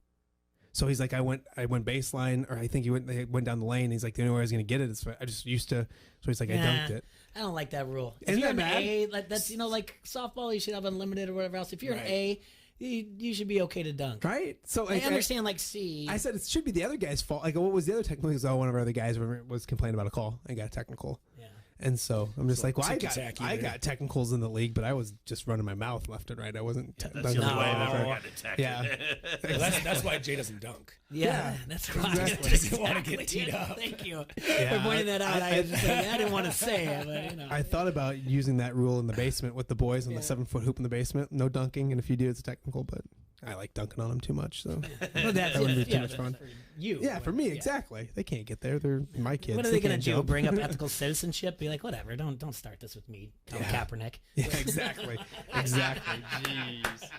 So he's like, I went baseline, or I think they went down the lane. He's like, the only way I was going to get it is I just used to. So he's like, I dunked it. I don't like that rule. If Isn't you're that an bad? A, that's like softball, you should have unlimited or whatever else. If you're an A, you should be okay to dunk. Right? So I understand like C. I said it should be the other guy's fault. Like, what was the other technical? He goes, one of our other guys was complaining about a call and got a technical. Yeah. And so I'm just like, well, I got technicals in the league, but I was just running my mouth left and right. I wasn't. That's the only way I've ever got detected. Yeah. Well, that's why Jay doesn't dunk. Yeah, that's why. Exactly. He doesn't want to get teed up. Thank you Yeah, for pointing that out. I didn't want to say it, but you know. I thought about using that rule in the basement with the boys on the 7-foot hoop in the basement. No dunking, and if you do, it's a technical. But I like dunking on them too much, so Well, that wouldn't be too much for fun. you. Yeah, for me, exactly. They can't get there. They're my kids. What are they going can't to do? jump. Bring up ethical citizenship? Be like, whatever. Don't start this with me, Tom Kaepernick. Yeah, exactly. Exactly. Jeez.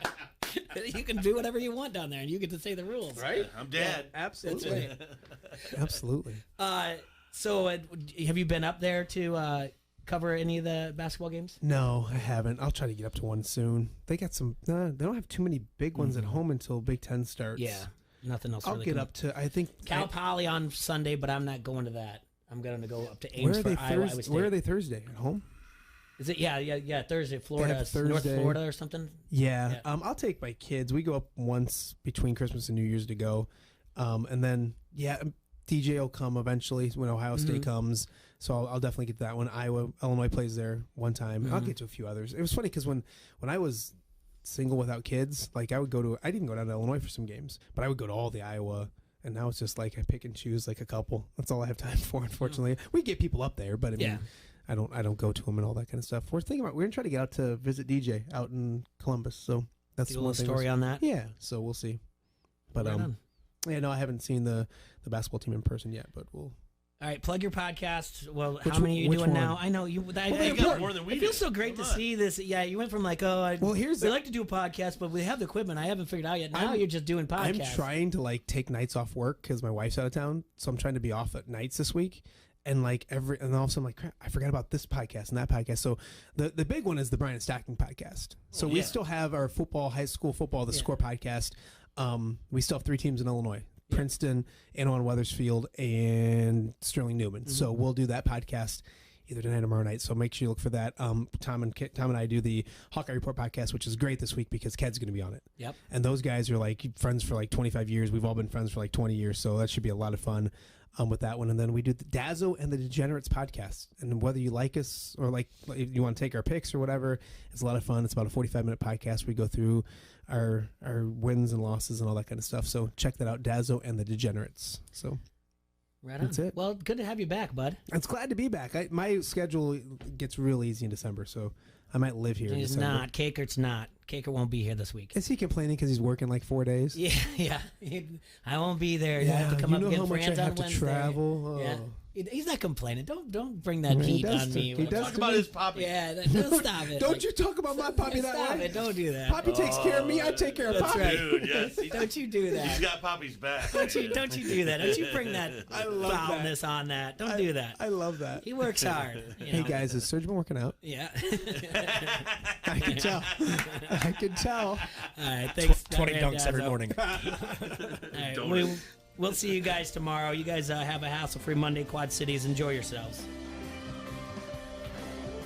You can do whatever you want down there, and you get to say the rules. Right? I'm dead. Yeah, absolutely. Absolutely. So, have you been up there to cover any of the basketball games? No, I haven't. I'll try to get up to one soon. They got some. They don't have too many big ones at home until Big Ten starts. Yeah, nothing else. I'll really get coming. up to. I think Cal Poly on Sunday, but I'm not going to that. I'm going to go up to Where Ames are for they Iowa Thursday? Where are they Thursday? At home? Is it? Yeah. Thursday, Florida, have North Thursday. Florida or something. Yeah. I'll take my kids. We go up once between Christmas and New Year's to go, and then DJ will come eventually when Ohio State comes. So I'll definitely get to that one. Illinois plays there one time. I'll get to a few others. It was funny because when I was single without kids, like I'd even go down to Illinois for some games, but I would go to all the Iowa. And now it's just like I pick and choose like a couple. That's all I have time for, unfortunately. We get people up there, but I mean, I don't go to them and all that kind of stuff. We're gonna try to get out to visit DJ out in Columbus. So that's Do a one little thing story on that. Yeah, so we'll see. But Right on. yeah, no, I haven't seen the basketball team in person yet, but we'll. All right, plug your podcast. Well, Which how many are you which doing one? now? I know you. you got more than we It feels do. so great Come to on. see this. Yeah, you went from like, we like to do a podcast, but we have the equipment. I haven't figured out yet. Now you're just doing podcasts. I'm trying to like take nights off work because my wife's out of town, so I'm trying to be off at nights this week. And like and all of a sudden I'm like, crap, I forgot about this podcast and that podcast. So the big one is the Brian Stacking podcast. So we still have our high school football, the Score podcast. We still have 3 teams in Illinois: Princeton, Anawan Weathersfield, and Sterling Newman. So we'll do that podcast either tonight or tomorrow night. So make sure you look for that. Tom and I do the Hawkeye Report podcast, which is great this week because Ked's going to be on it. Yep. And those guys are like friends for like 25 years. We've all been friends for like 20 years. So that should be a lot of fun. with that one. And then we do the Dazzo and the Degenerates podcast. And whether you like us or like if you want to take our picks or whatever, it's a lot of fun. It's about a 45-minute podcast. We go through our wins and losses and all that kind of stuff. So check that out, Dazzo and the Degenerates. So right on. that's it. Well, good to have you back, bud. It's glad to be back. My schedule gets real easy in December, so I might live here in He's December. not. Cakert's not. Caker won't be here this week. Is he complaining because he's working like 4 days? Yeah. I won't be there. You Yeah, have to come you up know and how get much I friends have on to Wednesday. travel? Yeah. Oh. He's not complaining. Don't bring that He heat does on to- me. he does Talk to about me. his Poppy. Yeah, don't stop it. Don't you talk about my Poppy that Stop way. it. Don't do that. Poppy takes care of me. I take care of That's Poppy. right. Dude, yes. Don't you do that. He's got Poppy's back. Don't you do that. Don't you bring that I love foulness on that. Don't do that. I love that. He works hard. you Hey know. guys, has Serge been working out? Yeah. I can tell. I can tell. All right. Thanks. 20 Dad dunks every Dazzo. morning. All right, we'll see you guys tomorrow. You guys have a hassle-free Monday, Quad Cities. Enjoy yourselves.